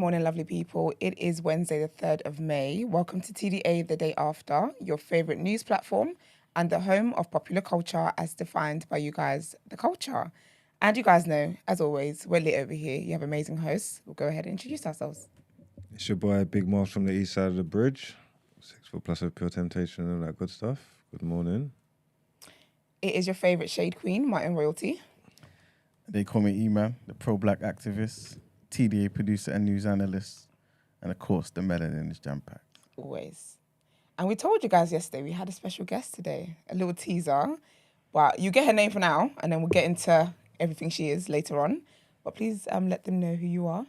morning, lovely people. It is Wednesday, the 3rd of May. Welcome to TDA the day after, your favorite news platform and the home of popular culture as defined by you guys, the culture. And you guys know, as always, we're lit over here. You have amazing hosts. We'll go ahead and introduce ourselves. It's your boy, Big Moss from the east side of the bridge. 6 foot plus of pure temptation and all that good stuff. Good morning. It is your favorite shade queen, Martin Royalty. They call me E-Man, the pro-black activist, TDA producer and news analyst, and of course, the melanin is jam-packed. Always. And we told you guys yesterday we had a special guest today, a little teaser. But you get her name for now, and then we'll get into everything she is later on. But please let them know who you are.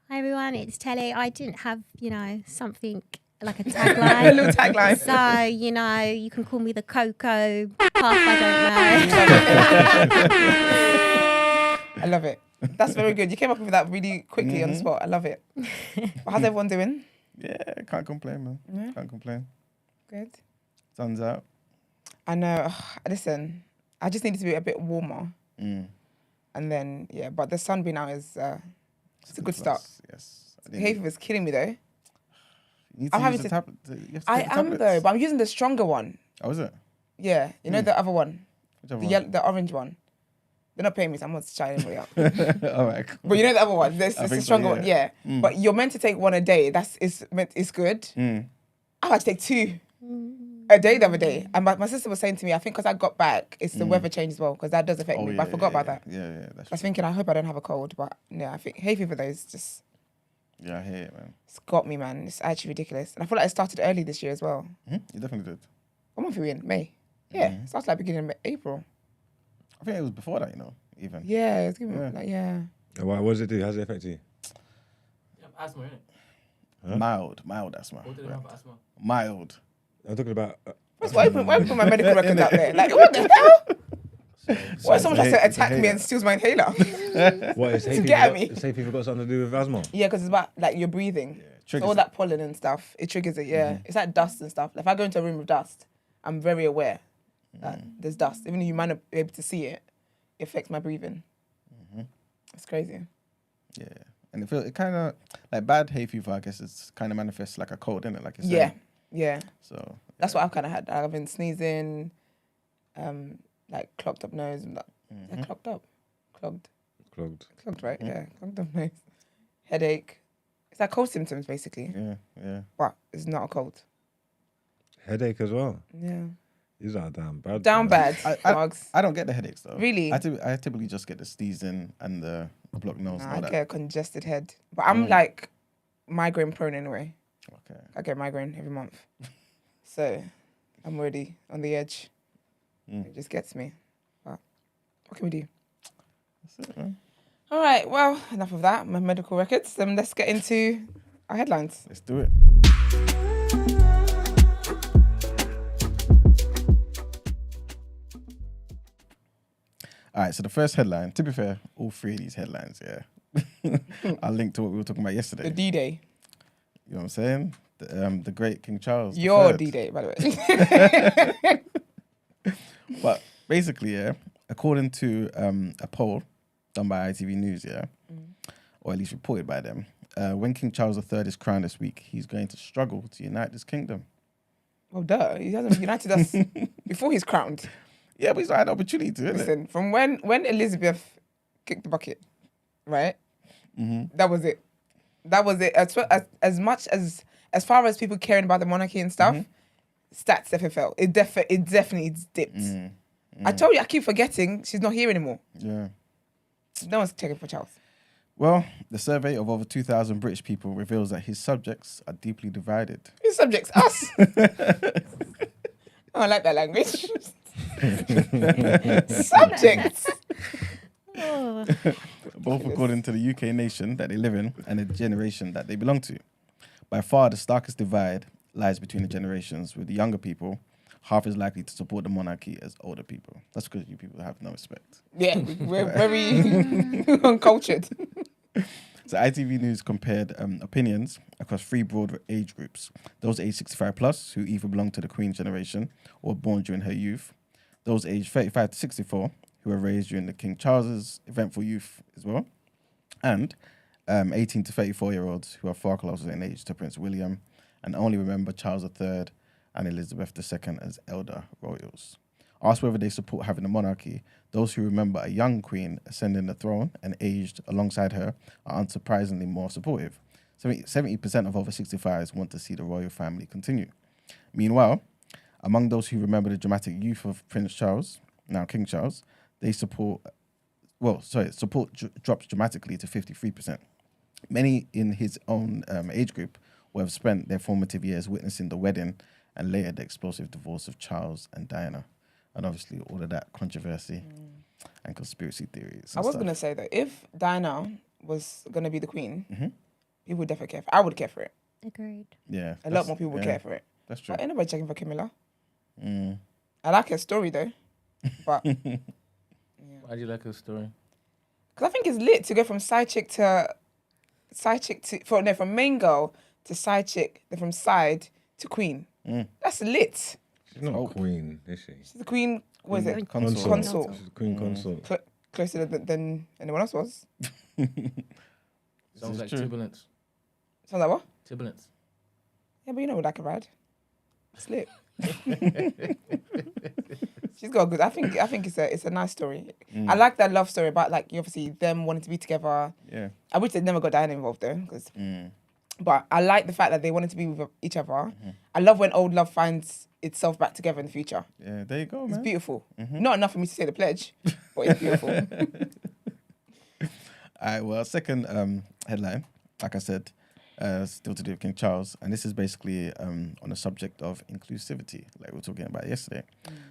Hi everyone, it's Tele. I didn't have, something like a tagline. A little tagline. So, you can call me the Coco Puff, I don't know. I love it. That's very good. You came up with that really quickly on the spot. I love it. How's everyone doing? Yeah, can't complain, man. Yeah. Can't complain. Good. Sun's out. I know. Listen, I just need it to be a bit warmer. Mm. And then, but the sun being out is it's a good start. Yes. Hay fever's killing me though. You need I'm to having use the to- tablet. You have to I take the am tablets. though, but I'm using the stronger one. Oh, is it? Yeah, you know the other one, Which other the one? yellow, the orange one. They're not paying me, so I'm not shouting anybody out. All right, cool. But you know the other one. It's I the think so, stronger one. yeah. Yeah. But you're meant to take one a day. It's good. Mm. I had to take two a day the other day. And my sister was saying to me, I think because I got back, it's the weather change as well, because that does affect me. But I forgot about that. Yeah, I that's was true. thinking, I hope I don't have a cold. But yeah, I think hay fever though is just, Yeah, I hear it, man. it's got me, man. It's actually ridiculous. And I feel like it started early this year as well. You definitely did. What month are we in? May? Yeah, it started like beginning of April. I think it was before that, even. Yeah, it's giving me Yeah. like, yeah. What does it do? How does it affect you? Asthma, innit? Huh? Mild asthma. What do they have asthma? Mild. I'm talking about... Why put my medical records out there? Like, what the hell? What if someone tries to it's a attack me and steals my inhaler? what is hay To fever? get at me. Has hay fever got something to do with asthma? Yeah, because it's about like your breathing. So triggers all it. that pollen and stuff, it triggers it. Yeah, it's like dust and stuff. Like, if I go into a room with dust, I'm very aware that there's dust. Even if you might not be able to see it, it affects my breathing. It's crazy. Yeah. And it kind of, like bad hay fever, I guess, it's kind of manifests like a cold, innit? Like you Yeah, said. yeah. So. That's what I've kind of had. I've been sneezing, like clogged up nose. And that. Is that clogged up? Clogged, right? Yeah, clogged up nose. Headache. It's like cold symptoms basically, Yeah. but it's not a cold. Headache as well. Yeah. These are damn bad. Down man. bad. I Dogs. don't get the headaches, though. Really? I typically just get the sneezing and the blocked nose and Nah, I all that. get a congested head. But I'm like migraine prone anyway. Okay. I get migraine every month. So I'm already on the edge. It just gets me. But what can we do? That's it, man. All right, well, enough of that. My medical records. Then let's get into our headlines. Let's do it. All right, so the first headline, to be fair, all three of these headlines, are linked to what we were talking about yesterday. The D-Day. You know what I'm saying? The great King Charles. Your III. D-Day, by the way. But basically, according to a poll done by ITV News, or at least reported by them, when King Charles III is crowned this week, he's going to struggle to unite this kingdom. Well, duh. He hasn't united us before he's crowned. Yeah, but he's not had the opportunity to, isn't it? Listen, from when Elizabeth kicked the bucket, right? That was it. That was it. As much as far as people caring about the monarchy and stuff, stats FFL. It definitely dipped. I told you, I keep forgetting she's not here anymore. Yeah. No one's checking for Charles. Well, the survey of over 2,000 British people reveals that his subjects are deeply divided. His subjects, us. I like that language. Subjects. Oh. Both according to the UK nation that they live in and the generation that they belong to. By far, the starkest divide lies between the generations, with the younger people half as likely to support the monarchy as older people. That's because you people have no respect. Yeah, we're very uncultured. So ITV News compared opinions across three broad age groups. Those aged 65 plus, who either belong to the Queen's generation or were born during her youth. Those aged 35 to 64, who were raised during the King Charles's eventful youth as well. And 18 to 34-year-olds who are far closer in age to Prince William and only remember Charles III and Elizabeth II as elder royals. Asked whether they support having a monarchy, those who remember a young queen ascending the throne and aged alongside her are unsurprisingly more supportive. 70% of over 65s want to see the royal family continue. Meanwhile, among those who remember the dramatic youth of Prince Charles, now King Charles, support drops dramatically to 53%. Many in his own age group will have spent their formative years witnessing the wedding and later the explosive divorce of Charles and Diana. And obviously all of that controversy and conspiracy theories. I was going to say that if Diana was going to be the queen, people would definitely care for it. I would care for it. Agreed. Yeah. A lot more people would care for it. That's true. But ain't nobody checking for Camilla. I like her story though. But Why do you like her story? because I think it's lit to go from from main girl to side chick, then from side to queen. That's lit. She's not a queen, is she? She's the queen. What is it? Consort. Consort. She's a queen consort. Closer than anyone else was. Sounds like true. turbulence. Sounds like what? Turbulence. Yeah, but you know what I can ride. It's lit. She's got a good. I think it's a nice story. I like that love story about like obviously them wanting to be together. Yeah. I wish they'd never got Diana involved though, but I like the fact that they wanted to be with each other. I love when old love finds itself back together in the future. Yeah, there you go, It's man. beautiful. Not enough for me to say the pledge, but it's beautiful. All right, well, second headline, like I said, still to do with King Charles, and this is basically on the subject of inclusivity, like we were talking about yesterday.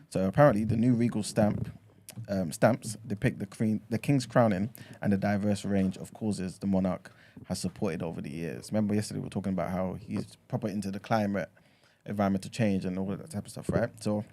So apparently, the new regal stamps depict the king's crowning and the diverse range of causes the monarch has supported over the years. Remember yesterday we were talking about how he's proper into the climate, environmental change, and all of that type of stuff, right? So,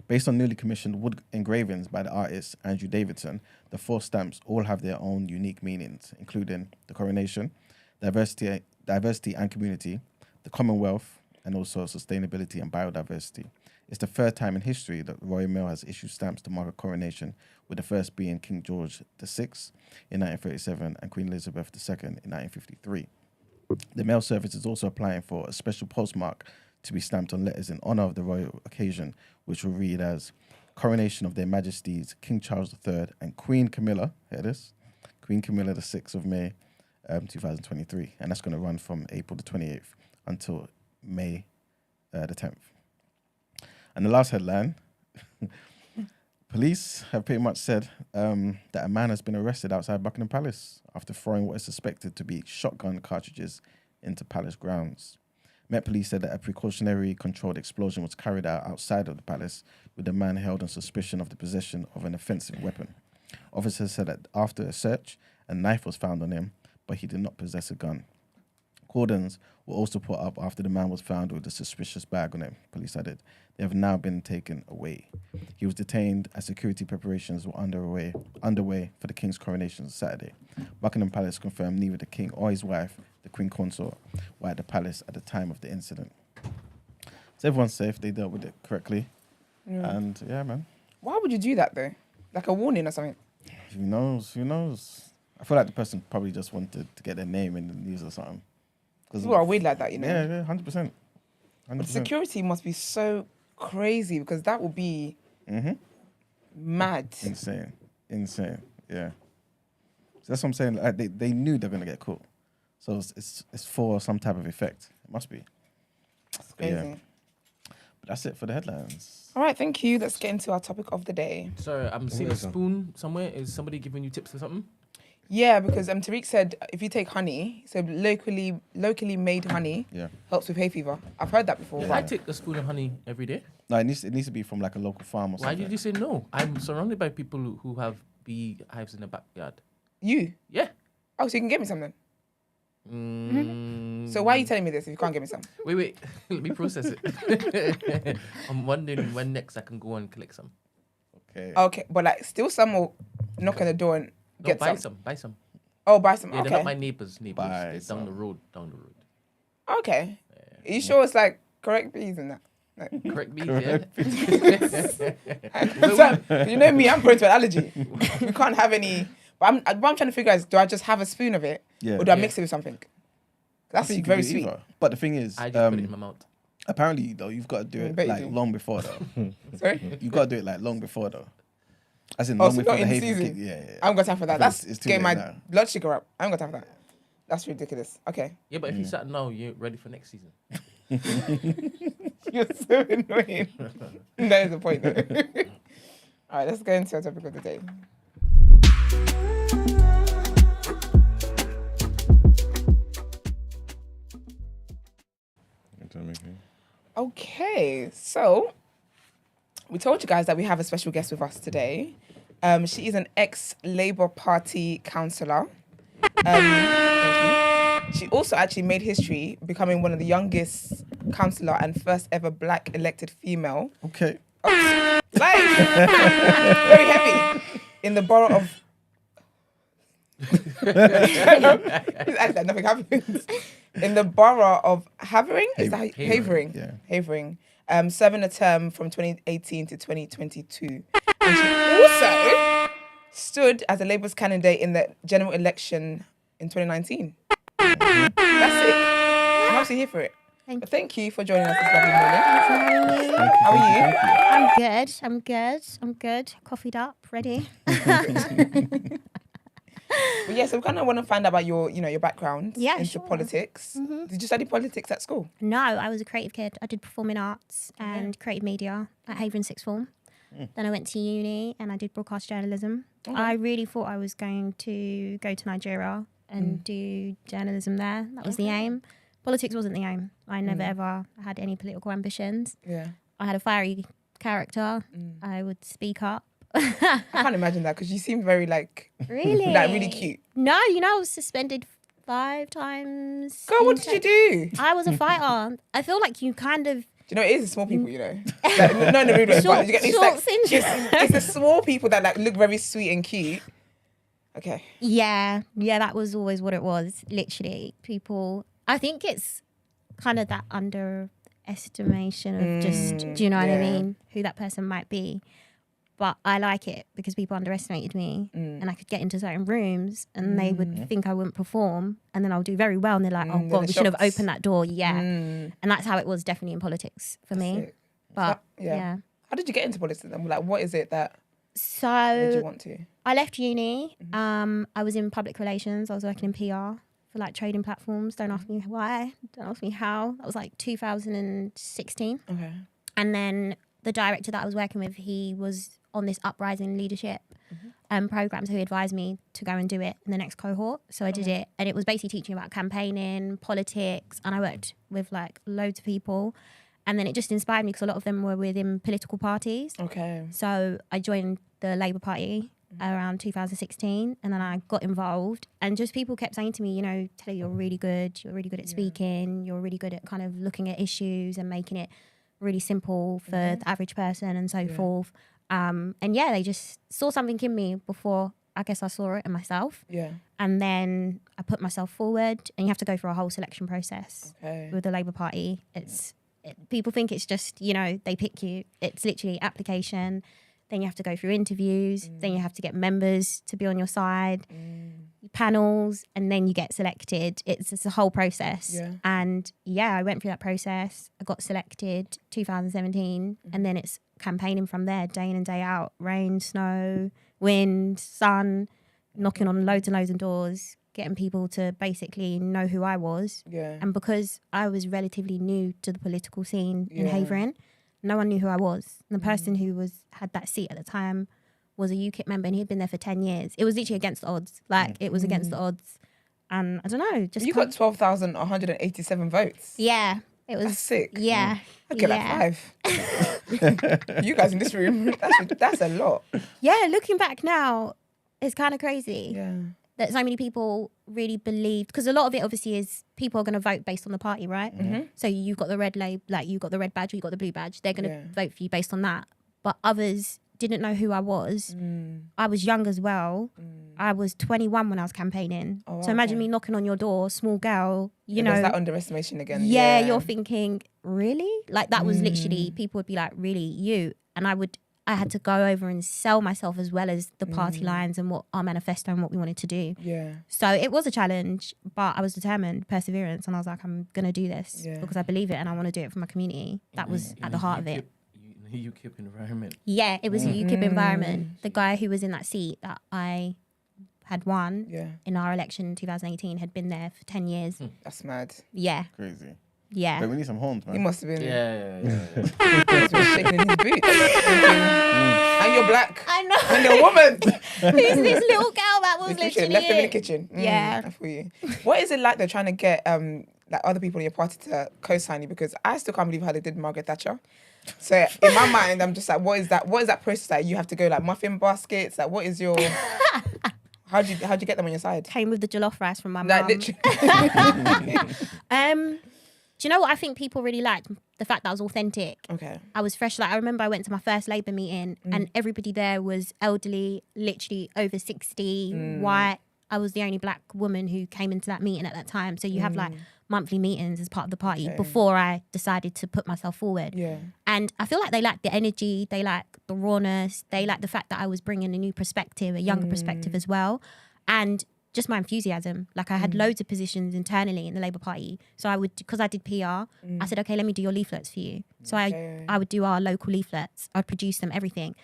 based on newly commissioned wood engravings by the artist Andrew Davidson, the 4 stamps all have their own unique meanings, including the coronation, diversity and community, the Commonwealth, and also sustainability and biodiversity. It's the third time in history that the Royal Mail has issued stamps to mark a coronation, with the first being King George VI in 1937 and Queen Elizabeth II in 1953. The mail service is also applying for a special postmark to be stamped on letters in honour of the royal occasion, which will read as Coronation of Their Majesties King Charles III and Queen Camilla, hear this, Queen Camilla the 6th of May 2023. And that's going to run from April the 28th until May the 10th. And the last headline, police have pretty much said that a man has been arrested outside Buckingham Palace after throwing what is suspected to be shotgun cartridges into palace grounds. Met Police said that a precautionary controlled explosion was carried out outside of the palace, with the man held on suspicion of the possession of an offensive weapon. Officers said that after a search, a knife was found on him, but he did not possess a gun. Cordons were also put up after the man was found with a suspicious bag on him, police added. They have now been taken away. He was detained as security preparations were underway for the King's coronation on Saturday. Buckingham Palace confirmed neither the King or his wife, the Queen Consort, were at the palace at the time of the incident. So everyone's safe, they dealt with it correctly. And yeah, man. Why would you do that though? Like a warning or something? Who knows? I feel like the person probably just wanted to get their name in the news or something. People are weird like that, you know? Yeah, 100%. But security must be so crazy because that would be mad. Insane, yeah. So that's what I'm saying. Like, they knew they're going to get caught. So it's for some type of effect. It must be. It's crazy. Yeah. But that's it for the headlines. All right, thank you. Let's get into our topic of the day. Sorry, I'm seeing a spoon somewhere. Is somebody giving you tips or something? Yeah, because Tariq said if you take honey, so locally made honey helps with hay fever. I've heard that before. Yeah, I take a spoon of honey every day. No, it needs to be from like a local farm or Why something. did you say no? I'm surrounded by people who have bee hives in the backyard. You? Yeah. Oh, so you can get me some then? So why are you telling me this if you can't get me some? Wait. Let me process it. I'm wondering when next I can go and collect some. Okay, but like steal some or knock on the door and get buy some. Buy some. Oh, buy some. Yeah, Okay. they're not my neighbours. Buy They're down the road. Okay. Are you sure it's like correct bees and that? Like, Correct bees, yeah. you know me, I'm prone to an allergy. You can't have any. But what I'm trying to figure out is, do I just have a spoon of it Yeah. Or do I Yeah. mix it with something? I That's think you very could do sweet. either. But the thing is, I just put it in my mouth. apparently though, you've got to do I it bet you like do. long before though. Sorry? You've got to do it like long before though. As in Oh, long so before not the in haven season? kick. Yeah. I haven't got time for that. I think That's it's too getting my late now. blood sugar up. I haven't got time for that. That's ridiculous. Okay. Yeah, but if you start now, you're ready for next season. You're so annoying. That is the point, though. All right, let's go into our topic of the day. Okay, so we told you guys that we have a special guest with us today. She is an ex-Labour Party councillor. Thank you. She also actually made history, becoming one of the youngest councillor and first ever black elected female. Okay. Like, very heavy in the borough of. It's actually nothing happens. In the borough of Havering, is that Havering? Yeah. Havering. Serving a term from 2018 to 2022. And she also stood as a Labour's candidate in the general election in 2019. That's it. I'm actually here for it. But thank you for joining us this lovely morning. How are you? I'm good. Coffeeed up, ready. Well, yeah, so we kind of want to find out about your background into sure. politics. Did you study politics at school? No, I was a creative kid. I did performing arts and creative media at Havering Sixth Form. Then I went to uni and I did broadcast journalism. I really thought I was going to go to Nigeria and do journalism there. That was the aim. Politics wasn't the aim. I never ever had any political ambitions. Yeah. I had a fiery character. I would speak up. I can't imagine that because you seem very Really? really cute. No, I was suspended 5 times. Girl, what did you do? I was a fighter. I feel like you kind of... Do you know, it is the small people, Like, not in a rude way, but you get these Short syndrome. it's the small people that look very sweet and cute. Okay. Yeah, that was always what it was. Literally, people... I think it's kind of that underestimation of just, do you know what I mean? Who that person might be. But I like it because people underestimated me and I could get into certain rooms and they would think I wouldn't perform and then I'll do very well and they're like, oh God, we should have opened that door. Yeah. And that's how it was definitely in politics for me. It. But yeah. How did you get into politics then? Like, what is it that made you so want to? I left uni. I was in public relations. I was working in PR for like trading platforms. Don't ask me why. Don't ask me how. That was like 2016. Okay. And then the director that I was working with, he was on this uprising leadership program, so he advised me to go and do it in the next cohort. So I did it, and it was basically teaching about campaigning, politics, and I worked with like loads of people. And then it just inspired me because a lot of them were within political parties. Okay. So I joined the Labour Party around 2016, and then I got involved. And just people kept saying to me, Tele, you're really good at speaking, you're really good at kind of looking at issues and making it really simple for the average person and so forth. And they just saw something in me before I guess I saw it in myself. Yeah. And then I put myself forward, and you have to go through a whole selection process with the Labour Party. People think it's just, they pick you. It's literally application. Then you have to go through interviews. Then you have to get members to be on your side, panels, and then you get selected. It's a whole process. Yeah. And I went through that process. I got selected 2017, and then it's campaigning from there, day in and day out. Rain, snow, wind, sun, knocking on loads and loads of doors, getting people to basically know who I was. Yeah. And because I was relatively new to the political scene in Havering, no one knew who I was. And the person who had that seat at the time was a UKIP member, and he'd been there for 10 years. It was literally against the odds. It was against the odds. And I don't know, just... You got 12,187 votes. Yeah. It was... That's sick. Yeah. I get like 5. You guys in this room, that's a lot. Yeah, looking back now, it's kind of crazy. Yeah. That so many people really believed, because a lot of it obviously is people are going to vote based on the party, right? So you've got the red you've got the red badge, or you've got the blue badge. They're going to vote for you based on that. But others didn't know who I was. I was young as well. I was 21 when I was campaigning. So imagine me knocking on your door, small girl, you know. There's that underestimation again. Yeah, you're thinking, really? Like that was literally, people would be like, really, you? And I would I had to go over and sell myself as well as the party lines and what our manifesto and what we wanted to do. Yeah. So it was a challenge, but I was determined, perseverance, and I was like, I'm gonna do this because I believe it and I want to do it for my community. That was at the heart of it. UKIP environment. Yeah, it was a UKIP environment. The guy who was in that seat that I had won in our election in 2018 had been there for 10 years. That's mad. Yeah. Crazy. Yeah. But we need some horns, man. He must have been. Yeah. He must have been shaking in his boots. And you're black. I know. And you're a woman. Who's this little girl that was You literally should have left him in the it? kitchen. Yeah. I feel you. What is it like though trying to get like other people in your party to co-sign you? Because I still can't believe how they did Margaret Thatcher. So in my mind, I'm just like, what is that? What is that process like? You have to go like muffin baskets. Like, what is your? How'd you get them on your side? Came with the jollof rice from my Like mum. literally. Do you know what I think people really liked? The fact that I was authentic. Okay. I was fresh. Like I remember I went to my first Labour meeting and everybody there was elderly, literally over 60, white. I was the only black woman who came into that meeting at that time. So you have like monthly meetings as part of the party before I decided to put myself forward. Yeah. And I feel like they like the energy, they like the rawness, they like the fact that I was bringing a new perspective, a younger perspective as well. And just my enthusiasm. Like I had loads of positions internally in the Labour Party. So I would, because I did PR, I said, okay, let me do your leaflets for you. So I would do our local leaflets. I'd produce them, everything.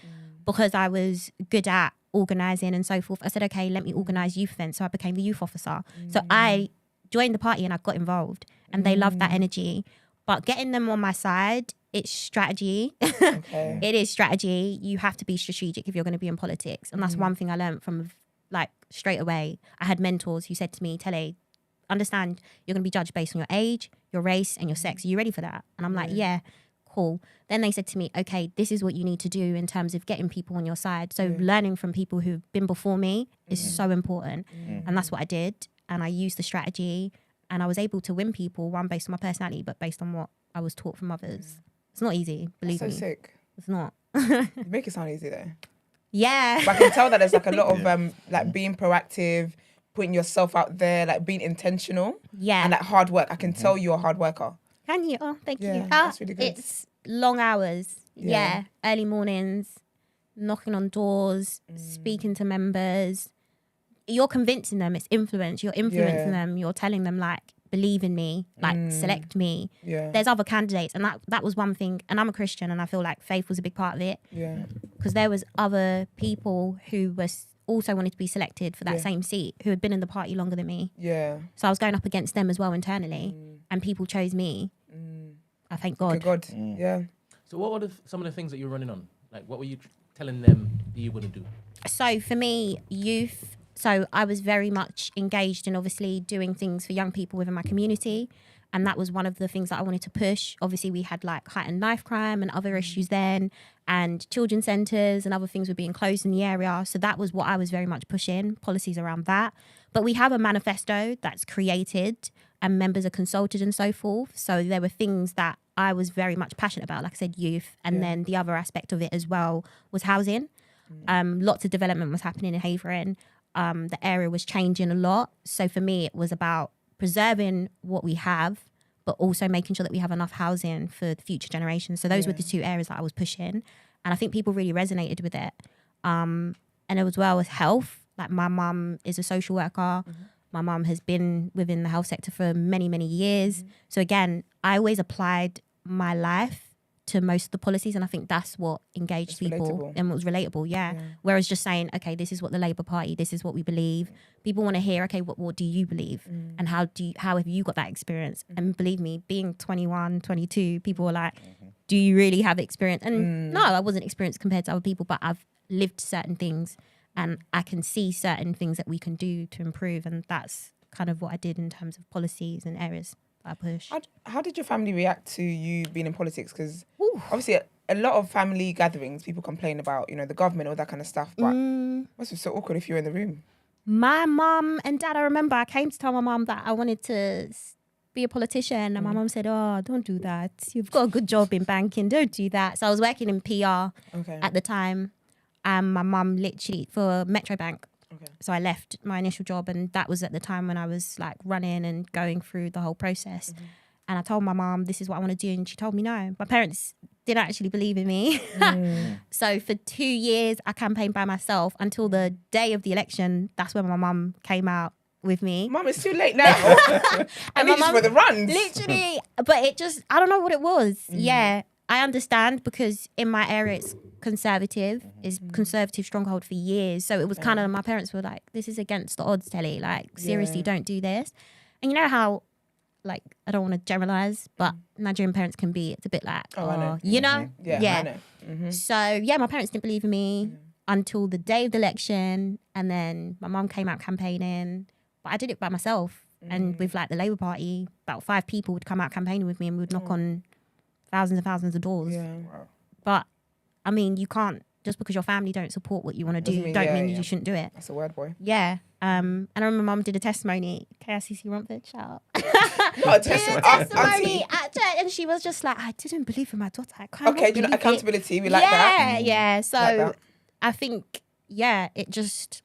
Because I was good at organising and so forth. I said, okay, let me organise youth events. So I became the youth officer. So I joined the party and I got involved and they loved that energy. But getting them on my side, it's strategy. Okay. It is strategy. You have to be strategic if you're going to be in politics. And that's one thing I learned from like straight away. I had mentors who said to me, Tele, understand you're going to be judged based on your age, your race and your sex. Are you ready for that? And I'm like, yeah, cool. Then they said to me, okay, this is what you need to do in terms of getting people on your side. So learning from people who've been before me is so important. And that's what I did. And I used the strategy and I was able to win people, one based on my personality, but based on what I was taught from others. It's not easy, believe So me. sick. It's not. You make it sound easy though. Yeah. But I can tell that there's like a lot of like being proactive, putting yourself out there, like being intentional. Yeah. And like hard work. I can tell you're a hard worker. Can you? Oh, thank Yeah, you. that's really good. It's long hours. Yeah. Yeah. Early mornings, knocking on doors, speaking to members. You're convincing them. It's influence. You're influencing them. You're telling them like, believe in me, like select me. Yeah. There's other candidates. And that was one thing. And I'm a Christian and I feel like faith was a big part of it. Yeah. Because there was other people who also wanted to be selected for that same seat who had been in the party longer than me. Yeah. So I was going up against them as well internally, and people chose me. I thank God. Good God. Yeah. So what were some of the things that you were running on? Like what were you telling them that you wouldn't do? So for me, youth. So I was very much engaged in obviously doing things for young people within my community. And that was one of the things that I wanted to push. Obviously, we had like heightened knife crime and other issues then, and children's centres and other things were being closed in the area. So that was what I was very much pushing, policies around that. But we have a manifesto that's created and members are consulted and so forth. So there were things that I was very much passionate about, like I said, youth. And then the other aspect of it as well was housing. Lots of development was happening in Havering. The area was changing a lot. So for me, it was about preserving what we have, but also making sure that we have enough housing for the future generations. So those were the two areas that I was pushing. And I think people really resonated with it. And as well as health, like my mum is a social worker. My mum has been within the health sector for many, many years. So again, I always applied my life to most of the policies, and I think that's what engaged It's people relatable. and what was relatable, Whereas just saying, okay, this is what the Labour Party, this is what we believe. People want to hear, okay, what do you believe? And how have you got that experience? And believe me, being 21, 22, people were like, do you really have experience? And no, I wasn't experienced compared to other people, but I've lived certain things and I can see certain things that we can do to improve. And that's kind of what I did in terms of policies and areas that I push. How did your family react to you being in politics? Because obviously a lot of family gatherings, people complain about, the government, all that kind of stuff. But it must be so awkward if you're in the room. My mum and dad, I remember I came to tell my mum that I wanted to be a politician. And my mum said, oh, don't do that. You've got a good job in banking. Don't do that. So I was working in PR at the time. And my mum literally, for Metro Bank. So I left my initial job, and that was at the time when I was like running and going through the whole process. And I told my mom, this is what I want to do. And she told me no. My parents didn't actually believe in me. So for 2 years, I campaigned by myself until the day of the election. That's when my mum came out with me. Mum, it's too late now. I And need my you for the runs. Literally, but it just, I don't know what it was. Yeah, I understand because in my area it's conservative, is conservative stronghold for years. So it was kind of, my parents were like, this is against the odds, Tele. Like, seriously, don't do this. And you know how, like, I don't want to generalize, but Nigerian parents can be, it's a bit like, I know. you know? Yeah, I know. So, yeah, my parents didn't believe in me until the day of the election. And then my mum came out campaigning. But I did it by myself. And with like the Labour Party, about 5 people would come out campaigning with me and we would knock on thousands and thousands of doors. Yeah. But I mean, you can't, just because your family don't support what you want to do, don't mean you shouldn't do it. That's a word, boy. Yeah. And I remember mum did a testimony, KICC Romford, shout out. Not a Did a testimony. testimony at church, and she was just like, I didn't believe in my daughter. I can't Okay, do you know believe it." accountability? We like that. Yeah. So Like that. I think, it just,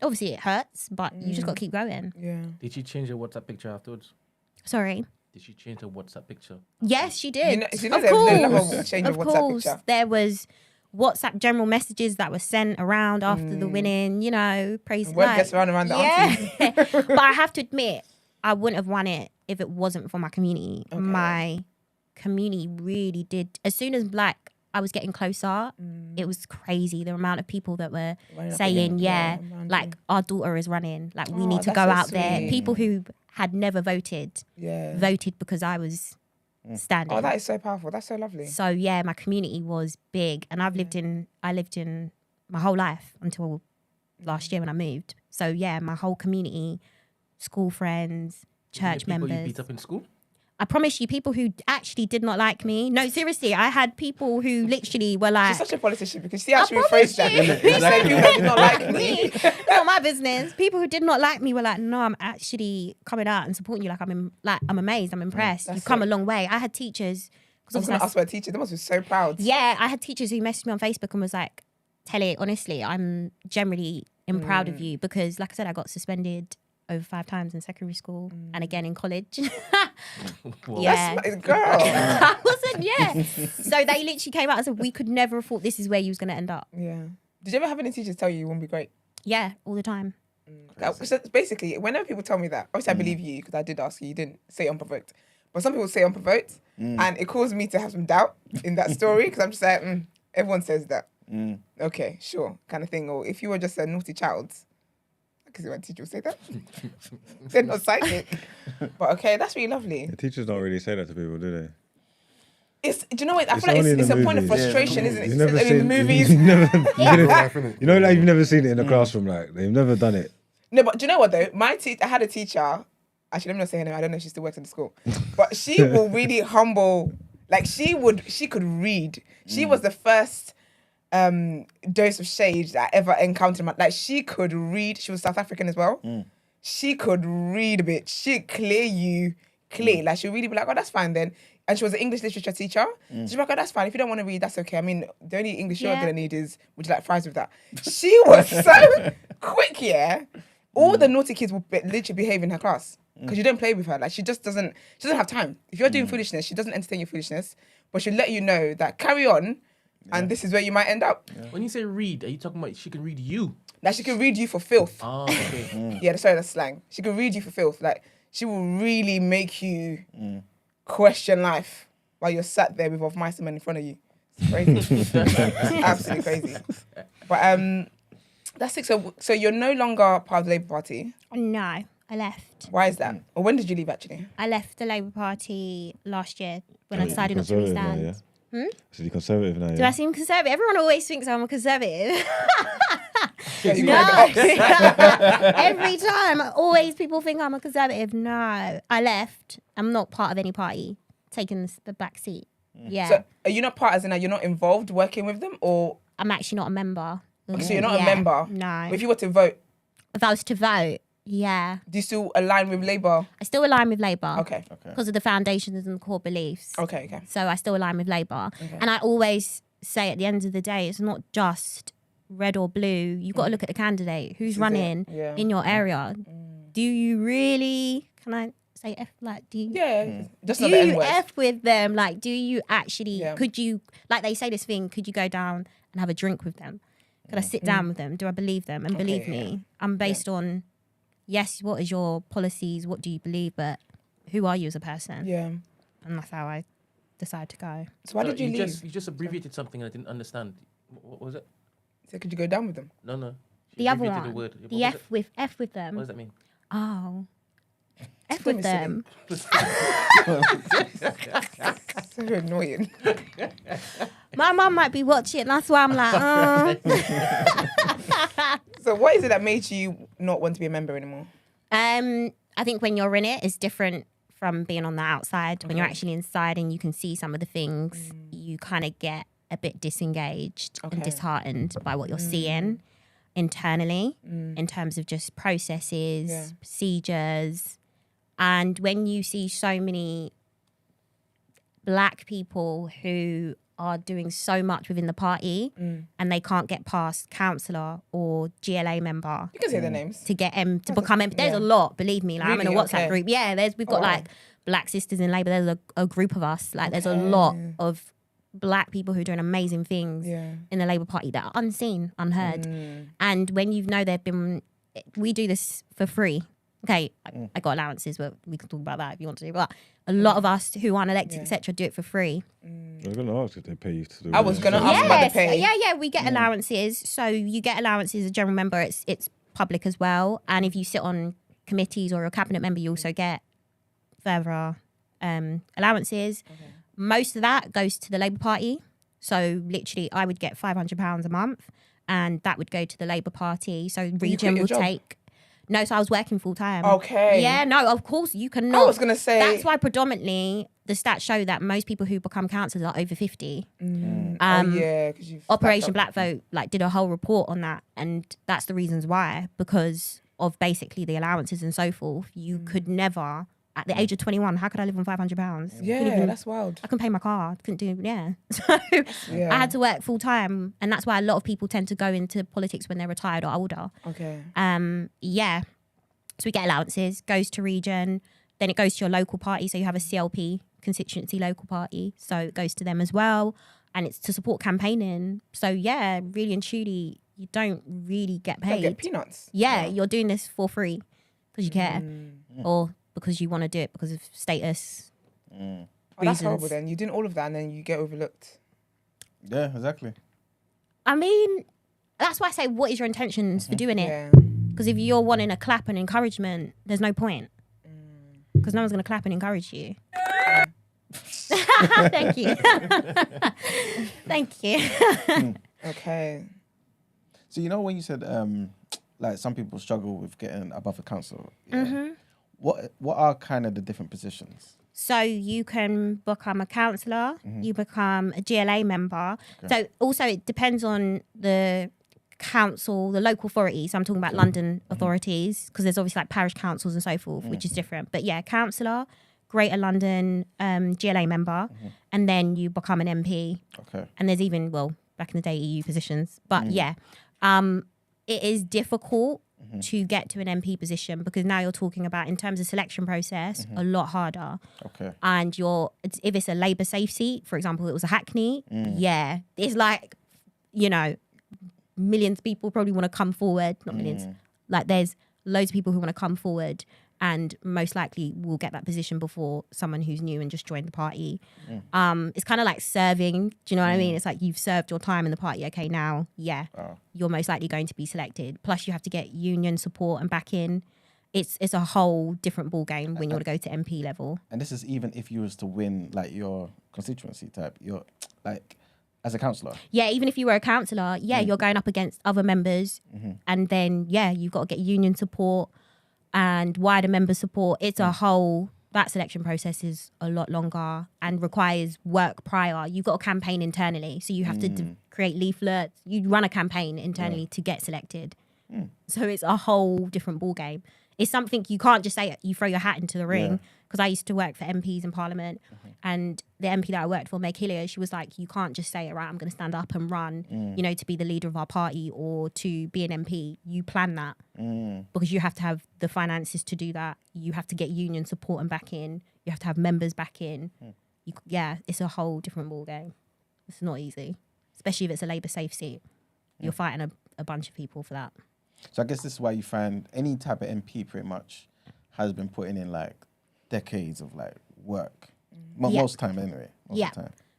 obviously it hurts, but you just got to keep going. Yeah. Did she change her WhatsApp picture afterwards? Sorry. Did she change her WhatsApp picture? Yes, she did. You know of they love course. a change of Of WhatsApp course. picture. There was WhatsApp general messages that were sent around after the winning, praise Word God. gets around the aunties. But I have to admit, I wouldn't have won it if it wasn't for my community. My community really did. As soon as I was getting closer, it was crazy. The amount of people that were saying, like, our daughter is running. Like, we need to that's go so out there. sweet. People who had never voted, voted because I was standing. Oh, that is so powerful. That's so lovely. So yeah, my community was big, and I lived in my whole life until last year when I moved. So yeah, my whole community, school friends, church People members. you beat up in school? I promise you, people who actually did not like me. No, seriously, I had people who literally were like, She's such a politician because she actually promise rephrased that. you. She said people that did not like me. it's not my business. People who did not like me were like, no, I'm actually coming out and supporting you. I'm amazed. I'm impressed. You've come a long way. I had teachers. I was going to ask about teachers. They must be so proud. Yeah, I had teachers who messaged me on Facebook and was like, Tele, honestly, I'm generally proud of you because, like I said, I got suspended over 5 times in secondary school and again in college. Yeah. Girl. I wasn't, So they literally came out and said, we could never have thought this is where you was going to end up. Yeah. Did you ever have any teachers tell you won't be great? Yeah, all the time. So basically, whenever people tell me that, obviously I believe you because I did ask you. You didn't say it unprovoked. But some people say unprovoked and it caused me to have some doubt in that story because I'm just like, everyone says that. Okay, sure, kind of thing. Or if you were just a naughty child, because my teacher would say that. They're not psychic. But okay, that's really lovely. The teachers don't really say that to people, do they? Do you know what? I It's feel like only in it's the a point of movies. frustration, isn't it? You've never in seen the movies. You Life, know, like you've never seen it in the classroom. Like they've never done it. No, but do you know what though? I had a teacher. Actually, let me not say her name. I don't know if she still works in the school, but she will really humble. Like she could read. She was the first dose of shade that I ever encountered. Like she could read. She was South African as well. She could read a bit. She'd clear you clear. Like she'd really be like, oh, that's fine then. And she was an English literature teacher. She'd be like, oh, that's fine. If you don't want to read, that's okay. I mean, the only English you're going to need is, would you like fries with that? She was so quick, all the naughty kids will literally behave in her class because you don't play with her. Like she doesn't have time. If you're doing foolishness, she doesn't entertain your foolishness, but she'll let you know that carry on and this is where you might end up. When you say read, are you talking about she can read you? Like she can read you for filth. Oh, okay. Yeah, sorry, that's slang. She can read you for filth. Like she will really make you question life while you're sat there with off mice and men in front of you. It's crazy. It's absolutely crazy. But that's it. So you're no longer part of the Labour Party. No, I left. Why is that? Or when did you leave actually? I left the Labour Party last year when I decided not to Conservative now, restand. So you're conservative now. Do Yeah? I seem conservative? Everyone always thinks I'm a conservative. Yeah, you No. got the opposite. Every time, always people think I'm a conservative. No, I left. I'm not part of any party. Taking the back seat. Yeah, So are you not part as in that you're not involved working with them, or I'm actually not a member. so you're not a member? No. But if you were to vote, If I was to vote, yeah, do you still align with Labour? I still align with Labour. Okay. Because of the foundations and the core beliefs. Okay. So I still align with Labour. And I always say at the end of the day, it's not just red or blue. You've got to look at the candidate who's running Yeah. in your area. Do you really, say F? Like, do you? Yeah, just Do not the N you word. F with them? Like, do you actually? Yeah. Could you? Like they say this thing. Could you go down and have a drink with them? Could I sit down with them? Do I believe them? And believe me, I'm based on. Yes, what is your policies? What do you believe? But who are you as a person? Yeah. And that's how I decide to go. So why did you leave? You just abbreviated something I didn't understand. What was it? So could you go down with them? No. The other abbreviated one, word. What the was F it? with them. What does that mean? Oh, F Don't with be silly. them. So annoying. My mum might be watching. That's why I'm like, So what is it that made you not want to be a member anymore? I think when you're in it, it's different from being on the outside. When you're actually inside and you can see some of the things, you kind of get a bit disengaged and disheartened by what you're seeing internally in terms of just processes, procedures. And when you see so many black people who are doing so much within the party and they can't get past councillor or GLA member You can say their names. to get to become MP. There's a lot, believe me. Like, I'm in a Really? WhatsApp Okay. group. Yeah, we've got like Black Sisters in Labour. There's a group of us. Like there's a lot of black people who are doing amazing things in the Labour Party that are unseen, unheard. And when you know we do this for free. Okay, I got allowances, but we can talk about that if you want to. But a lot of us who aren't elected, etc., do it for free. I'm gonna ask if they pay you to do I was it. gonna ask about the pay. Yeah, we get allowances. So you get allowances as a general member. It's public as well. And if you sit on committees or a cabinet member, you also get further allowances. Most of that goes to the Labour Party. So literally, I would get £500 a month, and that would go to the Labour Party. So region your will job? take. No, so I was working full time. Okay. Yeah, no, of course you cannot. I was gonna say That's why predominantly the stats show that most people who become councillors are over 50. because you've Operation backed up. Black Vote did a whole report on that, and that's the reasons why, because of basically the allowances and so forth. You could never, at the age of 21, how could I live on £500? Yeah, that's wild. I couldn't pay my car. Couldn't do, So I had to work full time, and that's why a lot of people tend to go into politics when they're retired or older. Okay. So we get allowances, goes to region, then it goes to your local party. So you have a CLP, constituency local party. So it goes to them as well. And it's to support campaigning. So yeah, really and truly, you don't really get You paid. get peanuts. Yeah, you're doing this for free because you care or because you want to do it because of status. Oh, that's horrible reasons. then. You did all of that and then you get overlooked. Yeah, exactly. I mean, that's why I say, what is your intentions for doing it? Yeah. Because if you're wanting a clap and encouragement, there's no point. Because no one's going to clap and encourage you. Thank you. Thank you. Okay. So you know when you said like some people struggle with getting above the council. Yeah? What are kind of the different positions? So you can become a councillor, you become a GLA member. So also it depends on the council, the local authorities. So I'm talking about London authorities, because there's obviously like parish councils and so forth, which is different. But yeah, councillor, Greater London GLA member, and then you become an MP. Okay. And there's even, well, back in the day, EU positions. But yeah, it is difficult to get to an MP position, because now you're talking about, in terms of selection process, a lot harder. Okay. And if it's a Labour safe seat, for example, it was a Hackney, yeah, it's like, millions of people probably want to come forward, not millions, like there's loads of people who want to come forward and most likely will get that position before someone who's new and just joined the party. It's kind of like serving, do you know what I mean? It's like you've served your time in the party, okay, now, you're most likely going to be selected. Plus you have to get union support and back in. It's a whole different ball game when you want to go to MP level. And this is even if you was to win like your constituency type, you're like as a councillor. Yeah, even if you were a councillor, you're going up against other members, and then you've got to get union support and wider member support. It's a whole, that selection process is a lot longer and requires work prior. You've got to campaign internally, so you have to create leaflets. You run a campaign internally to get selected. So it's a whole different ball game. It's something you can't just say, you throw your hat into the ring. Because I used to work for MPs in Parliament, and the MP that I worked for, Meg Hillier, she was like, you can't just say, right, I'm going to stand up and run, you know, to be the leader of our party or to be an MP. You plan that because you have to have the finances to do that. You have to get union support and back in. You have to have members back in. It's a whole different ball game. It's not easy, especially if it's a Labour safe seat. You're fighting a bunch of people for that. So I guess this is why you find any type of MP pretty much has been putting in like decades of like work. Most time anyway.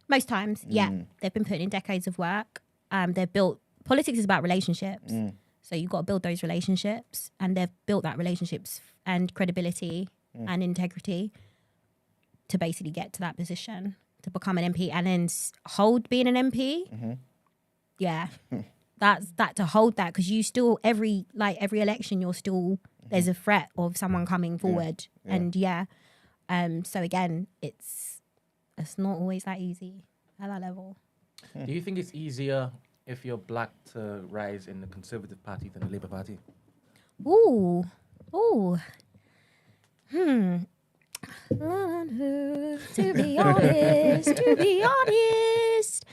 Most times, they've been putting in decades of work. They've built, politics is about relationships. So you've got to build those relationships, and they've built that relationships and credibility and integrity to basically get to that position, to become an MP and then hold being an MP. That's to hold that, because you still, every election, you're still, there's a threat of someone coming forward. And so again, it's not always that easy at that level. Do you think it's easier if you're black to rise in the Conservative Party than the Labour Party? To be honest,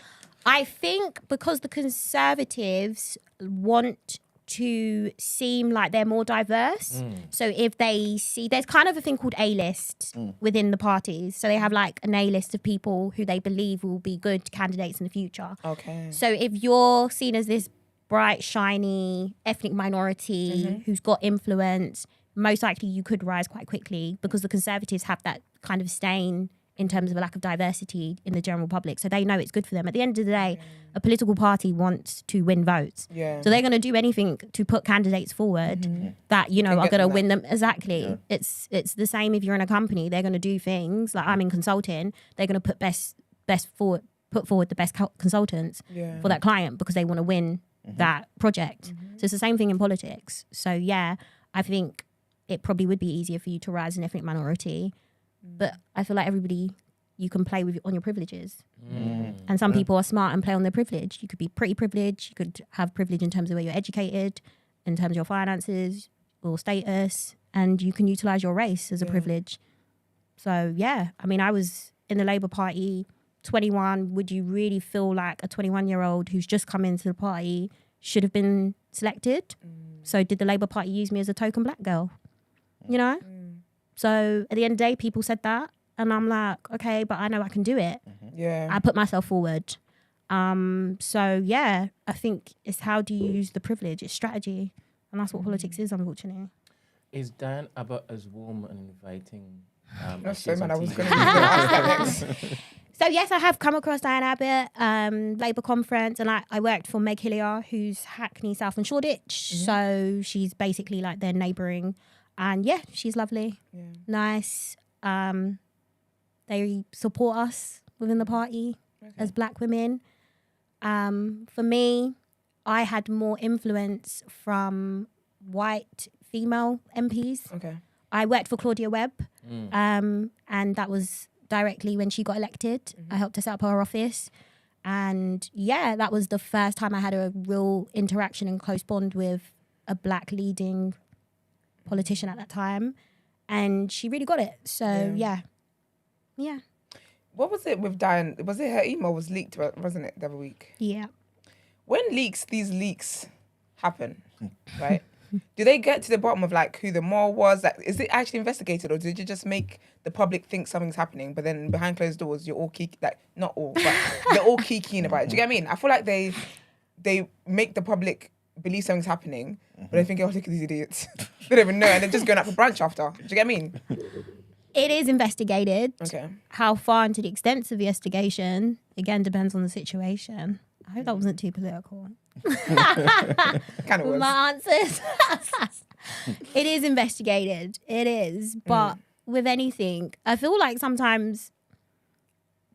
I think because the Conservatives want to seem like they're more diverse. So if they see, there's kind of a thing called A-list within the parties. So they have like an A-list of people who they believe will be good candidates in the future. Okay. So if you're seen as this bright, shiny ethnic minority who's got influence, most likely you could rise quite quickly, because the Conservatives have that kind of stain in terms of a lack of diversity in the general public. So they know it's good for them. At the end of the day, a political party wants to win votes. So they're going to do anything to put candidates forward that, you know, are going to win them. Exactly. It's the same if you're in a company. They're going to do things like, I'm in consulting. They're going to put forward the best consultants for that client, because they want to win that project. So it's the same thing in politics. So yeah, I think it probably would be easier for you to rise an ethnic minority. But I feel like everybody, you can play on your privileges. And some people are smart and play on their privilege. You could be pretty privileged. You could have privilege in terms of where you're educated, in terms of your finances or status, and you can utilize your race as a privilege. So yeah, I mean, I was in the Labour Party, 21. Would you really feel like a 21-year-old who's just come into the party should have been selected? So did the Labour Party use me as a token black girl? You know? So at the end of the day, people said that, and I'm like, okay, but I know I can do it. I put myself forward. So yeah, I think it's how do you use the privilege? It's strategy, and that's what politics is, unfortunately. Is Diane Abbott as warm and inviting? I was going to ask that next. So yes, I have come across Diane Abbott, Labour conference, and I worked for Meg Hillier, who's Hackney, South and Shoreditch. So she's basically like their neighbouring. And yeah, she's lovely, nice. They support us within the party as black women. For me, I had more influence from white female MPs. Okay. I worked for Claudia Webb, and that was directly when she got elected. I helped her set up her office. And yeah, that was the first time I had a real interaction and close bond with a black leading politician at that time, and she really got it. So yeah. What was it with Diane? Was it her email was leaked, wasn't it, the other week? Yeah. When these leaks happen, right? Do they get to the bottom of like who the mole was? Like, is it actually investigated, or did you just make the public think something's happening, but then behind closed doors you're all kiki, like not all, but they're all kikiing about it? Do you get what I mean? I feel like they make the public believe something's happening, but they think, oh, look at these idiots. They don't even know, and they're just going out for brunch after. Do you get what I mean? It is investigated. Okay. How far into the extent of the investigation, again, depends on the situation. I hope that wasn't too political. Kind of was. My answers. It is investigated. It is. But with anything, I feel like sometimes,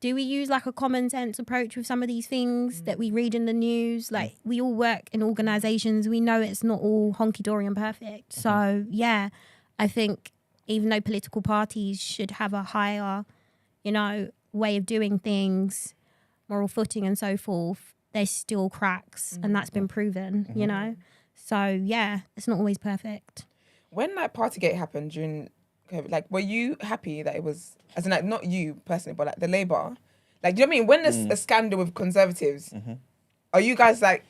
do we use like a common sense approach with some of these things that we read in the news? Like, we all work in organisations. We know it's not all honky-dory and perfect. So, yeah, I think even though political parties should have a higher, way of doing things, moral footing and so forth, there's still cracks, and that's been proven, So, yeah, it's not always perfect. when like Partygate happened during COVID, like, were you happy that it was, as in like not you personally, but like the Labour? Like, do you know what I mean? When there's a scandal with Conservatives, are you guys like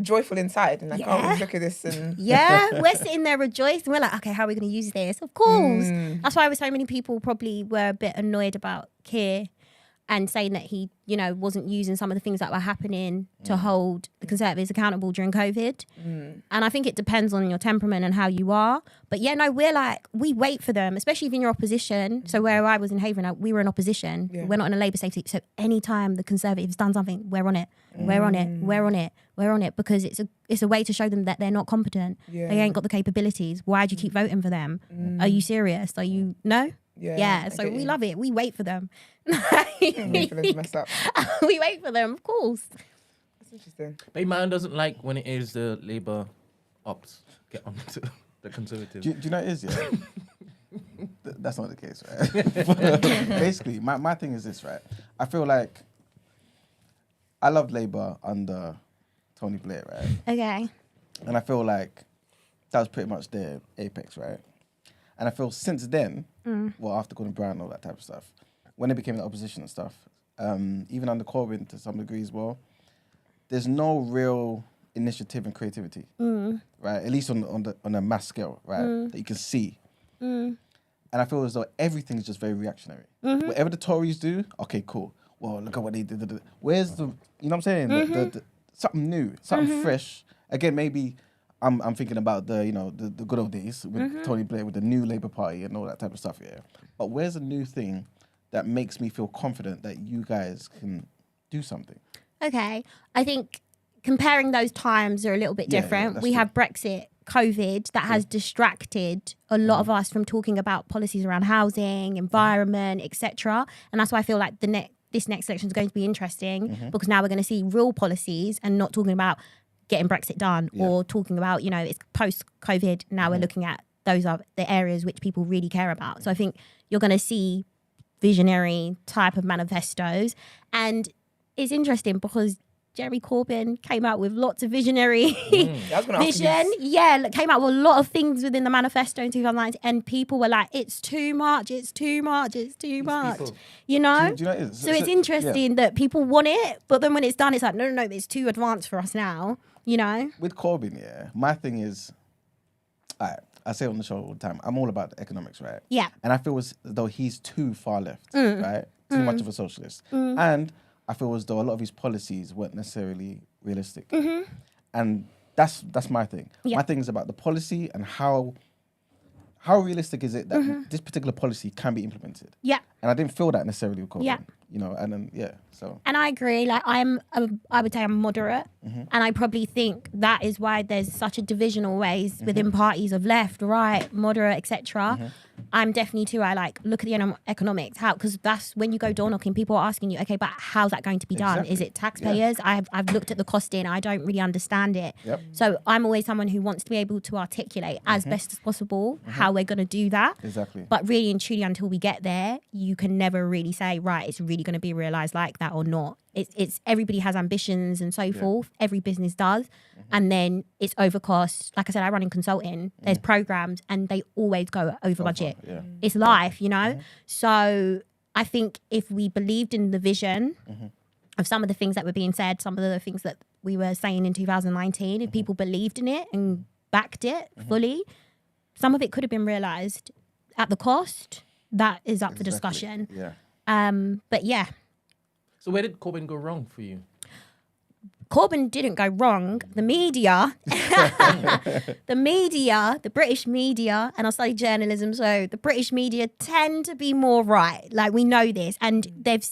joyful inside and like, Yeah. oh, look at this and Yeah, we're sitting there rejoicing. We're like, okay, how are we going to use this? Of course. That's why so many people probably were a bit annoyed about Keir and saying that he, you know, wasn't using some of the things that were happening to hold the Conservatives accountable during COVID. And I think it depends on your temperament and how you are. But yeah, no, we're like, we wait for them, especially if you're in opposition. So where I was in Haven, we were in opposition. Yeah. We're not in a Labour state. So anytime the Conservatives done something, we're on it. We're on it. We're on it. We're on it, because it's a way to show them that they're not competent. Yeah. They ain't got the capabilities. Why do you keep voting for them? Are you serious? Are you no? Yeah. I So get we you. love it. We wait for them. Wait for them to mess up. We wait for them, of course. That's interesting. But man doesn't like when it is the Labour ops get on to the Conservatives. Do you know what it is, yeah? That's not the case, right? Basically, my thing is this, right? I feel like I loved Labour under Tony Blair, right? Okay. And I feel like that was pretty much their apex, right? And I feel since then, well, after Gordon Brown and all that type of stuff, when they became the opposition and stuff, even under Corbyn to some degree as well, there's no real initiative and creativity, right? At least on a mass scale, right? That you can see. And I feel as though everything's just very reactionary. Whatever the Tories do, okay, cool. Well, look at what they did. Where's the, you know what I'm saying? The something new, something fresh. Again, maybe I'm thinking about the good old days with Tony Blair, with the new Labour Party and all that type of stuff, yeah. But where's a new thing that makes me feel confident that you guys can do something? Okay. I think comparing those times are a little bit Yeah, different. that's We true. have Brexit, COVID, that has distracted a lot of us from talking about policies around housing, environment, etc. And that's why I feel like this next section is going to be interesting, because now we're going to see real policies and not talking about getting Brexit done or talking about, it's post-COVID. Now we're looking at those are the areas which people really care about. So I think you're going to see visionary type of manifestos. And it's interesting because Jeremy Corbyn came out with lots of visionary I was gonna ask you vision. this. Yeah, came out with a lot of things within the manifesto in 2019, and people were like, it's too much, it's too much, it's too much. people. You know? Do you know what it is? So it's interesting that people want it, but then when it's done, it's like, no, it's too advanced for us now, you know? With Corbyn, yeah, my thing is, I say on the show all the time, I'm all about the economics, right? Yeah. And I feel as though he's too far left, right? Too much of a socialist. And I feel as though a lot of his policies weren't necessarily realistic. And that's my thing. Yeah. My thing is about the policy and how realistic is it that this particular policy can be implemented. Yeah. And I didn't feel that necessarily with Corbyn. Yeah. And then, so. And I agree. Like I would say I'm moderate, and I probably think that is why there's such a division always within parties of left, right, moderate, etc. I'm definitely too. I like look at the economics, because that's when you go door knocking. People are asking you, okay, but how's that going to be done? Is Exactly. it taxpayers? I've looked at the costing. I don't really understand it. Yep. So I'm always someone who wants to be able to articulate as best as possible how we're going to do that. Exactly. But really and truly, until we get there, you can never really say, right, it's really going to be realised like that or not. It's everybody has ambitions and so forth. Every business does. And then it's over cost. Like I said, I run in consulting. There's programs and they always go over budget. Yeah. It's life, So I think if we believed in the vision of some of the things that were being said, some of the things that we were saying in 2019, if people believed in it and backed it fully, some of it could have been realised. At the cost, that is up for discussion. Yeah. But yeah, So where did Corbyn go wrong for you? Corbyn didn't go wrong. The media, the British media, and I study journalism, so the British media tend to be more right. Like we know this, and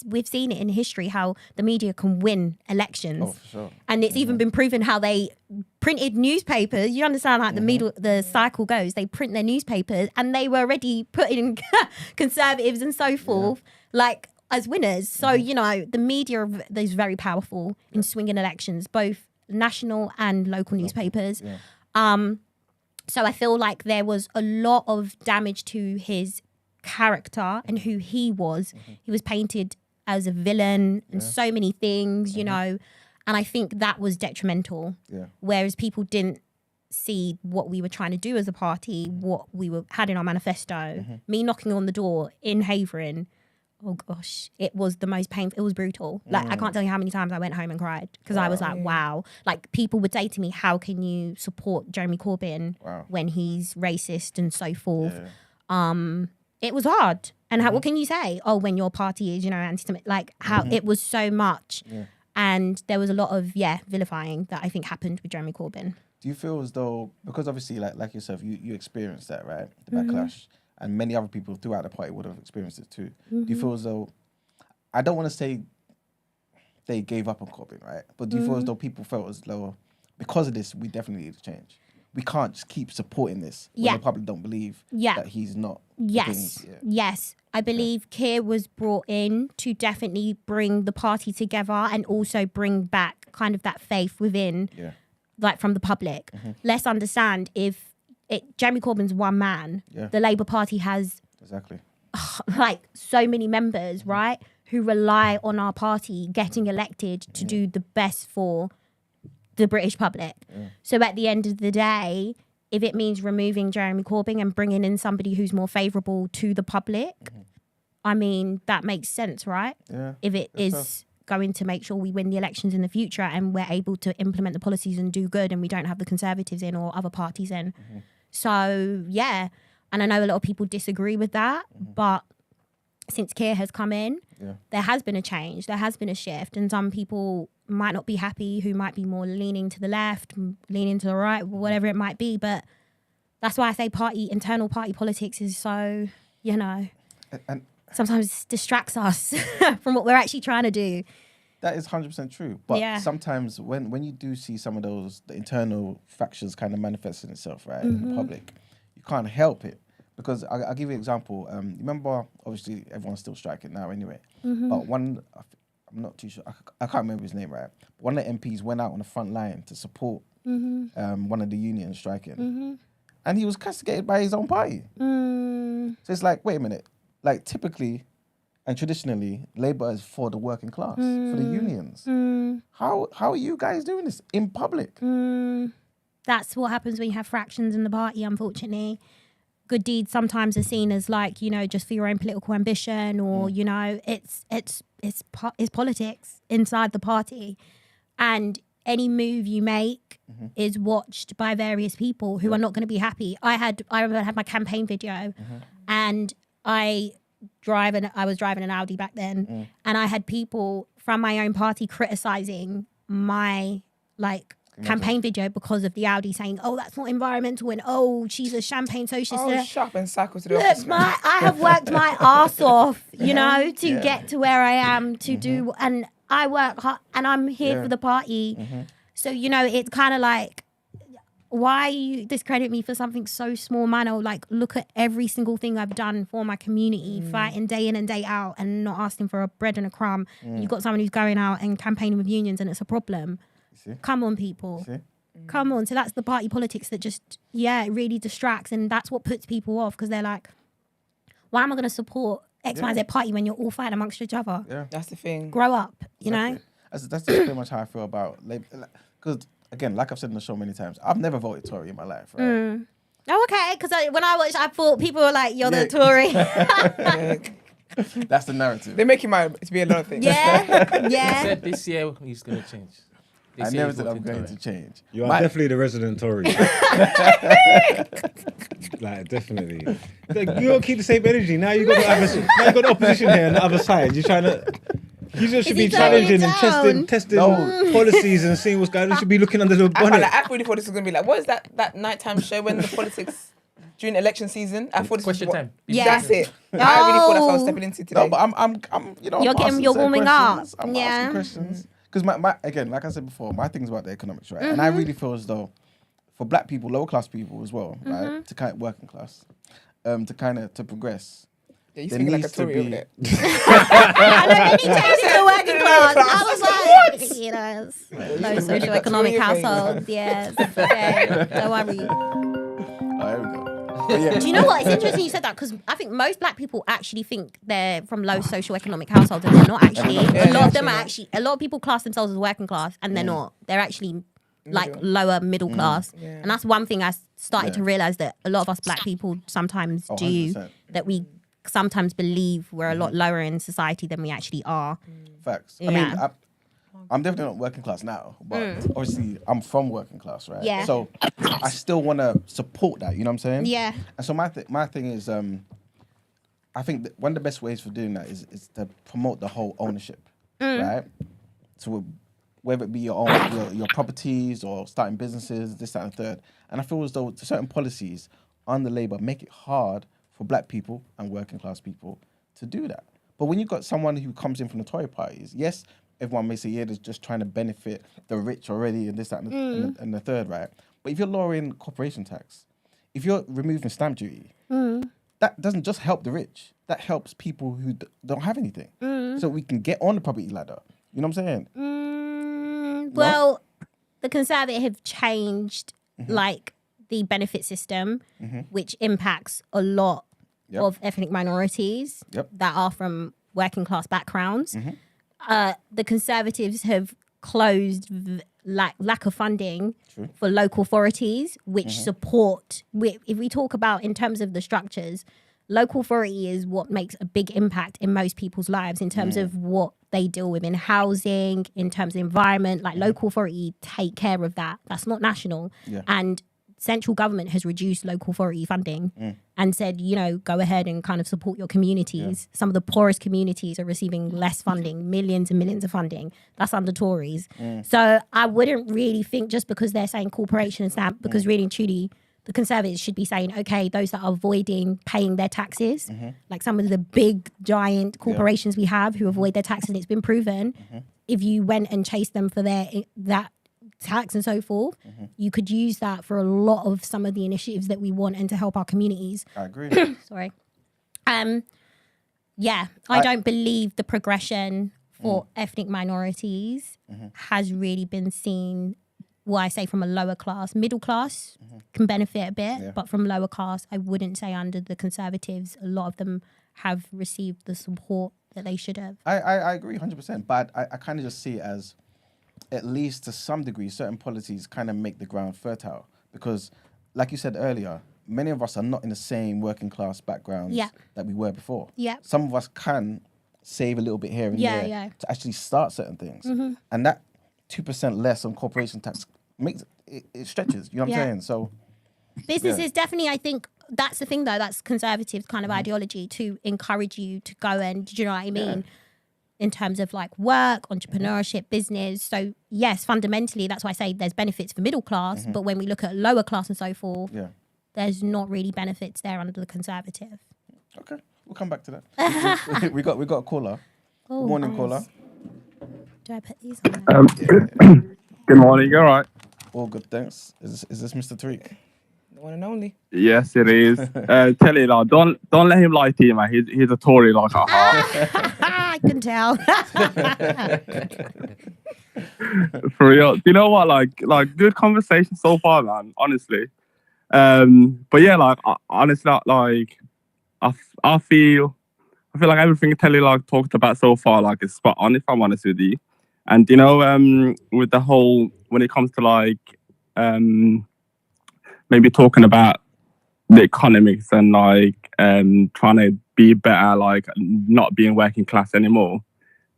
we've seen it in history how the media can win elections. Oh, for sure. And it's even been proven how they printed newspapers. You understand, like the cycle goes. They print their newspapers, and they were already putting conservatives and so forth, like as winners. So the media is very powerful in swinging elections, both national and local newspapers. So I feel like there was a lot of damage to his character and who he was. He was painted as a villain and so many things, and I think that was detrimental. Yeah. Whereas people didn't see what we were trying to do as a party, what we had in our manifesto. Me knocking on the door in Havering, oh gosh, it was the most painful. It was brutal. Like, I can't tell you how many times I went home and cried because I was like, wow. Like, people would say to me, how can you support Jeremy Corbyn when he's racist and so forth? It was hard. And what can you say? Oh, when your party is, anti-Semitic, like how it was so much. And there was a lot of, vilifying that I think happened with Jeremy Corbyn. Do you feel as though, because obviously like yourself, you experienced that, right? The backlash. And many other people throughout the party would have experienced it too. Do you feel as though, I don't want to say they gave up on Corbyn, right? But do you feel as though people felt as though, because of this, we definitely need to change? We can't just keep supporting this when the public don't believe that he's not. Yes. I believe Keir was brought in to definitely bring the party together and also bring back kind of that faith within, like from the public. Let's understand, if Jeremy Corbyn's one man, the Labour Party has like so many members, right, who rely on our party getting elected to do the best for the British public. So at the end of the day, if it means removing Jeremy Corbyn and bringing in somebody who's more favourable to the public, I mean, that makes sense, right? If it is going to make sure we win the elections in the future and we're able to implement the policies and do good and we don't have the Conservatives in or other parties in. So, yeah. And I know a lot of people disagree with that, but since Keir has come in, there has been a change, there has been a shift, and some people might not be happy, who might be more leaning to the left, leaning to the right, whatever it might be. But that's why I say internal party politics is so, and sometimes distracts us from what we're actually trying to do. That is 100% true. But sometimes when you do see some of the internal factions kind of manifesting itself, right, in the public, you can't help it. Because I'll give you an example. Remember, obviously, everyone's still striking now anyway. But I'm not too sure, I can't remember his name, right? But one of the MPs went out on the front line to support one of the unions striking. And he was castigated by his own party. So it's like, wait a minute. Like, typically and traditionally, Labour is for the working class, for the unions. How are you guys doing this in public? That's what happens when you have fractions in the party, unfortunately. Good deeds sometimes are seen as like, just for your own political ambition, or, it's politics inside the party. And any move you make is watched by various people who are not going to be happy. I remember I had my campaign video and I was driving an Audi back then, and I had people from my own party criticizing my campaign video because of the Audi, saying, "Oh, that's not environmental," and "Oh, she's a champagne socialist." Oh, shop and cycle to the office. I have worked my ass off, to get to where I am to do, and I work hard, and I'm here for the party. So it's kind of like, why you discredit me for something so small, man? Like, look at every single thing I've done for my community, fighting day in and day out and not asking for a bread and a crumb. You've got someone who's going out and campaigning with unions and it's a problem. Come on, people. Come on. So that's the party politics that just, it really distracts, and that's what puts people off, because they're like, why am I going to support X, Y, Z party when you're all fighting amongst each other? That's the thing. Grow up, know? That's pretty much how I feel about Labour. Because, again, like I've said in the show many times, I've never voted Tory in my life, right? Oh, okay. Because when I watched, I thought people were like, you're the Tory. That's the narrative. They make him out to be a lot of things. He said this year he's going to change. I never said I'm going to change. You are definitely the resident Tory. Definitely. You don't keep the same energy. Now you got the opposition here on the other side. You're trying to. You just should be challenging and testing policies and seeing what's going on. You should be looking under the bonnet. I really thought this was going to be like, what is that nighttime show when the politics during election season? I thought this was Question time. Yeah. That's it. I really thought that's what I was stepping into today. No, but I'm you're warming up. I'm asking questions. Because my again, like I said before, my thing's about the economics, right? And I really feel as though for black people, lower class people as well, right, to kind of working class, to progress. Yeah, you speaking like a Tory over there. I know, any change in the working class. I was like, low socioeconomic households. Yes, okay. Don't worry. There we go. Yeah. Do you know what? It's interesting you said that, because I think most black people actually think they're from low socioeconomic households, and they're not actually. A lot of them are actually. A lot of people class themselves as working class, and they're not. They're actually like lower middle class. Yeah. And that's one thing I started to realize, that a lot of us black people sometimes do, 100%. that we sometimes believe we're a lot lower in society than we actually are. Facts. I Yeah. mean, I'm definitely not working class now, but obviously I'm from working class, right? Yeah. So I still want to support that. You know what I'm saying? Yeah. And so my thing is, I think that one of the best ways for doing that is to promote the whole ownership, right? So whether it be your own your properties or starting businesses, this, that, and the third. And I feel as though certain policies under Labour make it hard for black people and working class people to do that. But when you've got someone who comes in from the Tory parties, yes, everyone may say, yeah, they're just trying to benefit the rich already and this, that, and the third, right? But if you're lowering corporation tax, if you're removing stamp duty, that doesn't just help the rich. That helps people who don't have anything. So we can get on the property ladder. You know what I'm saying? Well, the Conservative have changed like the benefit system, which impacts a lot of ethnic minorities that are from working class backgrounds. The Conservatives have closed lack of funding for local authorities, which support. If we talk about in terms of the structures, local authority is what makes a big impact in most people's lives in terms of what they deal with in housing, in terms of environment. Like local authority take care of that. That's not national. And central government has reduced local authority funding and said, you know, go ahead and kind of support your communities. Some of the poorest communities are receiving less funding, millions and millions of funding. That's under Tories. So I wouldn't really think just because they're saying corporation stamp, because really and truly, the Conservatives should be saying, okay, those that are avoiding paying their taxes, like some of the big giant corporations we have who avoid their taxes, and it's been proven, if you went and chased them for that tax and so forth, you could use that for a lot of some of the initiatives that we want and to help our communities. I agree. Sorry. Yeah, I don't believe the progression for ethnic minorities has really been seen. Well, I say from a lower class, middle class can benefit a bit, but from lower class, I wouldn't say under the Conservatives, a lot of them have received the support that they should have. I agree 100%, but I kind of just see it as, at least to some degree, certain policies kind of make the ground fertile. Because, like you said earlier, many of us are not in the same working class backgrounds that we were before. Some of us can save a little bit here and there to actually start certain things. And that 2% less on corporation tax makes it stretches. You know what I'm saying? So businesses definitely, I think that's the thing though, that's Conservatives kind of ideology, to encourage you to go and, do you know what I mean? In terms of like work, entrepreneurship, business. So yes, fundamentally, that's why I say there's benefits for middle class, but when we look at lower class and so forth, there's not really benefits there under the Conservative. Okay, we'll come back to that. we got a caller. Good morning, caller. Do I put these on there? Good morning, you all right? All good, thanks. Is this Mr. Tariq? The one and only. Yes, it is. Tele, like, don't let him lie to you, man. He's a Tory like a heart. I can tell. For real. Do you know what? Like good conversation so far, man. Honestly. But yeah, like honestly, like I feel like everything Tele like talked about so far like is spot on. If I'm honest with you, and you know, with the whole when it comes to like maybe talking about the economics and like trying to be better, like not being working class anymore.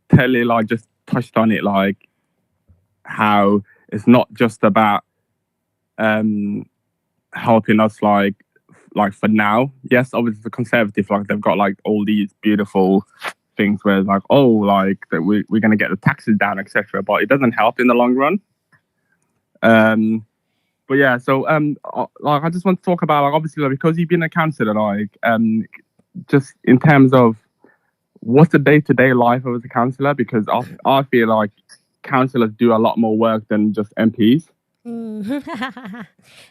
Tele like just touched on it, like how it's not just about helping us like for now. Yes, obviously the Conservative, like they've got like all these beautiful things where like, oh, like that we're going to get the taxes down, etc. But it doesn't help in the long run. But yeah, so like I just want to talk about like obviously like, because you've been a councillor, like just in terms of what's the day-to-day life of a councillor, because I feel like councillors do a lot more work than just MPs.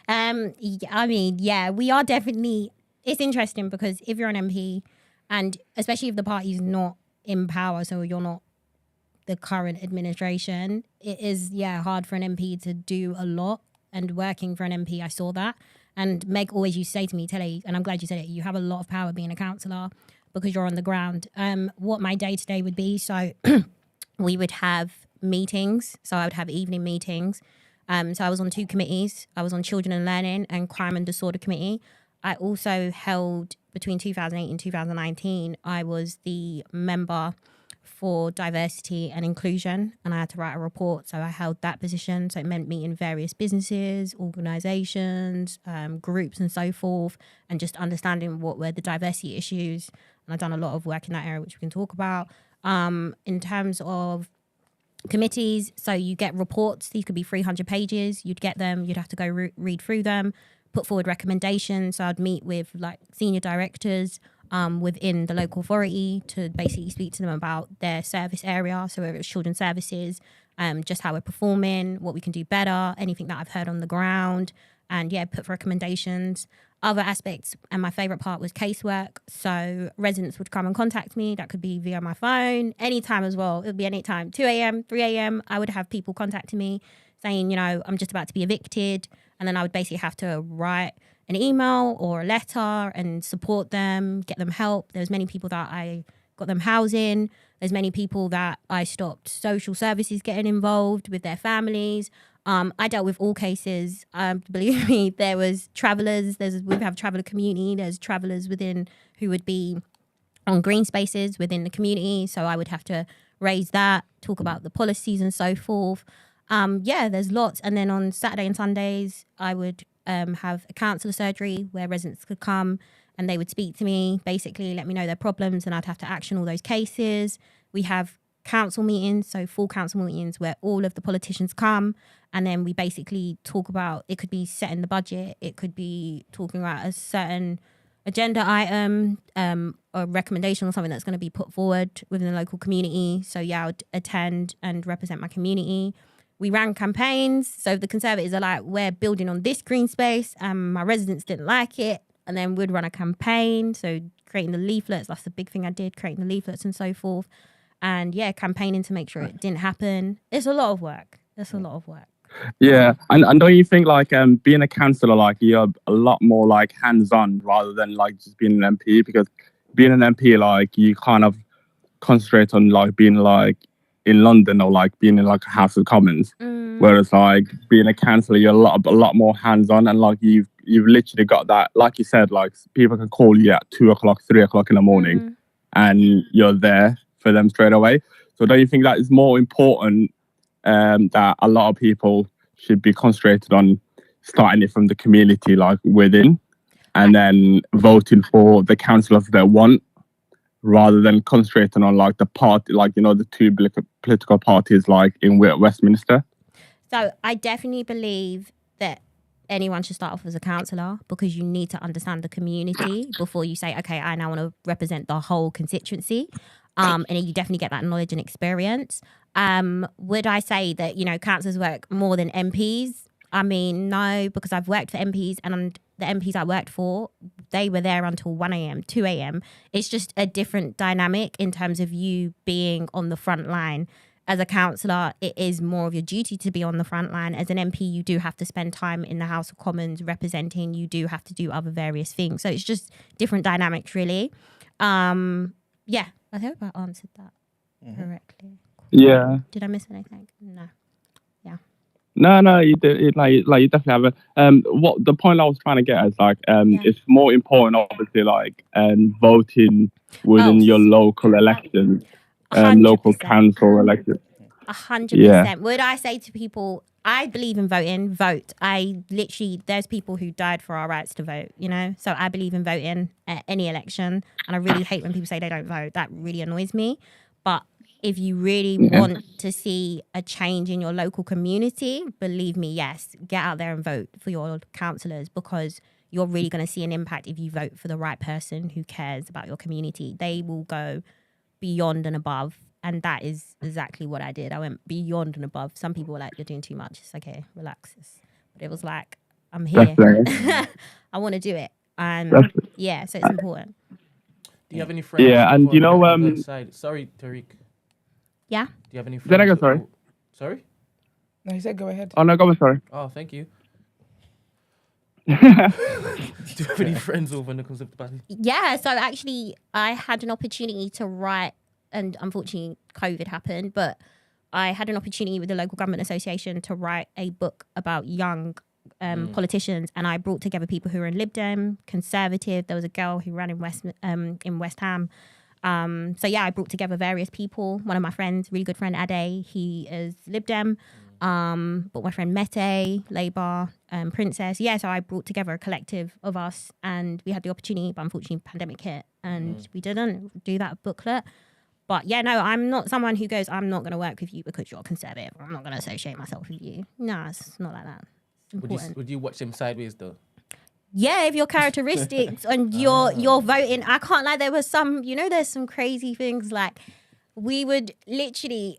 I mean, yeah, we are definitely. It's interesting because if you're an MP, and especially if the party's not in power, so you're not the current administration, it is hard for an MP to do a lot. And working for an MP, I saw that. And Meg always used to say to me, Tele, and I'm glad you said it, you have a lot of power being a councillor because you're on the ground. What my day-to-day would be, so we would have meetings. So I would have evening meetings. So I was on 2 committees. I was on Children and Learning and Crime and Disorder Committee. I also held, between 2008 and 2019, I was the member for diversity and inclusion, and I had to write a report. So I held that position. So it meant meeting various businesses, organisations, groups and so forth, and just understanding what were the diversity issues. And I've done a lot of work in that area, which we can talk about. In terms of committees, so you get reports. These could be 300 pages. You'd get them. You'd have to go read through them, put forward recommendations. So I'd meet with like senior directors within the local authority to basically speak to them about their service area. So whether it's children's services, just how we're performing, what we can do better, anything that I've heard on the ground, and yeah, put recommendations. Other aspects, and my favourite part was casework. So residents would come and contact me. That could be via my phone, anytime as well. It would be anytime, 2 a.m., 3 a.m. I would have people contacting me saying, you know, I'm just about to be evicted. And then I would basically have to write an email or a letter and support them, get them help. There's many people that I got them housing. There's many people that I stopped social services getting involved with their families. I dealt with all cases. Believe me, there was travellers. We have a traveller community. There's travellers within who would be on green spaces within the community. So I would have to raise that, talk about the policies and so forth. Yeah, there's lots. And then on Saturday and Sundays, I would have a counsellor surgery where residents could come and they would speak to me, basically let me know their problems, and I'd have to action all those cases. We have council meetings, so full council meetings where all of the politicians come, and then we basically talk about, it could be setting the budget, it could be talking about a certain agenda item, a recommendation or something that's going to be put forward within the local community. So yeah, I would attend and represent my community. We ran campaigns. So the Conservatives are like, we're building on this green space, and my residents didn't like it. And then we'd run a campaign. So creating the leaflets, that's the big thing I did, creating the leaflets and so forth. And yeah, campaigning to make sure it didn't happen. It's a lot of work. Yeah, and don't you think like being a councillor, like you're a lot more like hands-on rather than like just being an MP? Because being an MP, like you kind of concentrate on like being like in London or like being in like a House of Commons, whereas like being a councillor, you're a lot more hands-on, and like you've literally got that, like you said, like people can call you at 2 o'clock, 3 o'clock in the morning, and you're there for them straight away. So don't you think that is more important? That a lot of people should be concentrated on starting it from the community, like within, and then voting for the councillors they want, rather than concentrating on like the party, like, you know, the two political parties like in Westminster. So I definitely believe that anyone should start off as a councillor, because you need to understand the community before you say, okay, I now want to represent the whole constituency. And you definitely get that knowledge and experience. Would I say that, you know, councillors work more than MPs? I mean, no, because I've worked for MPs, and the MPs I worked for, they were there until 1 a.m, 2 a.m. It's just a different dynamic in terms of you being on the front line. As a councillor, it is more of your duty to be on the front line. As an MP, you do have to spend time in the House of Commons representing. You do have to do other various things. So it's just different dynamics, really. Yeah, I hope I answered that correctly. Yeah. Did I miss anything? No. Yeah. No, you did. Like you definitely have. What the point I was trying to get is like, it's more important, obviously, like voting within your local elections, local council elections. 100%. Yeah. Would I say to people, I believe in voting, vote. There's people who died for our rights to vote, you know? So I believe in voting at any election. And I really hate when people say they don't vote. That really annoys me. But if you really want to see a change in your local community, believe me, yes, get out there and vote for your councillors, because you're really going to see an impact if you vote for the right person who cares about your community. They will go beyond and above. And that is exactly what I did. I went beyond and above. Some people were like, you're doing too much. It's okay, relax. But it was like, I'm here. I want to do it. Yeah, so it's important. Do you have any friends? Yeah, and you know, sorry, Tariq. Yeah? Do you have any friends? Then I go, sorry. Sorry? No, he said go ahead. Oh, no, go on, sorry. Oh, thank you. Do you have any friends over when it comes to the party? Yeah, so actually I had an opportunity to write, and unfortunately COVID happened, but I had an opportunity with the local government association to write a book about young politicians, and I brought together people who were in Lib Dem, Conservative. There was a girl who ran in West Ham. So yeah, I brought together various people. One of my friends, really good friend Ade, he is Lib Dem. But my friend Mete, Labour, Princess. Yeah, so I brought together a collective of us, and we had the opportunity, but unfortunately pandemic hit and we didn't do that booklet. But yeah, no, I'm not someone who goes, I'm not going to work with you because you're conservative. I'm not going to associate myself with you. No, it's not like that. It's important. Would you watch them sideways though? Yeah, if your characteristics and you're voting, I can't lie. There was some, there's some crazy things like we would literally.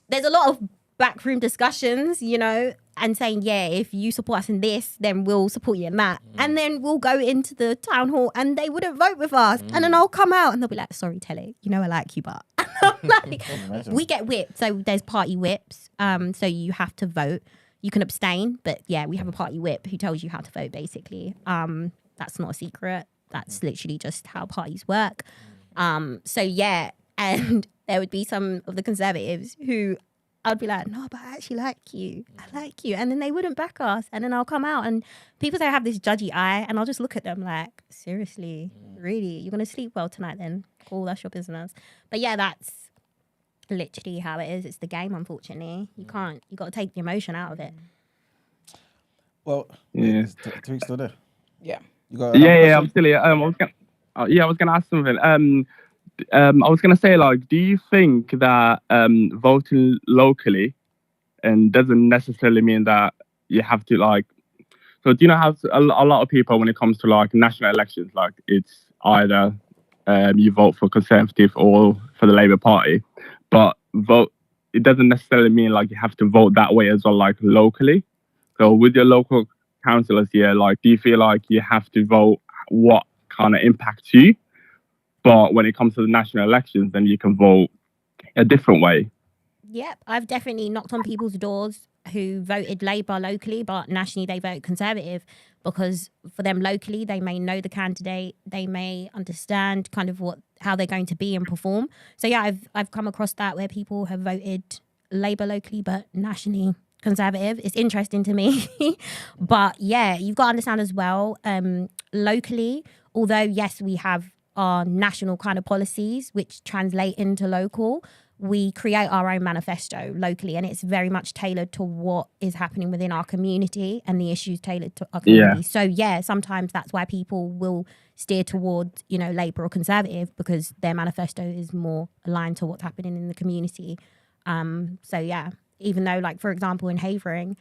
There's a lot of backroom discussions, and saying, yeah, if you support us in this, then we'll support you in that. And then we'll go into the town hall and they wouldn't vote with us. And then I'll come out and they'll be like, sorry, Tele, I like you, but like, we get whipped. So there's party whips. So you have to vote. You can abstain, but yeah, we have a party whip who tells you how to vote, basically. That's not a secret. That's literally just how parties work. So yeah, and there would be some of the Conservatives who I'd be like, no, but I actually like you. I like you. And then they wouldn't back us. And then I'll come out and people say I have this judgy eye and I'll just look at them like, seriously, really? You're going to sleep well tonight then? Cool, that's your business. But yeah, that's literally how it is. It's the game, unfortunately. You got to take the emotion out of it. Well, Yeah. is Tariq still there? Yeah. You got Yeah, I'm still here. I was gonna ask something. I was gonna say, like, do you think that voting locally and doesn't necessarily mean that you have to like? So do you know how a lot of people, when it comes to like national elections, like it's either you vote for Conservative or for the Labour Party, but it doesn't necessarily mean like you have to vote that way as well, like locally. So with your local councillors here, like, do you feel like you have to vote what kind of impacts you? But when it comes to the national elections, then you can vote a different way. Yep, I've definitely knocked on people's doors who voted Labour locally, but nationally they vote Conservative because for them locally, they may know the candidate, they may understand kind of how they're going to be and perform. So yeah, I've come across that where people have voted Labour locally, but nationally Conservative. It's interesting to me. But yeah, you've got to understand as well, locally, although yes, we have our national kind of policies which translate into local, we create our own manifesto locally, and it's very much tailored to what is happening within our community and the issues tailored to our community. Yeah. So yeah, sometimes that's why people will steer towards, Labour or Conservative because their manifesto is more aligned to what's happening in the community. So yeah, even though, like, for example, in Havering,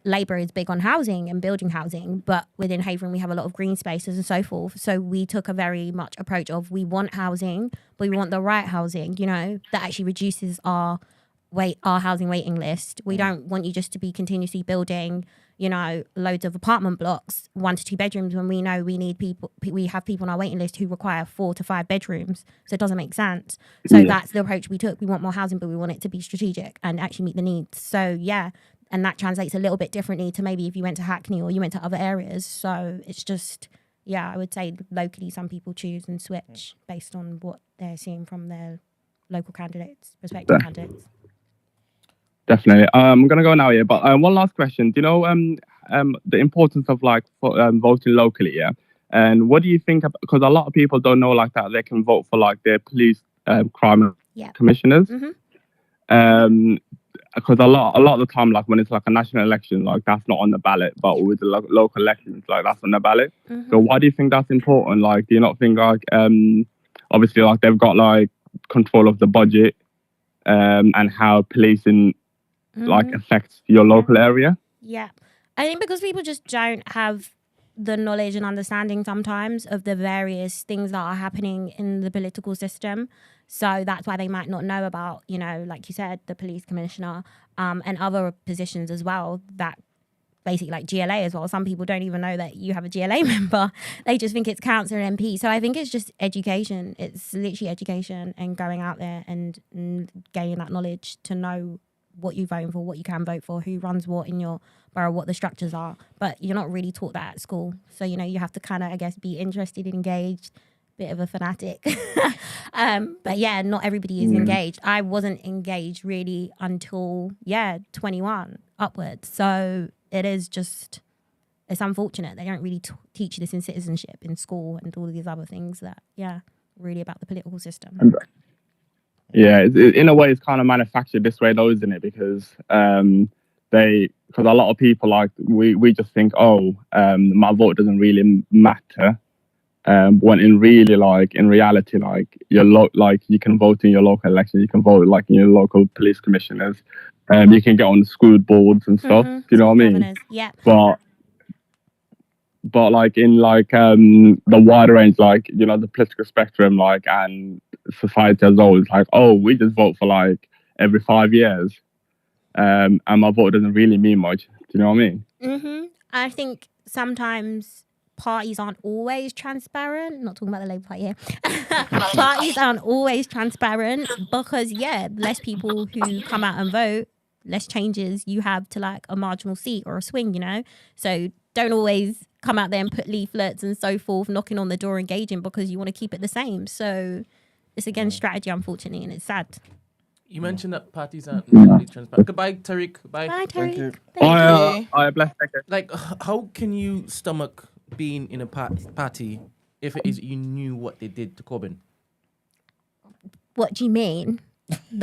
Labour is big on housing and building housing, but within Havering we have a lot of green spaces and so forth. So we took a very much approach of we want housing, but we want the right housing, that actually reduces our housing waiting list. We don't want you just to be continuously building, loads of apartment blocks, 1 to 2 bedrooms when we know we have people on our waiting list who require 4 to 5 bedrooms. So it doesn't make sense. So that's the approach we took. We want more housing, but we want it to be strategic and actually meet the needs. So yeah. And that translates a little bit differently to maybe if you went to Hackney or you went to other areas. So it's just, I would say locally some people choose and switch based on what they're seeing from their local candidates, prospective candidates. Definitely. I'm going to go now here, but one last question. Do you know the importance of like voting locally, yeah? And what do you think, because a lot of people don't know like that they can vote for like their police crime commissioners. Mm-hmm. Because a lot of the time, like when it's like a national election, like that's not on the ballot, but with the local elections, like that's on the ballot. Mm-hmm. So why do you think that's important? Like, do you not think like, obviously like they've got like control of the budget and how policing like affects your local area? Yeah. I think because people just don't have the knowledge and understanding sometimes of the various things that are happening in the political system. So that's why they might not know about, like you said, the police commissioner and other positions as well, that basically like GLA as well. Some people don't even know that you have a GLA member. They just think it's councillor and MP. So I think it's just education. It's literally education and going out there and gaining that knowledge to know what you're voting for, what you can vote for, who runs what in your borough, what the structures are. But you're not really taught that at school. So, you have to kind of, I guess, be interested and engaged, bit of a fanatic. But yeah, not everybody is engaged. I wasn't engaged really until 21 upwards. So it is just, it's unfortunate. They don't really teach you this in citizenship in school and all of these other things that, really about the political system. Yeah, in a way, it's kind of manufactured this way, though, isn't it? Because because a lot of people, like, we just think, my vote doesn't really matter. When in reality, like, you can vote in your local election, you can vote like in your local police commissioners, you can get on the school boards and stuff. Do you know what I mean? Governors, yeah. But like in the wider range, like, you know, the political spectrum, like, and society as always, like, we just vote for like every 5 years, and my vote doesn't really mean much. Do you know what I mean? I think sometimes parties aren't always transparent. Not talking about the Labour Party here. Parties aren't always transparent because less people who come out and vote, less changes you have to like a marginal seat or a swing, you know. So don't always come out there and put leaflets and so forth, knocking on the door, engaging because you want to keep it the same. So it's again strategy, unfortunately, and it's sad. You mentioned that parties aren't really transparent. Goodbye, Tariq. Bye. Bye, Tariq. Thank you. I bless. Like, how can you stomach being in a party if it is you knew what they did to Corbyn? What do you mean?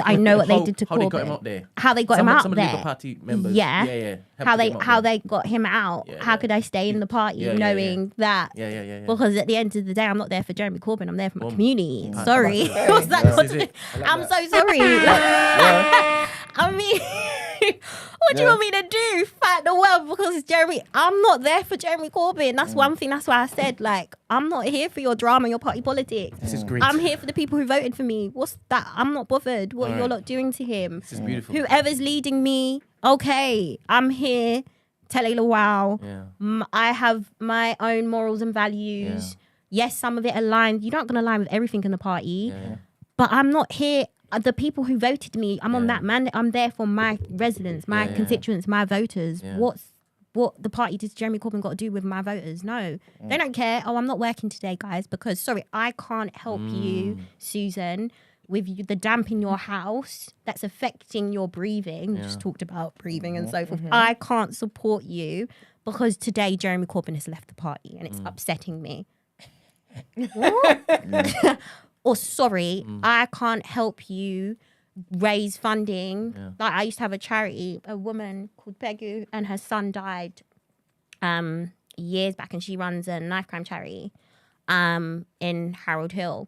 I know what they did to Corbyn. How they got him out there? How they got him out some there? Some of the Labour Party members. Yeah. How they got him out? How could I stay in the party knowing that? Yeah. Because at the end of the day, I'm not there for Jeremy Corbyn. I'm there for my community. Yeah. Sorry, what's that got to do? I'm so sorry. I mean, what do you want me to do? Fight the world because it's Jeremy? I'm not there for Jeremy Corbyn. That's one thing. That's why I said, like, I'm not here for your drama, your party politics. This is great. I'm here for the people who voted for me. What's that? I'm not bothered what you're lot doing to him. This is beautiful. Whoever's leading me, okay, I'm here. Tele Lawal. Yeah. I have my own morals and values. Yes, some of it aligns. You're not going to align with everything in the party. But I'm not here. The people who voted me, I'm on that mandate. I'm there for my residents, my constituents, my voters. What the party did Jeremy Corbyn got to do with my voters? No, they don't care. I'm not working today, guys, because sorry, I can't help you, Susan, with the damp in your house that's affecting your breathing. We just talked about breathing and so forth. I can't support you because today Jeremy Corbyn has left the party and it's upsetting me. Or sorry, I can't help you raise funding. Like I used to have a charity, a woman called Pegu, and her son died years back, and she runs a knife crime charity in Harold Hill.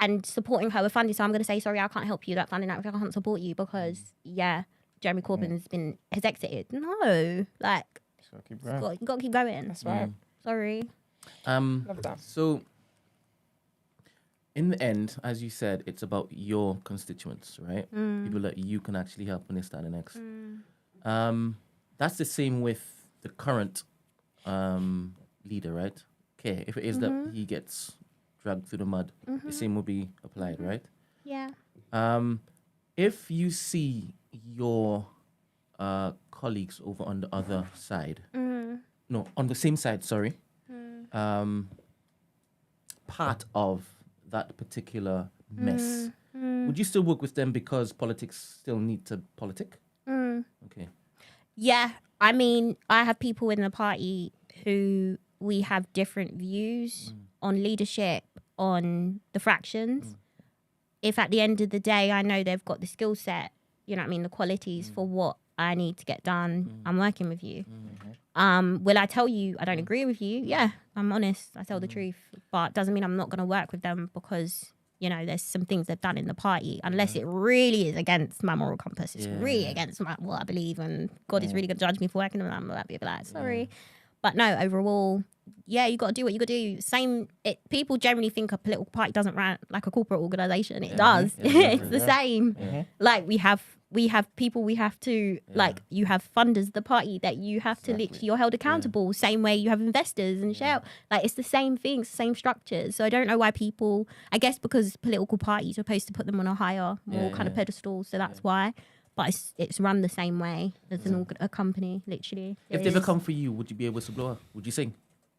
And supporting her with funding. So I'm going to say, sorry, I can't help you. That funding, I can't support you because, Jeremy Corbyn has exited. No, like, you got to keep going. That's right. Sorry. Love that. So, in the end, as you said, it's about your constituents, right? People that you can actually help and this, that, and the next. That's the same with the current leader, right? Okay, if it is that he gets dragged through the mud, the same will be applied, right? Yeah. If you see your colleagues over on the other side, no, on the same side, sorry, part of that particular mess, would you still work with them because politics still need to politic? Okay. Yeah, I mean, I have people in the party who we have different views on leadership, on the fractions. If at the end of the day, I know they've got the skill set, you know what I mean, the qualities for what I need to get done, I'm working with you. Will I tell you I don't agree with you? Yeah, I'm honest. I tell the truth. But doesn't mean I'm not going to work with them because, you know, there's some things they've done in the party, unless it really is against my moral compass. It's really against what I believe, and God is really going to judge me for working with them. I'm be like, sorry. But no, overall, yeah, you got to do what you got to do. People generally think a political party doesn't run like a corporate organisation. It does. It's the same. Like we have people we have to, like you have funders of the party that you have to literally, you're held accountable. Same way you have investors and share. Like it's the same things, same structures. So I don't know why people, I guess because political parties are supposed to put them on a higher, more kind of pedestal. So that's why. But it's run the same way as a company, literally. If they ever come for you, would you be a whistleblower? Would you sing?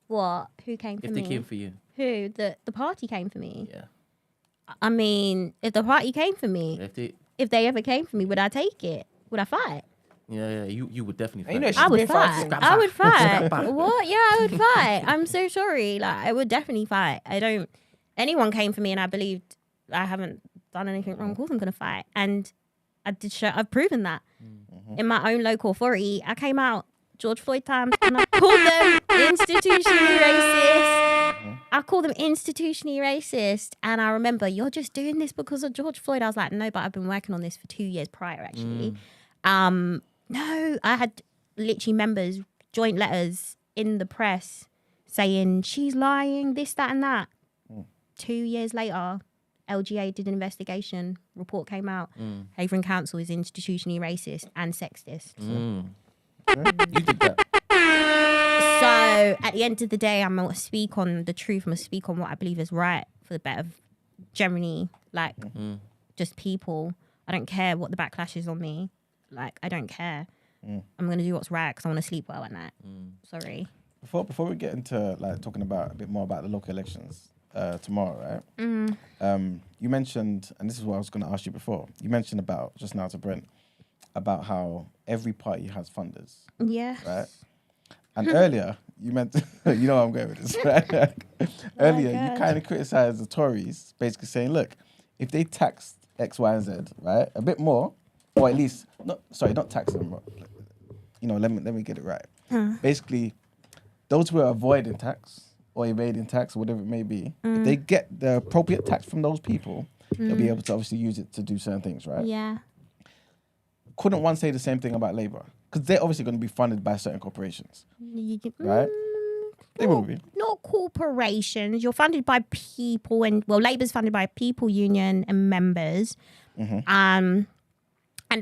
What? Who came for If me? they came for you. Who? The party came for me. Yeah. I mean, if the party came for me, If they, if they ever came for me, would I take it? Would I fight? yeah, you would definitely fight. You know, yeah. she's I would been fight. fighting. I would fight. What? Yeah, I would fight. I'm so sorry. Like, I would definitely fight. Anyone came for me and I believed I haven't done anything wrong, of course I'm going to fight. And I've proven that. In my own local authority, I came out George Floyd times and I called them institutionally racist. I called them institutionally racist. And I remember, you're just doing this because of George Floyd. I was like, no, but I've been working on this for 2 years prior, actually. No, I had literally members, joint letters in the press saying she's lying, this, that, and that. 2 years later, LGA did an investigation. Report came out. Havering Council is institutionally racist and sexist. You did that. So at the end of the day, I'm going to speak on the truth. I'm going to speak on what I believe is right for the better of generally, like, just people. I don't care what the backlash is on me. Like, I don't care. I'm going to do what's right because I want to sleep well at night. Sorry. Before we get into like talking about a bit more about the local elections tomorrow, right? You mentioned, and this is what I was going to ask you before. You mentioned about just now to Brent about how every party has funders, Yeah. right? And earlier you meant, you know where I'm going with this, right? Earlier you kind of criticised the Tories, basically saying, look, if they taxed X, Y, and Z, right, a bit more, or at least not tax them, but, you know, let me get it right. Basically, those who are avoiding tax or evading tax or whatever it may be, if they get the appropriate tax from those people, they'll be able to obviously use it to do certain things, right? Yeah. Couldn't one say the same thing about Labour? Because they're obviously going to be funded by certain corporations, right? They will be. Not corporations. You're funded by people, and Labour's funded by people, union, and members. And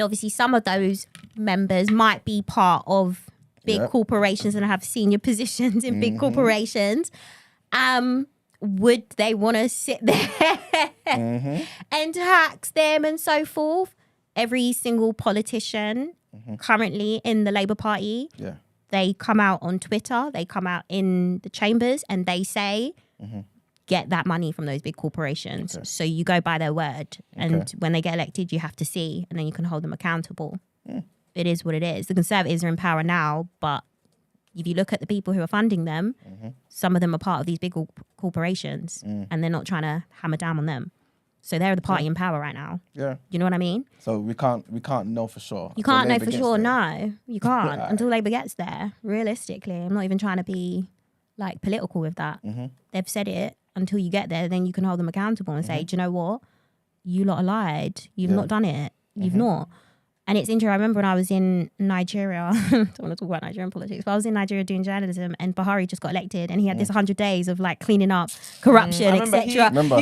obviously, some of those members might be part of big corporations and have senior positions in big corporations. Would they want to sit there and tax them and so forth? Every single politician currently in the Labour Party, they come out on Twitter, they come out in the chambers, and they say, get that money from those big corporations. Okay. So you go by their word. And when they get elected, you have to see, and then you can hold them accountable. It is what it is. The Conservatives are in power now, but if you look at the people who are funding them, some of them are part of these big corporations, and they're not trying to hammer down on them. So they're the party in power right now. Yeah. You know what I mean? So we can't know for sure. You can't know for sure, no. You can't until Labour gets there, realistically. I'm not even trying to be like political with that. They've said it. Until you get there, then you can hold them accountable and say, do you know what? You lot are lied. You've not done it. You've not. And it's interesting. I remember when I was in Nigeria, I don't want to talk about Nigerian politics, but I was in Nigeria doing journalism, and Buhari just got elected, and he had this 100 days of like cleaning up corruption, etc. He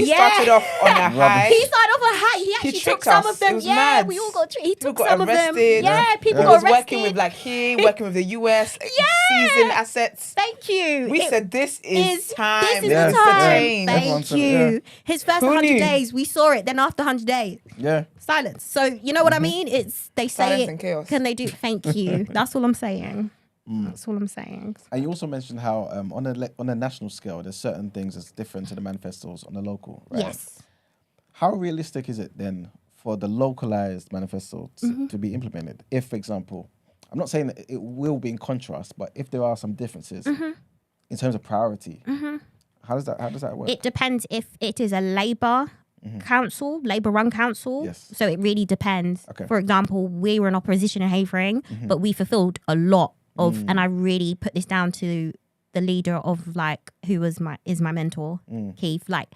started off on a high. He started off on a high. He actually took some of them. Yeah, mad. we all got. He took got some arrested. of them. Yeah, people He got was arrested. working with working with the US, seizing assets. Thank you. We said this is time. This is the time. Thank Thank you. His first 100 days, we saw it. Then after 100 days, silence. So you know what I mean? They say Silence it. and chaos. Can they do? Thank you. That's all I'm saying. That's all I'm saying. And you also mentioned how on a national scale, there's certain things that's different to the manifestos on the local, right? Yes. How realistic is it then for the localized manifesto to be implemented? If, for example, I'm not saying that it will be in contrast, but if there are some differences in terms of priority, how does that work? It depends if it is a Labour council, Labour-run council. Yes. So it really depends. Okay. For example, we were in opposition in Havering, but we fulfilled a lot of, and I really put this down to the leader of like who is my mentor, Keith. Like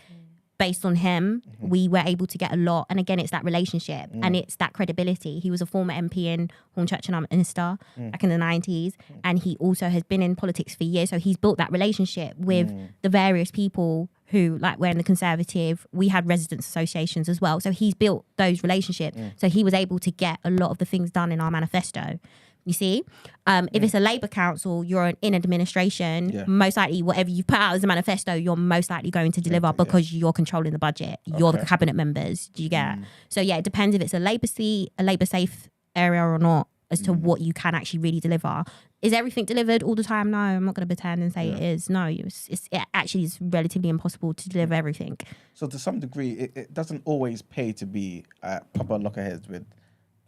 based on him, we were able to get a lot. And again, it's that relationship and it's that credibility. He was a former MP in Hornchurch and Minster back in the 90s. And he also has been in politics for years. So he's built that relationship with the various people who like were in the Conservative. We had residents associations as well. So he's built those relationships. So he was able to get a lot of the things done in our manifesto. You see, if it's a Labour council, you're in administration, most likely whatever you put out as a manifesto, you're most likely going to deliver because you're controlling the budget. You're the cabinet members. Do you get? So yeah, it depends if it's a Labour seat, a Labour safe area or not. as to what you can actually really deliver. Is everything delivered all the time? No, I'm not going to pretend and say it is. No, it actually is relatively impossible to deliver everything. So to some degree, it doesn't always pay to be proper lockerheads with,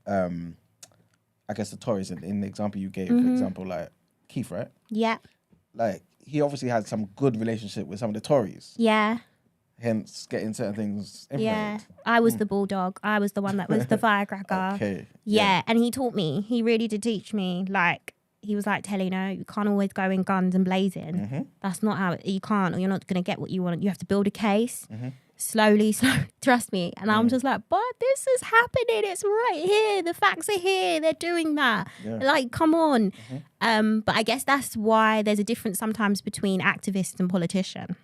I guess, the Tories. In the example you gave, for example, like Keith, right? Yeah. Like, he obviously had some good relationship with some of the Tories. Yeah. Hence, getting certain things implemented. Yeah. I was the bulldog. I was the one that was the firecracker. Okay. Yeah. And he taught me. He really did teach me. Like, he was like, Tele, no, you can't always go in guns and blazing. That's not how you can't, or you're not going to get what you want. You have to build a case. Slowly, trust me. And I'm just like, but this is happening. It's right here. The facts are here. They're doing that. Like, come on. But I guess that's why there's a difference sometimes between activists and politician.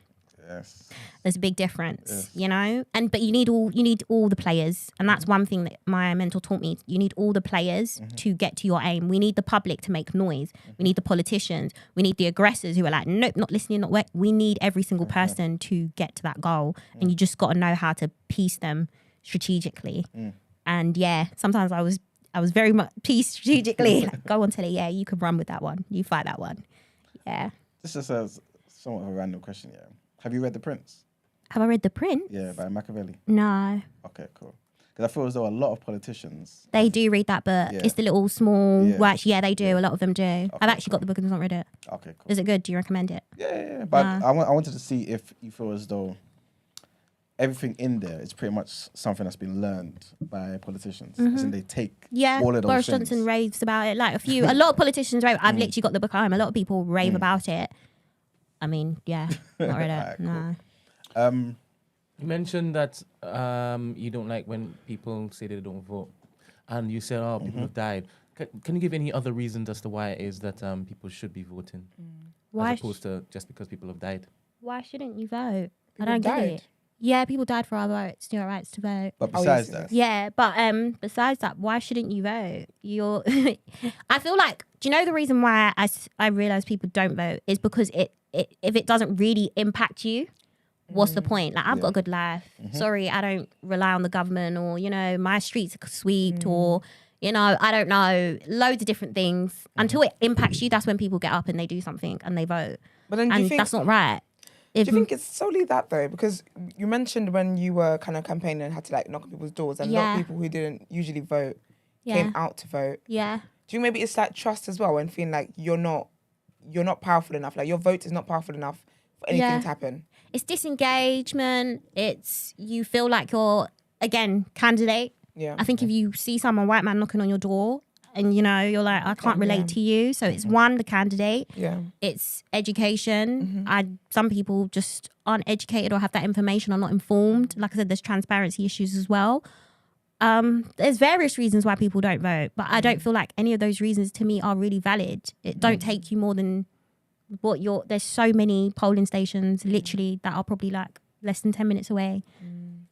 Yes. There's a big difference, you know? But you need all the players. And that's one thing that my mentor taught me. You need all the players to get to your aim. We need the public to make noise. We need the politicians. We need the aggressors who are like, nope, not listening, not work. We need every single person to get to that goal. And you just got to know how to piece them strategically. And yeah, sometimes I was very much pieced strategically. Like, go on, Tele, yeah, you can run with that one. You fight that one. Yeah. This is a somewhat of a random question, yeah. Have you read The Prince? Have I read The Prince? Yeah, by Machiavelli. No. Okay, cool. Because I feel as though a lot of politicians... They do read that book. Yeah. It's the little small... Yeah. Well, actually, yeah, they do. A lot of them do. I've actually got the book and not read it. Okay, cool. Is it good? Do you recommend it? Yeah. But I wanted to see if you feel as though everything in there is pretty much something that's been learned by politicians. As in they take all of those Boris things. Johnson raves about it. Like a lot of politicians rave. I've literally got the book at home. A lot of people rave about it. I mean, yeah, not read it. Alright, No. cool. You mentioned that you don't like when people say they don't vote, and you said, "Oh, people have died." Can you give any other reasons as to why it is that people should be voting, Why? as opposed to just because people have died? Why shouldn't you vote? People I don't died. get it. Yeah, people died for our rights, your rights to vote. But besides that... Yeah, but besides that, why shouldn't you vote? I feel like, do you know the reason why I realise people don't vote is because if it doesn't really impact you, what's the point? Like, I've got a good life. Sorry, I don't rely on the government, or, you know, my streets are swept, or, you know, I don't know, loads of different things. Until it impacts you, that's when people get up and they do something and they vote. But then And that's not right. Do you think it's solely that though? Because you mentioned when you were kind of campaigning and had to like knock on people's doors, and a lot of people who didn't usually vote came out to vote. Yeah. Do you think maybe it's like trust as well, and feeling like you're not powerful enough, like your vote is not powerful enough for anything to happen? It's disengagement. It's you feel like you're, again, candidate. Yeah. I think if you see someone, white man, knocking on your door, and, you know, you're like, I can't relate to you. So it's one, the candidate. Yeah. It's education. Some people just aren't educated or have that information or not informed. Like I said, there's transparency issues as well. There's various reasons why people don't vote, but I don't feel like any of those reasons to me are really valid. It don't take you more than there's so many polling stations literally that are probably like less than 10 minutes away.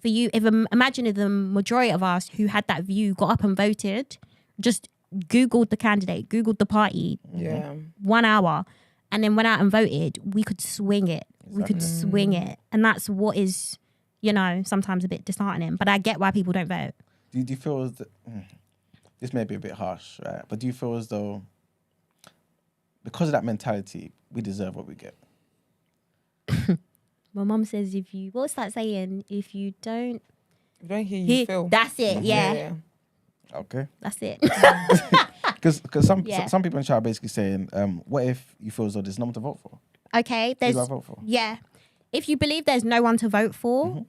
For you, imagine if the majority of us who had that view got up and voted, just Googled the candidate, Googled the party, 1 hour, and then went out and voted, we could swing it. We could swing it. And that's what is, you know, sometimes a bit disheartening. But I get why people don't vote. Do you feel as this may be a bit harsh, right? But do you feel as though because of that mentality, we deserve what we get? My mum says what's that saying? If you don't hear, you feel. That's it, yeah. Okay. That's it. Because some people in chat are basically saying, what if you feel as though there's no one to vote for? Okay, Who do I vote for? Yeah. If you believe there's no one to vote for,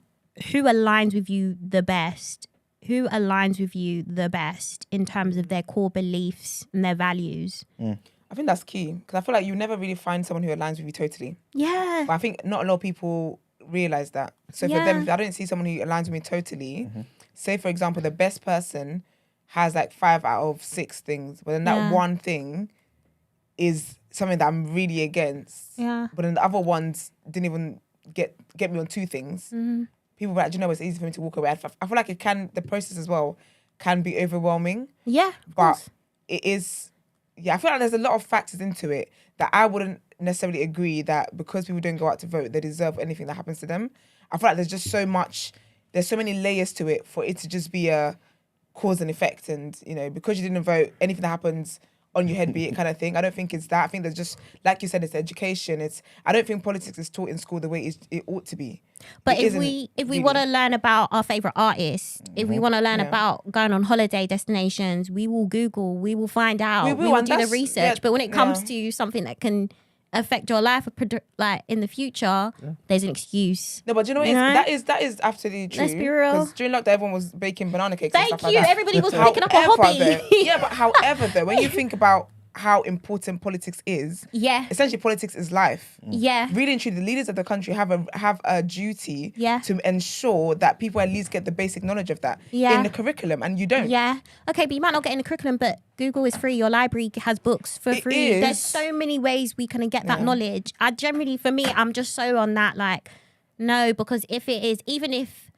who aligns with you the best? Who aligns with you the best in terms of their core beliefs and their values? I think that's key, because I feel like you never really find someone who aligns with you totally. Yeah. But I think not a lot of people realise that. So for them, if I don't see someone who aligns with me totally, say for example, the best person has like 5 out of 6 things, but then that one thing is something that I'm really against. Yeah. But then the other ones didn't even get me on 2 things. People were like, do you know, it's easy for me to walk away. I feel like the process as well can be overwhelming. Yeah. But it is, I feel like there's a lot of factors into it that I wouldn't necessarily agree that because people don't go out to vote, they deserve anything that happens to them. I feel like there's so many layers to it for it to just be cause and effect, and because you didn't vote, anything that happens on your head be it kind of thing. I don't think it's that. I think there's just, like you said, it's education. I don't think politics is taught in school the way it ought to be. But if we want to learn about our favorite artists, if we want to learn about going on holiday destinations, we will Google, we will find out, we will do the research. But when it comes to something that can affect your life like in the future, there's an excuse. No, but that is absolutely true. Let's be real. Because during lockdown, everyone was baking banana cakes. Thank and stuff you. Like that. Everybody was picking up a hobby. But however, though, when you think about how important politics is, essentially politics is life. Yeah. Really and truly, the leaders of the country have a duty to ensure that people at least get the basic knowledge of that in the curriculum, and you don't. Yeah. Okay, but you might not get in the curriculum, but Google is free. Your library has books for free. There's so many ways we can get that knowledge. For me, I'm just so on that, like, no, because if it is, even if,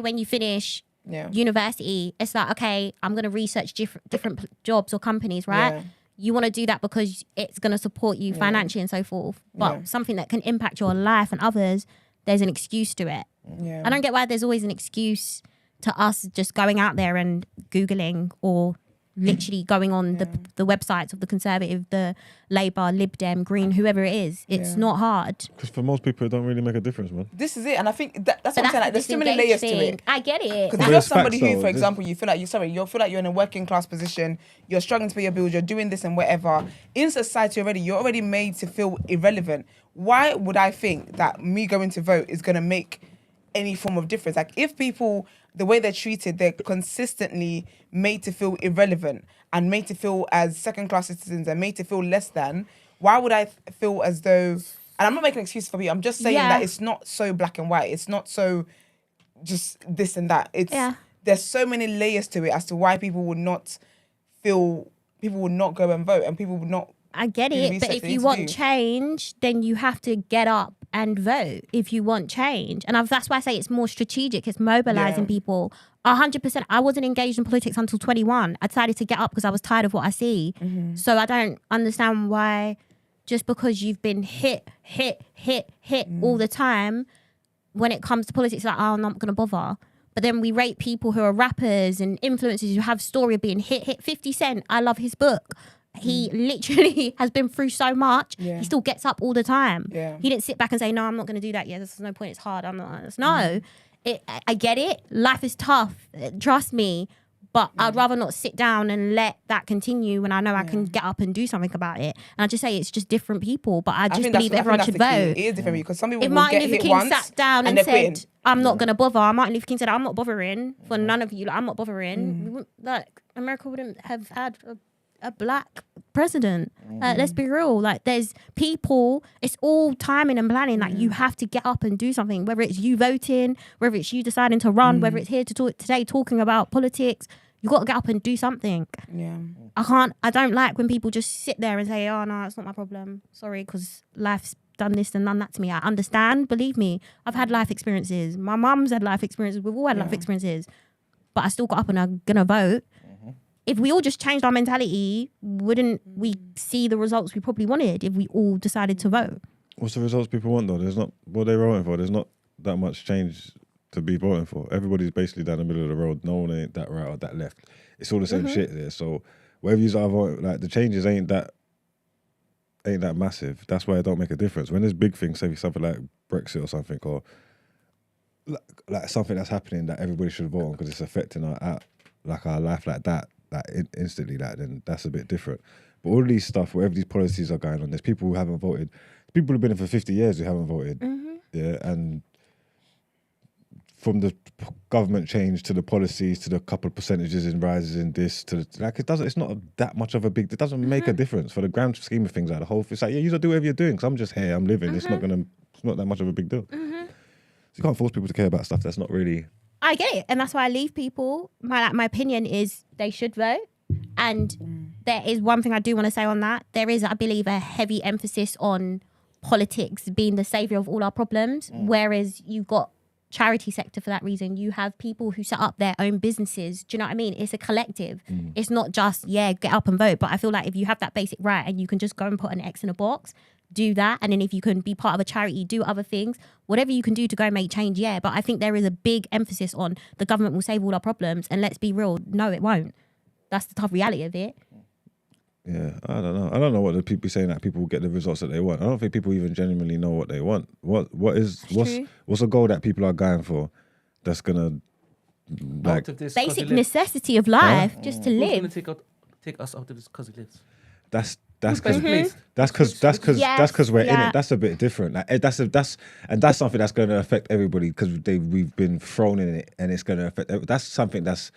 when you finish university, it's like, okay, I'm going to research different jobs or companies, right? Yeah. You want to do that because it's going to support you financially and so forth. But something that can impact your life and others, there's an excuse to it. Yeah. I don't get why there's always an excuse to us just going out there and Googling or literally going on the websites of the Conservative, the Labour, Lib Dem, Green, whoever it is. It's not hard. Because for most people, it don't really make a difference, man. This is it. And I think that's what I'm saying. Like, there's so many layers to it. I get it. Because you're somebody who, for example, you feel like you're in a working class position, you're struggling to pay your bills, you're doing this and whatever. In society already, you're already made to feel irrelevant. Why would I think that me going to vote is going to make any form of difference? Like, if people, the way they're treated, they're consistently made to feel irrelevant and made to feel as second-class citizens and made to feel less than, why would I feel as though, and I'm not making excuses for you, I'm just saying that it's not so black and white. It's not so just this and that. There's so many layers to it as to why people would not go and vote, and people would not. I get it, but if you want change, then you have to get up and vote if you want change. And that's why I say it's more strategic. It's mobilizing people. 100%. I wasn't engaged in politics until 21. I decided to get up because I was tired of what I see. Mm-hmm. So I don't understand why just because you've been hit all the time, when it comes to politics, like, oh, I'm not going to bother. But then we rate people who are rappers and influencers who have story of being hit. 50 Cent, I love his book. He literally has been through so much. Yeah. He still gets up all the time. Yeah. He didn't sit back and say, no, I'm not going to do that. Yeah, there's no point. It's hard. I'm not. No. I get it. Life is tough. Trust me. But I'd rather not sit down and let that continue when I know I can get up and do something about it. And I just say it's just different people. But I just believe everyone should vote. It is different because some people if will Martin get Luther hit King once sat down and said, I'm not going to bother. Martin Luther King said, I'm not bothering for none of you. Like, I'm not bothering. Like, America wouldn't have had a black president. Let's be real. Like, there's people, it's all timing and planning. Like, you have to get up and do something, whether it's you voting, whether it's you deciding to run, whether it's here to talk today talking about politics. You got to get up and do something. Yeah. I don't like when people just sit there and say, oh no, it's not my problem. Sorry, because life's done this and done that to me. I understand, believe me. I've had life experiences. My mum's had life experiences. We've all had life experiences. But I still got up and I'm going to vote. If we all just changed our mentality, wouldn't we see the results we probably wanted if we all decided to vote? What's the results people want though? There's not what they're voting for. There's not that much change to be voting for. Everybody's basically down the middle of the road. No one ain't that right or that left. It's all the same shit there. So wherever you are voting, like the changes ain't that massive. That's why it don't make a difference. When there's big things, say something like Brexit or something, or like something that's happening that everybody should vote on because it's affecting our life like that. Like instantly, then that's a bit different. But all of these stuff, wherever these policies are going on, there's people who haven't voted. People who've been here for 50 years who haven't voted. Yeah, and from the government change to the policies to the couple of percentages in rises in this to it's not that much of a big. It doesn't make a difference for the grand scheme of things. Like the whole, it's like you do whatever you're doing because I'm just here, I'm living. It's not that much of a big deal. So you can't force people to care about stuff that's not really. I get it, and that's why I leave people. My opinion is they should vote, and there is one thing I do want to say on that. There is, I believe, a heavy emphasis on politics being the saviour of all our problems, whereas you've got charity sector for that reason. You have people who set up their own businesses. Do you know what I mean? It's a collective. It's not just, get up and vote. But I feel like if you have that basic right and you can just go and put an X in a box, do that. And then if you can be part of a charity, do other things, whatever you can do to go make change, yeah. But I think there is a big emphasis on the government will save all our problems. And let's be real, no, it won't. That's the tough reality of it. Yeah, I don't know. I don't know what the people saying that people will get the results that they want. I don't think people even genuinely know what they want. What's a goal that people are going for that's gonna Out of this, 'cause Basic he lives. necessity of life, just to Who's live. gonna take us out of this because he lives? That's Who's because best placed? that's because Yes, we're in yeah. it. That's a bit different. Like that's something that's going to affect everybody because we've been thrown in it, and it's going to affect. That's something that's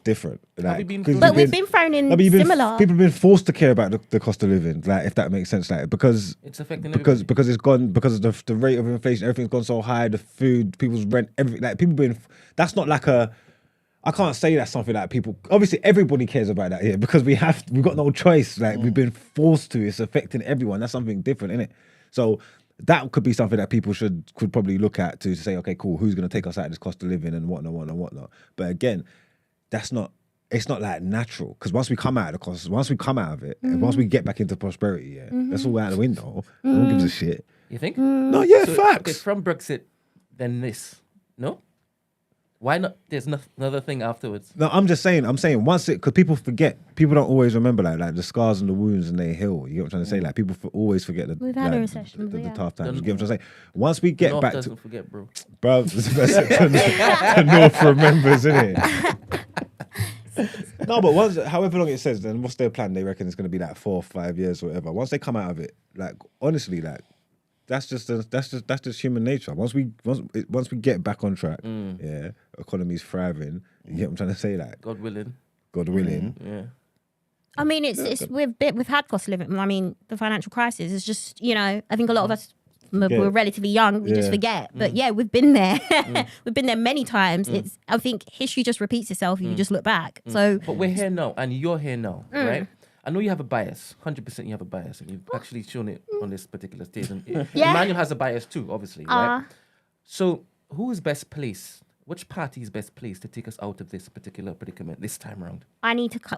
different. Like, we been 'cause thrown But you've we've been thrown in similar. People have been forced to care about the cost of living. Like if that makes sense. Like because It's affecting because everybody. it's gone because of the rate of inflation. Everything's gone so high. The food, people's rent, everything. Like people been. That's not like a. I can't say that's something that people. Obviously, everybody cares about that here because we've got no choice. Like we've been forced to. It's affecting everyone. That's something different, isn't it? So that could be something that people could probably look at to say, okay, cool. Who's going to take us out of this cost of living and whatnot. But again, that's not. It's not like natural because once we come out of the cost, once we come out of it, and once we get back into prosperity, that's all out the window. No one gives a shit. You think? No, yeah, So, facts. Okay, from Brexit, then this. No? Why not? There's another thing afterwards. No, I'm saying once because people forget, people don't always remember like the scars and the wounds and they heal. You get what I'm trying to say? Like people always forget We've had a like, recession, the yeah. tough times. You get what I'm trying to say? Once we get North back doesn't to, forget, bro. bro, the North remembers, isn't it? No, but once, however long it says, then what's their plan? They reckon it's going to be like 4 or 5 years or whatever. Once they come out of it, like honestly, like that's just human nature. Once we get back on track, yeah, economy's thriving. You get what I'm trying to say? Like God willing. God willing. Yeah. I mean, we've had cost of living. I mean, the financial crisis is just, I think a lot of us we're relatively young. We just forget, but yeah, we've been there. We've been there many times. I think history just repeats itself if you just look back. So, But we're here now, and you're here now, right? I know you have a bias. 100% you have a bias, and you've actually shown it on this particular stage. And Yeah. Emmanuel has a bias too, obviously, right? So, who is best placed? Which party is best placed to take us out of this particular predicament this time around?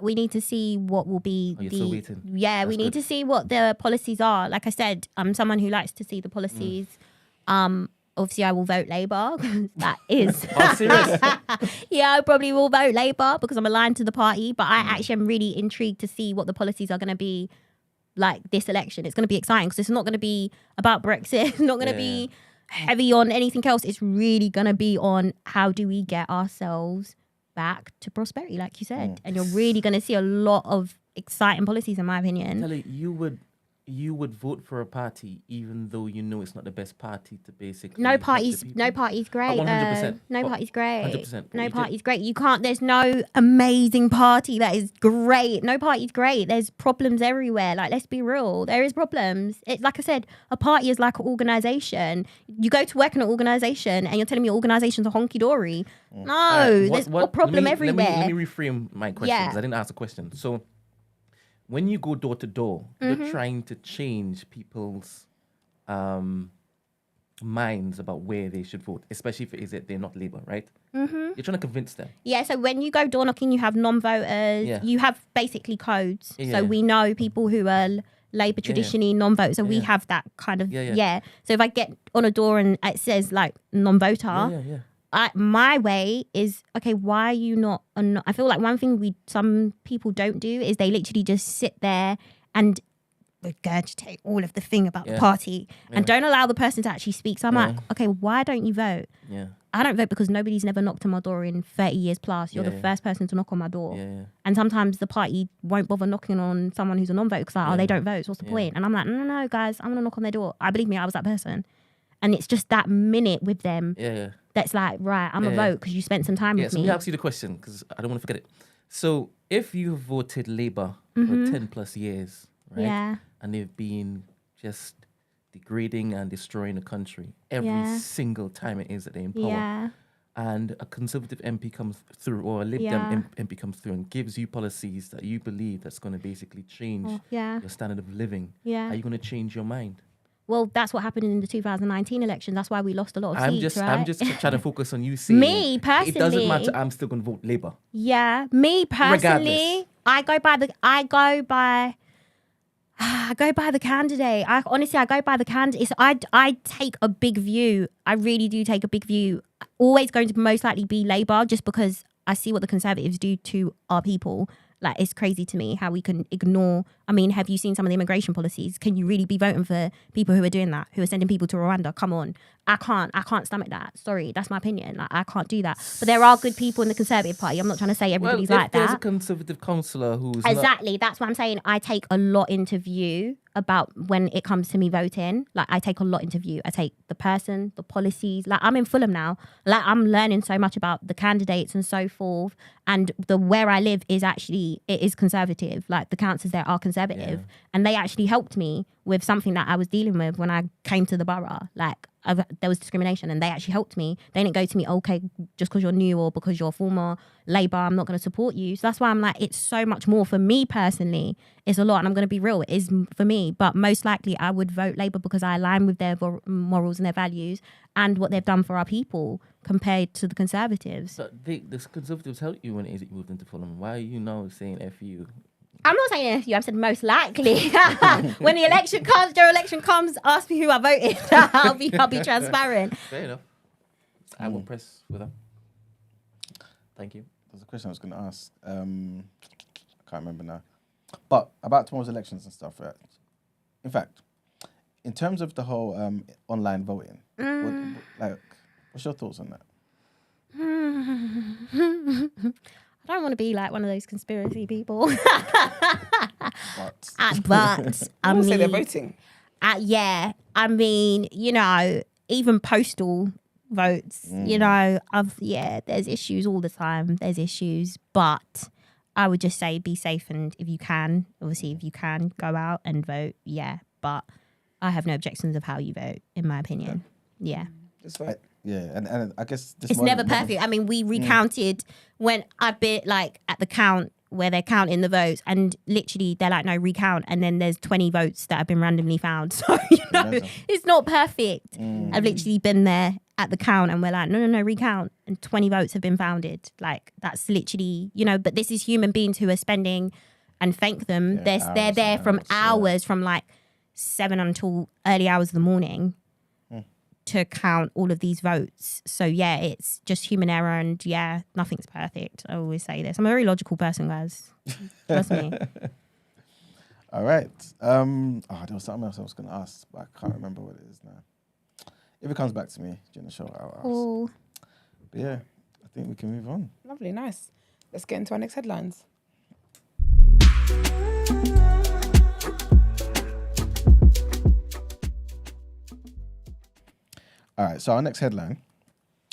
we need to see what will be Oh, you're still waiting? Yeah, we need to see what the policies are. Like I said, I'm someone who likes to see the policies. Obviously, I will vote Labour. That is. Oh, serious? Yeah, I probably will vote Labour because I'm aligned to the party. But I actually am really intrigued to see what the policies are going to be like this election. It's going to be exciting because it's not going to be about Brexit. It's not going to be heavy on anything else. It's really going to be on how do we get ourselves back to prosperity, like you said. And you're really going to see a lot of exciting policies, in my opinion. Tele, you would vote for a party even though you know it's not the best party to basically No help the party's people? great. 100%. No party's great. 100%. No party's great. You can't. There's no amazing party that is great. No party's great. There's problems everywhere. Like, let's be real. There is problems. It, like I said, a party is like an organization. You go to work in an organization and you're telling me organizations are honky dory. No, there's a problem everywhere. Let me reframe my question because I didn't ask a question. So, when you go door to door, you're trying to change people's minds about where they should vote, especially if they're not Labour, right? You're trying to convince them. Yeah, so when you go door knocking, you have non-voters. Yeah. You have basically codes. Yeah. So we know people who are Labour traditionally non-voters. So we have that kind of, So if I get on a door and it says like non-voter, my way is, okay, why are you not? I feel like one thing some people don't do is they literally just sit there and regurgitate all of the thing about the party and don't allow the person to actually speak. So I'm like, okay, why don't you vote? Yeah. I don't vote because nobody's never knocked on my door in 30 years plus. You're the first person to knock on my door. Yeah. And sometimes the party won't bother knocking on someone who's a non-voter because like, they don't vote. So what's the point? And I'm like, no, guys, I'm going to knock on their door. Believe me, I was that person. And it's just that minute with them that's like, right, I'm a vote because you spent some time with so me. let me ask you the question because I don't want to forget it. So if you voted Labour for 10 plus years, right? Yeah. And they've been just degrading and destroying the country every single time it is that they're in power. Yeah. And a Conservative MP comes through or a Lib Dem MP comes through and gives you policies that you believe that's going to basically change your standard of living. Yeah. Are you going to change your mind? Well, that's what happened in the 2019 election. That's why we lost a lot of seats, right? I'm just trying to focus on you saying me personally. It doesn't matter. I'm still going to vote Labour. Yeah, me personally, Regardless. I go by I go by the candidate. I go by the candidate. I take a big view. I really do take a big view. Always going to most likely be Labour, just because I see what the Conservatives do to our people. Like, it's crazy to me how we can ignore. I mean, have you seen some of the immigration policies? Can you really be voting for people who are doing that, who are sending people to Rwanda? Come on. I can't stomach that. Sorry, that's my opinion. Like, I can't do that. But there are good people in the Conservative Party. I'm not trying to say everybody's like there's that. a Conservative councillor who's Exactly. That's what I'm saying. I take a lot into view about when it comes to me voting. Like, I take a lot into view. I take the person, the policies. Like, I'm in Fulham now. Like, I'm learning so much about the candidates and so forth. And where I live is actually, it is Conservative. Like, the councillors there are Conservative. And they actually helped me with something that I was dealing with when I came to the borough. Like, there was discrimination, and they actually helped me. They didn't go to me, okay, just because you're new or because you're former Labour, I'm not going to support you. So that's why I'm like, it's so much more for me personally. It's a lot, and I'm going to be real. It is for me, but most likely I would vote Labour because I align with their morals and their values and what they've done for our people compared to the Conservatives. So the Conservatives helped you when you moved into Fulham. Why are you now saying F you? I'm not saying you. I'm saying most likely. When the election comes, general election comes, ask me who I voted. I'll be transparent. Fair enough. I won't press with them. Thank you. There's a question I was going to ask. I can't remember now. But about tomorrow's elections and stuff, right? In fact, in terms of the whole online voting, what's your thoughts on that? I don't want to be like one of those conspiracy people. But I will say they're mean, voting. yeah, I mean, you know, even postal votes, you know, there's issues all the time. There's issues, but I would just say be safe, and if you can, go out and vote, but I have no objections of how you vote, in my opinion. Yeah. Just vote. And I guess this it's never perfect. I mean, we recounted when I've been like at the count where they're counting the votes, and literally they're like, no, recount, and then there's 20 votes that have been randomly found. So, you know, it's not perfect. I've literally been there at the count and we're like, no, recount, and 20 votes have been founded. Like, that's literally, you know, but this is human beings who are spending, and thank them, they're there from hours, from like 7 until early hours of the morning to count all of these votes. So yeah, it's just human error, and nothing's perfect. I always say this. I'm a very logical person, guys. Trust me. All right. There was something else I was going to ask, but I can't remember what it is now. If it comes back to me during the show, I'll ask. Cool. But yeah, I think we can move on. Lovely, nice. Let's get into our next headlines. All right, so our next headline,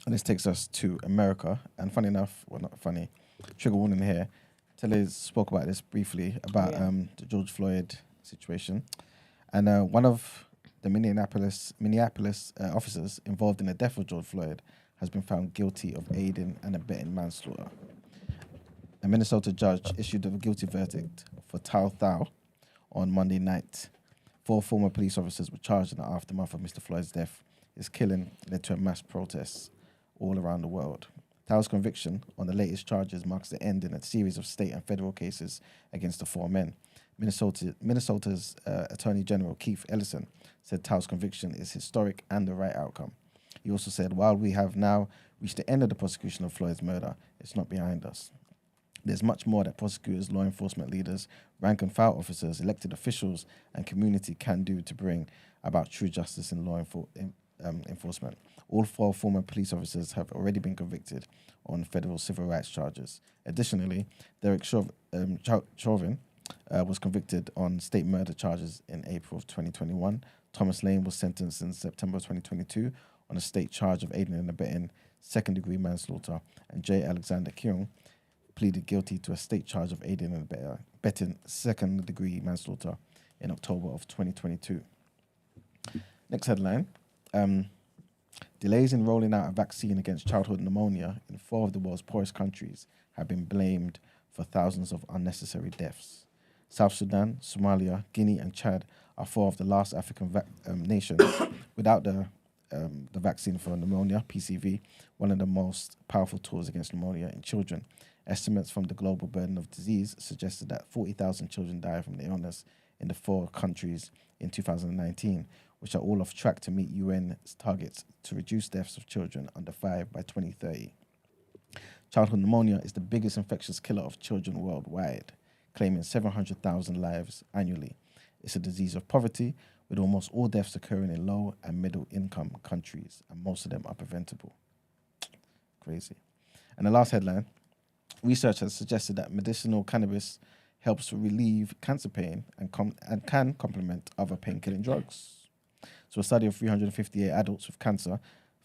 and this takes us to America. And funny enough, well, not funny, trigger warning here. Tele spoke about this briefly about the George Floyd situation. And one of the Minneapolis officers involved in the death of George Floyd has been found guilty of aiding and abetting manslaughter. A Minnesota judge issued a guilty verdict for Tao Thao on Monday night. 4 former police officers were charged in the aftermath of Mr. Floyd's death. His killing led to a mass protests all around the world. Tao's conviction on the latest charges marks the end in a series of state and federal cases against the 4 men. Minnesota's Attorney General Keith Ellison said Tao's conviction is historic and the right outcome. He also said, while we have now reached the end of the prosecution of Floyd's murder, it's not behind us. There's much more that prosecutors, law enforcement leaders, rank and file officers, elected officials, and community can do to bring about true justice in law enforcement. All 4 former police officers have already been convicted on federal civil rights charges. Additionally, Derek Chauvin was convicted on state murder charges in April of 2021. Thomas Lane was sentenced in September 2022 on a state charge of aiding and abetting second-degree manslaughter, and J. Alexander Keung pleaded guilty to a state charge of aiding and abetting second-degree manslaughter in October of 2022. Next headline. Delays in rolling out a vaccine against childhood pneumonia in 4 of the world's poorest countries have been blamed for thousands of unnecessary deaths. South Sudan, Somalia, Guinea, and Chad are 4 of the last African nations without the vaccine for pneumonia, PCV, one of the most powerful tools against pneumonia in children. Estimates from the Global Burden of Disease suggested that 40,000 children die from the illness in the 4 countries in 2019, which are all off track to meet UN's targets to reduce deaths of children under 5 by 2030. Childhood pneumonia is the biggest infectious killer of children worldwide, claiming 700,000 lives annually. It's a disease of poverty, with almost all deaths occurring in low and middle income countries, and most of them are preventable. Crazy. And the last headline, research has suggested that medicinal cannabis helps to relieve cancer pain and can complement other pain-killing drugs. So a study of 358 adults with cancer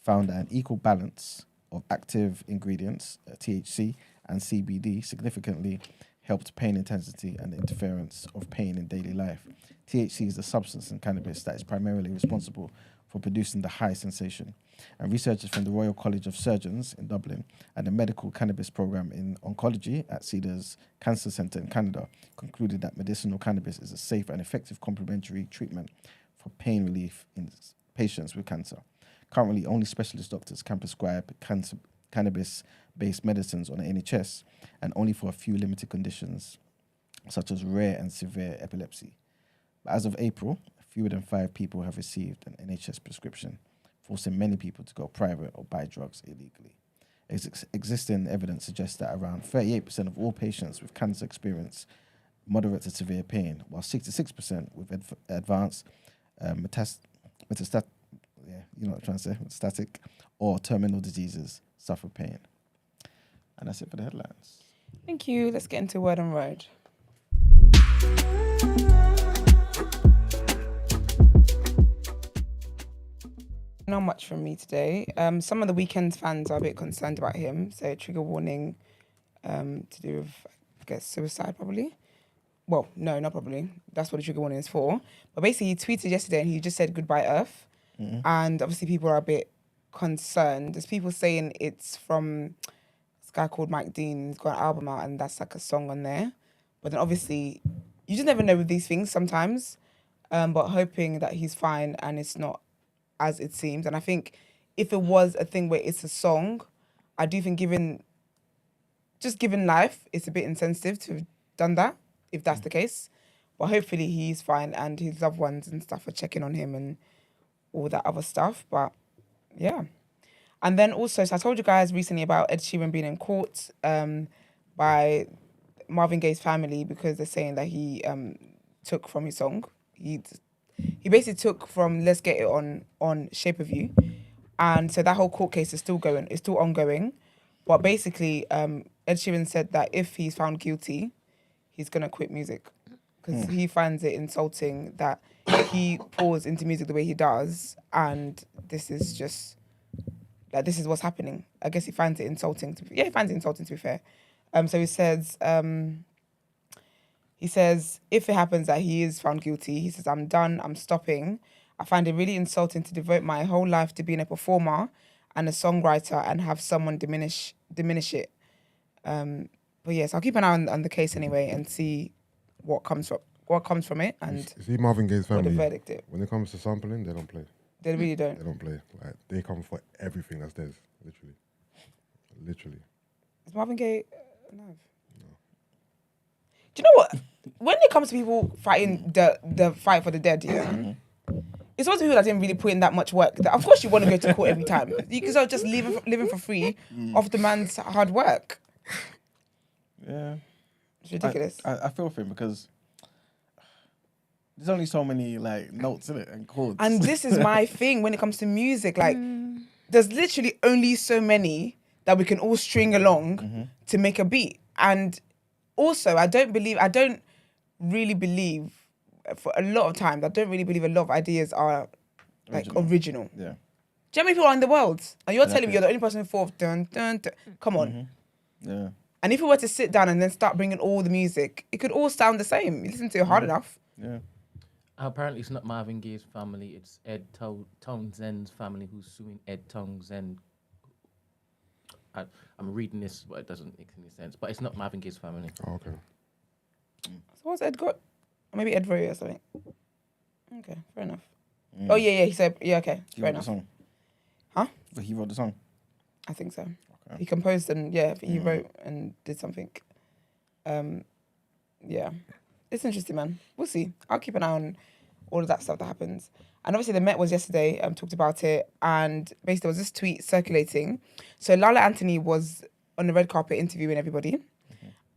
found that an equal balance of active ingredients, THC and CBD, significantly helped pain intensity and the interference of pain in daily life. THC is the substance in cannabis that is primarily responsible for producing the high sensation. And researchers from the Royal College of Surgeons in Dublin and the Medical Cannabis Program in Oncology at Cedars Cancer Centre in Canada concluded that medicinal cannabis is a safe and effective complementary treatment for pain relief in patients with cancer. Currently, only specialist doctors can prescribe cannabis-based medicines on the NHS, and only for a few limited conditions, such as rare and severe epilepsy. But as of April, fewer than 5 people have received an NHS prescription, forcing many people to go private or buy drugs illegally. Existing evidence suggests that around 38% of all patients with cancer experience moderate to severe pain, while 66% with advanced metastatic or terminal diseases suffer pain. And that's it for the headlines. Thank you. Let's get into Word on Road. Not much from me today. Some of the Weeknd fans are a bit concerned about him, so trigger warning to do with, I guess, suicide probably. Well, no, not probably. That's what the trigger warning is for. But basically, he tweeted yesterday and he just said goodbye Earth. Mm-hmm. And obviously people are a bit concerned. There's people saying it's from this guy called Mike Dean. He's got an album out and that's like a song on there. But then obviously, you just never know with these things sometimes. But hoping that he's fine and it's not as it seems. And I think if it was a thing where it's a song, I do think given life, it's a bit insensitive to have done that, if that's the case. But hopefully he's fine and his loved ones and stuff are checking on him and all that other stuff. But yeah. And then also, so I told you guys recently about Ed Sheeran being in court by Marvin Gaye's family because they're saying that he took from his song. He basically took from Let's Get It on Shape of You. And so that whole court case is still going, it's still ongoing. But basically, Ed Sheeran said that if he's found guilty, he's going to quit music. Because he finds it insulting that he pours into music the way he does. And this is just, like, this is what's happening. I guess he finds it insulting. He finds it insulting, to be fair. So he says, if it happens that he is found guilty, he says, I'm done, I'm stopping. I find it really insulting to devote my whole life to being a performer and a songwriter and have someone diminish it. But yes, I'll keep an eye on the case anyway and see what comes from it. And see Marvin Gaye's family, what the verdict is. When it comes to sampling, they don't play. They really don't. They don't play. Like, they come for everything that's theirs, literally. Is Marvin Gaye alive? No. Do you know what? When it comes to people fighting the fight for the dead, yeah, it's always people that didn't really put in that much work. Of course, you want to go to court every time. You can just living for free off the man's hard work. Yeah, it's ridiculous. I feel for him because there's only so many like notes in it and chords. And this is my thing when it comes to music. Like, there's literally only so many that we can all string along to make a beat. And also, I don't really believe, for a lot of times, I don't really believe a lot of ideas are like original. Yeah. Do you know how many people are in the world? And you're telling me you're the only person who thought, dun, dun, dun. Come on. Yeah. And if we were to sit down and then start bringing all the music, it could all sound the same. You listen to it hard enough. Yeah. Apparently, it's not Marvin Gaye's family. It's Ed Townsend's family who's suing Ed Townsend. I'm reading this, but it doesn't make any sense. But it's not Marvin Gaye's family. Oh, okay. So what's Ed got? Or maybe Ed Roy or something. Okay, fair enough. Oh, yeah, he said, yeah, okay, He fair wrote enough. the song. Huh? But he wrote the song. I think so. Okay. He composed and, he wrote and did something. Yeah. it's interesting, man. We'll see. I'll keep an eye on all of that stuff that happens. And obviously the Met was yesterday, talked about it, and basically there was this tweet circulating. So LaLa Anthony was on the red carpet interviewing everybody.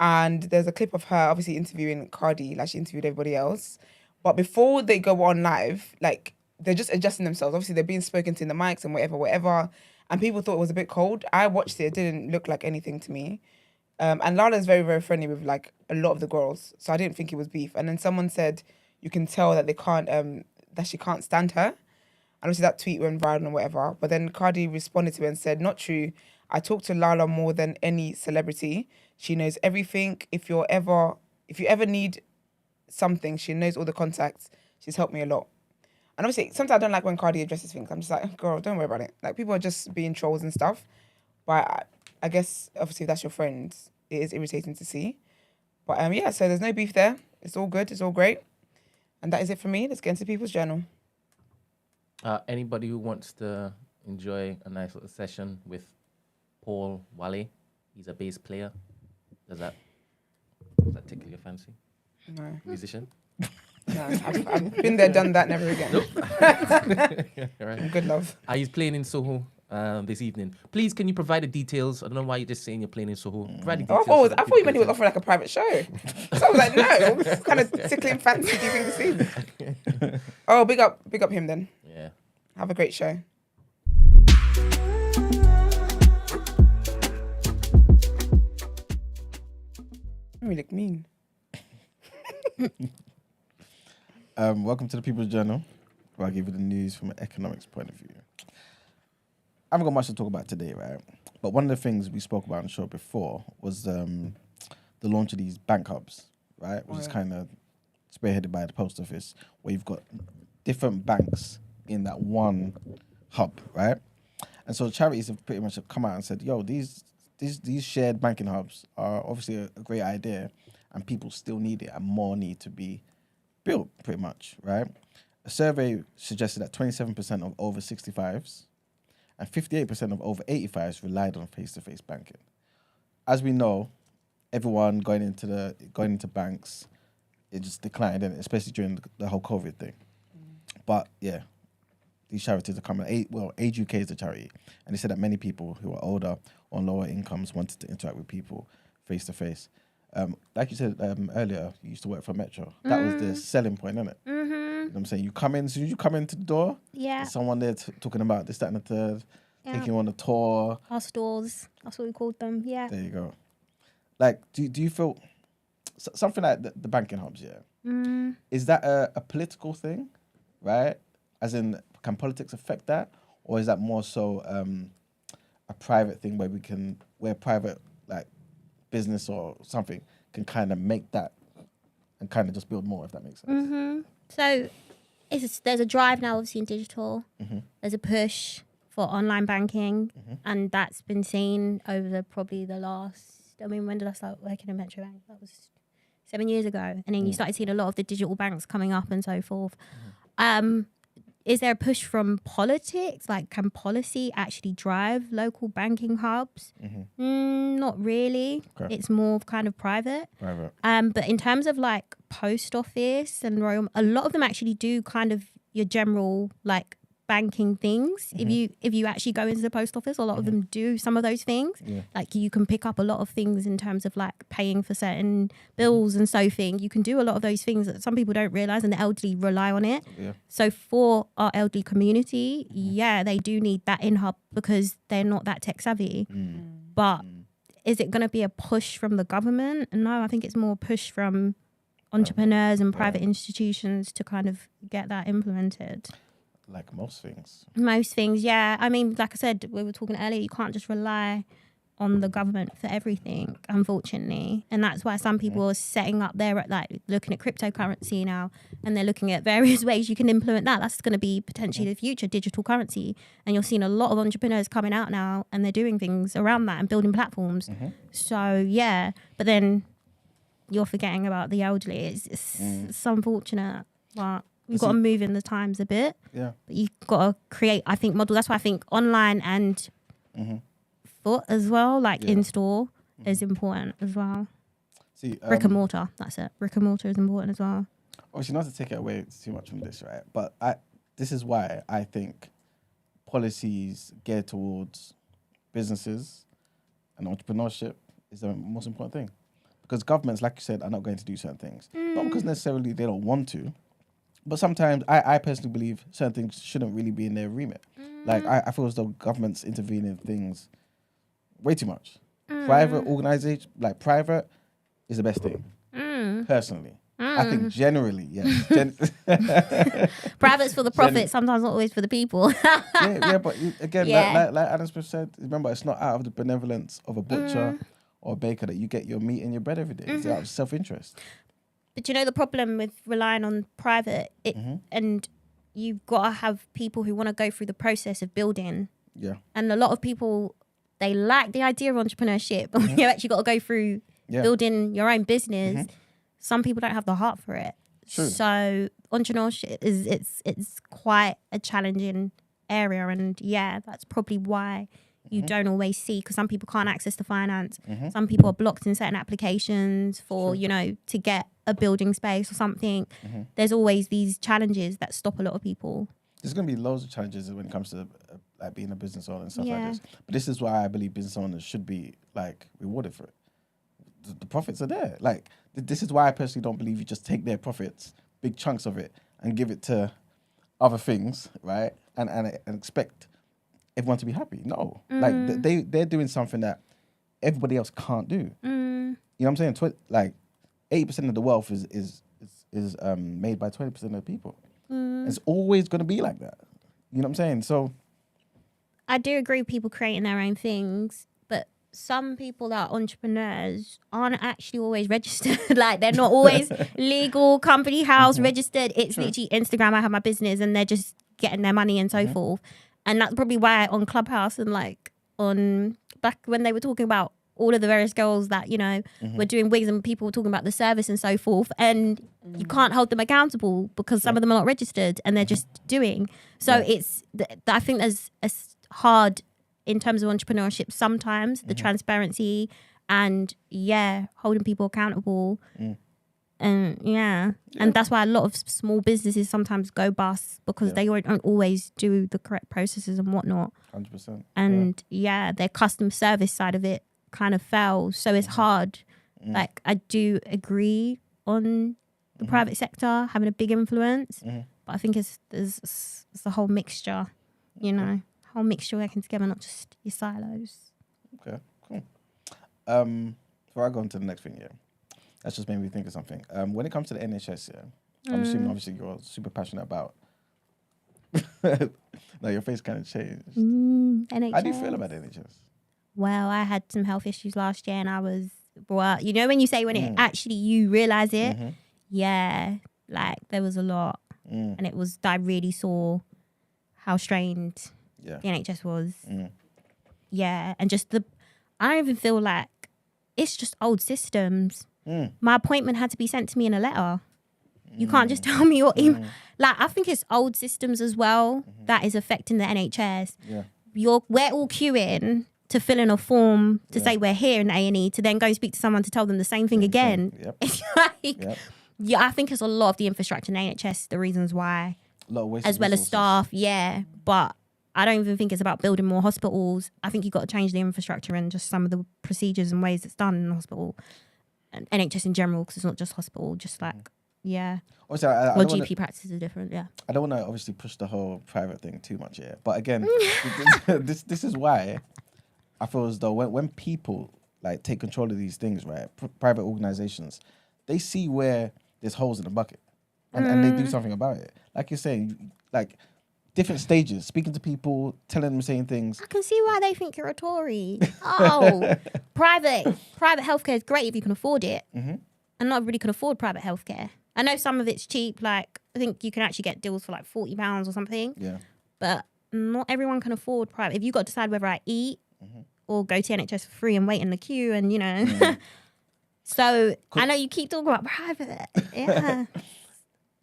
And there's a clip of her obviously interviewing Cardi, like she interviewed everybody else. But before they go on live, like they're just adjusting themselves. Obviously they're being spoken to in the mics and whatever. And people thought it was a bit cold. I watched it, it didn't look like anything to me. And LaLa is very, very friendly with like a lot of the girls. So I didn't think it was beef. And then someone said, you can tell that they can't, that she can't stand her. And obviously that tweet went viral and whatever. But then Cardi responded to it and said, not true. I talk to LaLa more than any celebrity. She knows everything. If you ever need something, she knows all the contacts. She's helped me a lot. And obviously, sometimes I don't like when Cardi addresses things. I'm just like, girl, don't worry about it. Like, people are just being trolls and stuff. But I guess, obviously, if that's your friend, it is irritating to see. But yeah, so there's no beef there. It's all good. It's all great. And that is it for me. Let's get into People's Journal. Anybody who wants to enjoy a nice little session with Paul Wally, he's a bass player. Does that tickle your fancy? No. Musician? No, I've been there, done that, never again. Nope. Right. Good love. He's playing in Soho this evening. Please, can you provide the details? I don't know why you're just saying you're playing in Soho. Provide the details. I thought you meant he was offering like a private show. So I was like, no, what kind of tickling fancy do you think this is? Oh, big up him then. Yeah. Have a great show. You look mean. Welcome to the People's Journal, where I give you the news from an economics point of view. I haven't got much to talk about today, right? But one of the things we spoke about on the show before was the launch of these bank hubs, right? Which is kind of spearheaded by the post office, where you've got different banks in that one hub, right? And so charities have pretty much come out and said, yo, these shared banking hubs are obviously a great idea, and people still need it, and more need to be built, pretty much, right? A survey suggested that 27% of over 65s and 58% of over 85s relied on face-to-face banking. As we know, everyone going into banks, it just declined, and especially during the whole COVID thing. But yeah, these charities are coming. Age UK is a charity, and they said that many people who are older or on lower incomes wanted to interact with people face-to-face. Like you said earlier, you used to work for Metro. That was the selling point, isn't it? Mm-hmm. You know what I'm saying? You come in, as soon as you come into the door, there's someone there talking about this, that, and the third, taking you on a tour. Our stores, that's what we called them, yeah. There you go. Like, do you feel something like the banking hubs, is that a political thing, right? As in, can politics affect that? Or is that more so a private thing where private, like, business or something can kind of make that and kind of just build more, if that makes sense. Mm-hmm. So there's a drive now, obviously, in digital. Mm-hmm. There's a push for online banking, and that's been seen over probably the last, when did I start working in Metro Bank? That was 7 years ago. And then you started seeing a lot of the digital banks coming up and so forth. Is there a push from politics? Like, can policy actually drive local banking hubs? Not really. Okay. It's more kind of private. But in terms of like post office and royal, a lot of them actually do kind of your general like banking things. If you actually go into the post office, a lot of them do some of those things. Like you can pick up a lot of things in terms of like paying for certain bills and so thing. You can do a lot of those things that some people don't realize, and the elderly rely on it. So for our elderly community, they do need that in-hub because they're not that tech savvy. But is it going to be a push from the government? No, I think it's more a push from entrepreneurs and private institutions to kind of get that implemented. Like most things. Most things, yeah. I mean, like I said, we were talking earlier, you can't just rely on the government for everything, unfortunately. And that's why some people are setting up there, like looking at cryptocurrency now, and they're looking at various ways you can implement that. That's going to be potentially the future, digital currency. And you're seeing a lot of entrepreneurs coming out now, and they're doing things around that and building platforms. So, yeah. But then you're forgetting about the elderly. It's unfortunate, but you've got to move in the times a bit. But you've got to create, I think, model. That's why I think online and foot as well, like in store, is important as well. See, brick and mortar. That's it. Brick and mortar is important as well. obviously not to take it away too much from this, right? But this is why I think policies geared towards businesses and entrepreneurship is the most important thing. Because governments, like you said, are not going to do certain things. Not because necessarily they don't want to, but sometimes I personally believe certain things shouldn't really be in their remit. Like, I feel as though governments intervene in things way too much. Private organization, like private, is the best thing, personally. I think generally, yes. Private's for the profit, sometimes not always for the people. yeah, but again, Yeah. like Adam Smith said, remember, it's not out of the benevolence of a butcher or a baker that you get your meat and your bread every day. It's out of self-interest. But you know the problem with relying on private, and you've got to have people who want to go through the process of building. Yeah. And a lot of people, they like the idea of entrepreneurship, but when you actually got to go through building your own business, some people don't have the heart for it. True. So entrepreneurship it's quite a challenging area, and that's probably why you don't always see, because some people can't access the finance. Some people are blocked in certain applications for, to get a building space or something. There's always these challenges that stop a lot of people. There's going to be loads of challenges when it comes to like being a business owner and stuff like this. But this is why I believe business owners should be like rewarded for it. The profits are there. Like, this is why I personally don't believe you just take their profits, big chunks of it, and give it to other things, right? And expect everyone to be happy. No. Like, they're doing something that everybody else can't do. You know what I'm saying? Like, 80% of the wealth is made by 20% of the people. It's always going to be like that. You know what I'm saying? So I do agree with people creating their own things, but some people that are entrepreneurs aren't actually always registered. Like, they're not always legal, company house registered. It's literally Instagram, I have my business, and they're just getting their money and so forth. And that's probably why on Clubhouse and like on back when they were talking about all of the various girls that, were doing wigs, and people were talking about the service and so forth. And you can't hold them accountable because some of them are not registered and they're just doing. So I think there's a hard in terms of entrepreneurship sometimes, the transparency and holding people accountable. And and that's why a lot of small businesses sometimes go bust, because they don't always do the correct processes and whatnot. 100%. And their customer service side of it kind of fails. So it's hard. Like, I do agree on the private sector having a big influence, but I think it's a whole mixture, whole mixture working together, not just your silos. Okay, cool. Before I go on to the next thing, that's just made me think of something. When it comes to the NHS, I'm assuming obviously you're super passionate about. No, your face kind of changed. NHS. How do you feel about the NHS? Well, I had some health issues last year, and I was, when you say when it actually you realize it, like there was a lot, and it was, I really saw how strained the NHS was. And just I don't even feel like it's just old systems. My appointment had to be sent to me in a letter. You can't just tell me your email. Like, I think it's old systems as well that is affecting the NHS. We're all queuing to fill in a form to say we're here in A&E, to then go speak to someone to tell them the same thing again. It's like, I think it's a lot of the infrastructure in the NHS, the reasons why, as well as staff. But I don't even think it's about building more hospitals. I think you've got to change the infrastructure and just some of the procedures and ways it's done in the hospital. And NHS in general, because it's not just hospital, just like, Obviously, GP practices are different, I don't want to obviously push the whole private thing too much here. But again, this is why I feel as though when people like take control of these things, right, private organizations, they see where there's holes in the bucket and they do something about it. Like you're saying, like different stages, speaking to people, telling them, saying things. I can see why they think you're a Tory. Oh, private healthcare is great if you can afford it. And not everybody can afford private healthcare. I know some of it's cheap, like I think you can actually get deals for like £40 or something. But not everyone can afford private. If you've got to decide whether I eat or go to NHS for free and wait in the queue and, So I know you keep talking about private.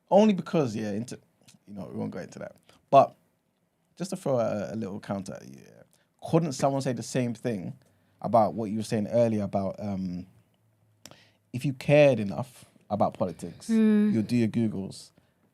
Only because, we won't go into that. But just to throw a little counter at you, couldn't someone say the same thing about what you were saying earlier about if you cared enough about politics, you'd do your Googles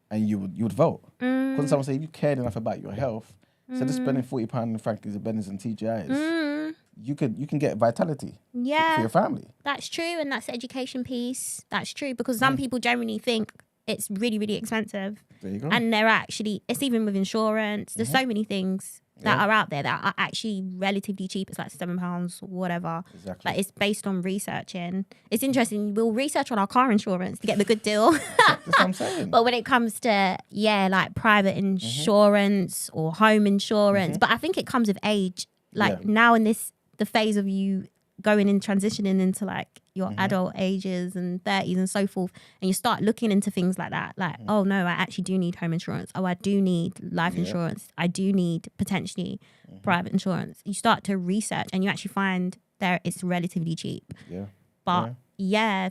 and you would vote. Because someone say if you cared enough about your health, instead of spending £40 in Franklin's and Benny's and TGI's, you can get vitality for your family. That's true, and that's the education piece. That's true, because some people generally think it's really, really expensive. There you go. And they're actually, it's even with insurance. There's so many things that are out there that are actually relatively cheap. It's like £7, whatever. Exactly. Like, it's based on researching. It's interesting. We'll research on our car insurance to get the good deal. That's what I'm saying. But when it comes to, like private insurance or home insurance, but I think it comes with age. Like now in the phase of you going in, transitioning into like your adult ages and 30s and so forth, and you start looking into things like that, like, oh no, I actually do need home insurance. Oh, I do need life insurance. I do need potentially private insurance. You start to research and you actually find that it's relatively cheap. Yeah. But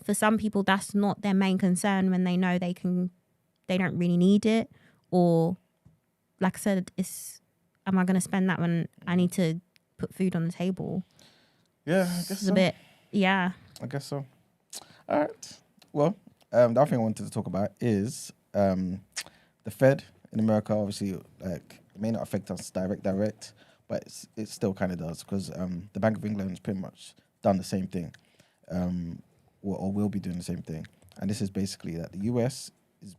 for some people, that's not their main concern when they know they don't really need it. Or like I said, am I going to spend that when I need to put food on the table? Yeah, I guess It's so. a bit, I guess so. All right. Well, the other thing I wanted to talk about is the Fed in America. Obviously, like, it may not affect us direct, but it still kind of does, because the Bank of England has pretty much done the same thing, or will be doing the same thing. And this is basically that the US is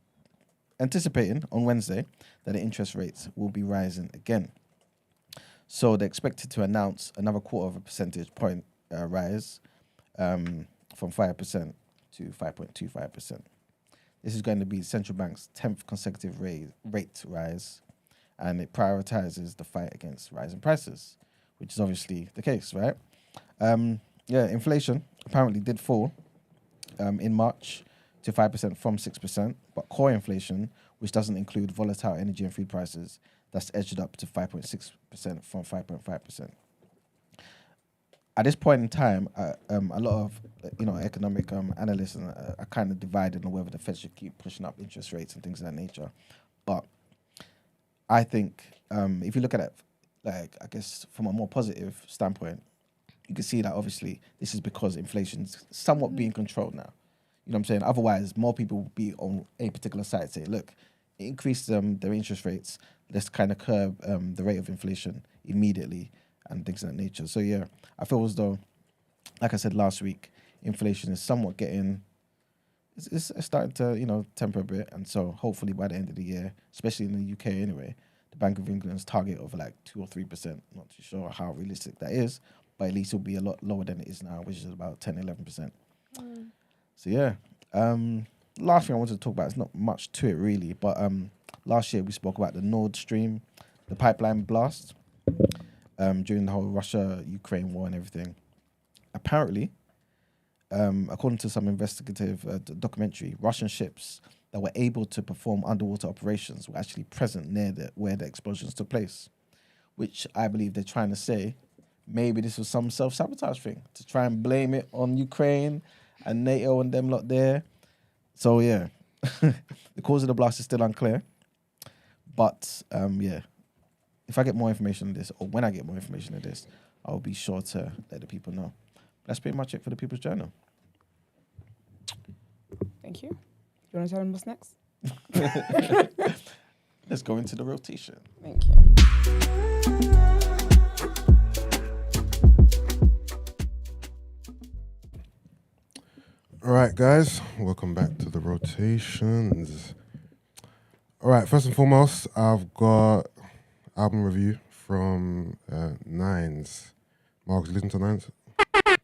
anticipating on Wednesday that the interest rates will be rising again. So they're expected to announce another 1/4 percentage point rise from 5% to 5.25%. This is going to be the central bank's 10th consecutive rate rise, and it prioritizes the fight against rising prices, which is obviously the case, right? Inflation apparently did fall in March to 5% from 6%, but core inflation, which doesn't include volatile energy and food prices, that's edged up to 5.6% from 5.5%. At this point in time, a lot of economic analysts are kind of divided on whether the Fed should keep pushing up interest rates and things of that nature. But I think if you look at it, like, I guess from a more positive standpoint, you can see that obviously this is because inflation's somewhat being controlled now. You know what I'm saying? Otherwise, more people will be on a particular side say, look, increase their interest rates, let's kind of curb the rate of inflation immediately and things of that nature. So yeah, I feel as though, like I said last week, inflation is somewhat it's starting to temper a bit, and so hopefully by the end of the year, especially in the UK anyway, the Bank of England's target of like 2 or 3%, not too sure how realistic that is, but at least it'll be a lot lower than it is now, which is about 10-11%. So yeah, last thing I wanted to talk about, is not much to it really, but last year we spoke about the Nord Stream, the pipeline blast during the whole Russia-Ukraine war and everything. Apparently, according to some investigative documentary, Russian ships that were able to perform underwater operations were actually present near where the explosions took place, which I believe they're trying to say maybe this was some self-sabotage thing to try and blame it on Ukraine and NATO and them lot there. So yeah, the cause of the blast is still unclear. But if I get more information on this, or when I get more information on this, I'll be sure to let the people know. That's pretty much it for the People's Journal. Thank you. You want to tell them what's next? Let's go into the rotation. Thank you. All right, guys, welcome back to the rotations. All right, first and foremost, I've got album review from Nines. Mark, listen to Nines?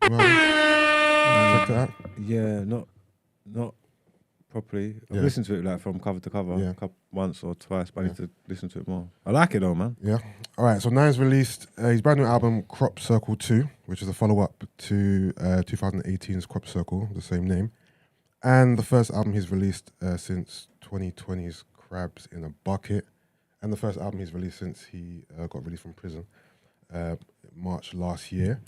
Check it out. Yeah, not properly. I've listened to it like from cover to cover, once or twice, but I need to listen to it more. I like it though, man. Yeah. All right, so Nines released his brand new album, Crop Circle 2, which is a follow-up to 2018's Crop Circle, the same name. And the first album he's released since 2020's Crabs in a Bucket. And the first album he's released since he got released from prison March last year.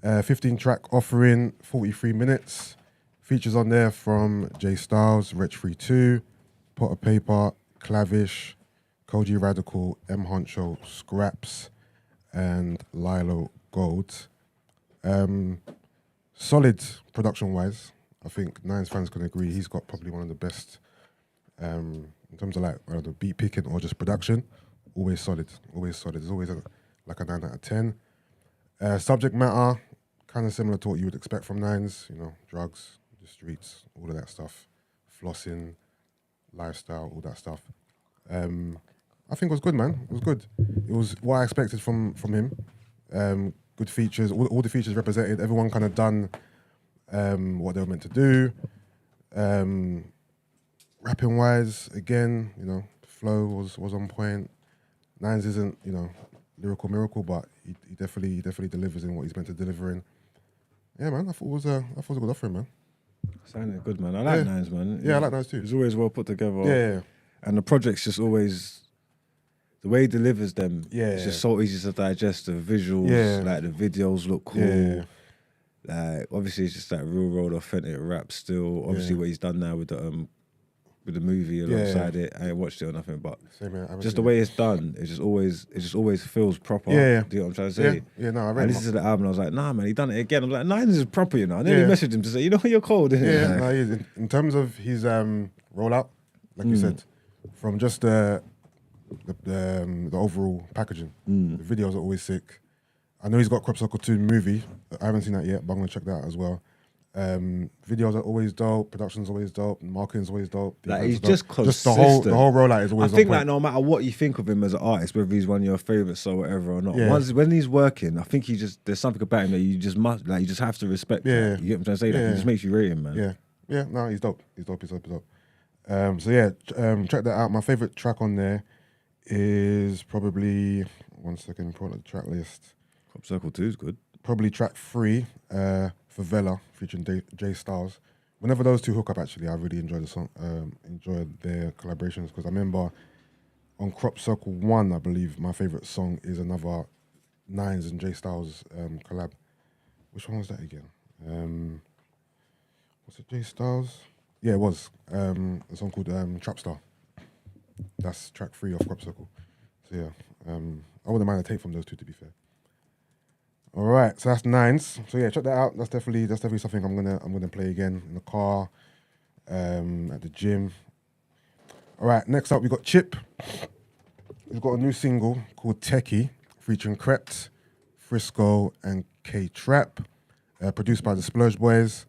15-track offering, 43 minutes. Features on there from Jay Styles, Rich 32, Pot of Paper, Clavish, Koji Radical, M Honcho, Scraps, and Lilo Gold. Solid production-wise, I think Nines fans can agree he's got probably one of the best in terms of like the beat picking or just production. Always solid. There's always like a 9 out of 10. Subject matter, kind of similar to what you would expect from Nines. You know, drugs, the streets, all of that stuff, flossing, lifestyle, all that stuff. I think it was good, man. It was good. It was what I expected from him. Good features, all the features represented. Everyone kind of done what they were meant to do. Rapping wise, again, you know, the flow was on point. Nines isn't, you know, lyrical miracle, but he definitely delivers in what he's meant to deliver in. Yeah, man, I thought it was a good offering, man. Sounded good, man. I like Nines, man. Yeah, I like Nines too. It's always well put together. Yeah. And the project's just always, the way he delivers them, Yeah. it's just so easy to digest. The visuals, like the videos look cool. Yeah. Like, obviously, it's just like real world, authentic rap still. Obviously, what he's done now with the movie alongside it. I ain't watched it or nothing, but just the way it's done, it just always feels proper. Yeah. Do you know what I'm trying to say? Yeah, no, I I read listened to the album, I was like, nah, man, he done it again. I'm like, Nines is proper, you know. I nearly messaged him to say, you know, you're cold, innit? Yeah, Like, no, he is. In terms of his rollout, like you said, from just the overall packaging, the videos are always sick. I know he's got Crop Circle 2 movie. I haven't seen that yet, but I'm gonna check that out as well. Videos are always dope. Production's always dope. Marketing's always dope. like he's dope. just consistent. Just the whole rollout is always. I think on like point. no matter what you think of him as an artist, whether he's one of your favorites or whatever or not, Yeah. when he's working, I think there's something about him that you just have to respect. Yeah. That. You get what I'm trying to say? Like, it just makes you rate him, man. Yeah. No, he's dope. He's dope. So yeah, check that out. My favorite track on there is probably 1 second. Pull up the track list. Crop Circle 2 is good. Probably track 3, Favela, featuring Jay Styles. Whenever those two hook up, actually, I really enjoy the song, enjoy their collaborations, because I remember on Crop Circle 1, I believe, my favourite song is another Nines and Jay Styles collab. Which one was that again? Was it Jay Styles? Yeah, it was. A song called Trap Star. That's track 3 of Crop Circle. So yeah, I wouldn't mind a take from those two, to be fair. All right, so that's Nines. So yeah, check that out. That's definitely something I'm gonna play again in the car, at the gym. All right, next up we got Chip. He's got a new single called Techie, featuring Krept, Frisco, and K-Trap, produced by the Splurge Boys.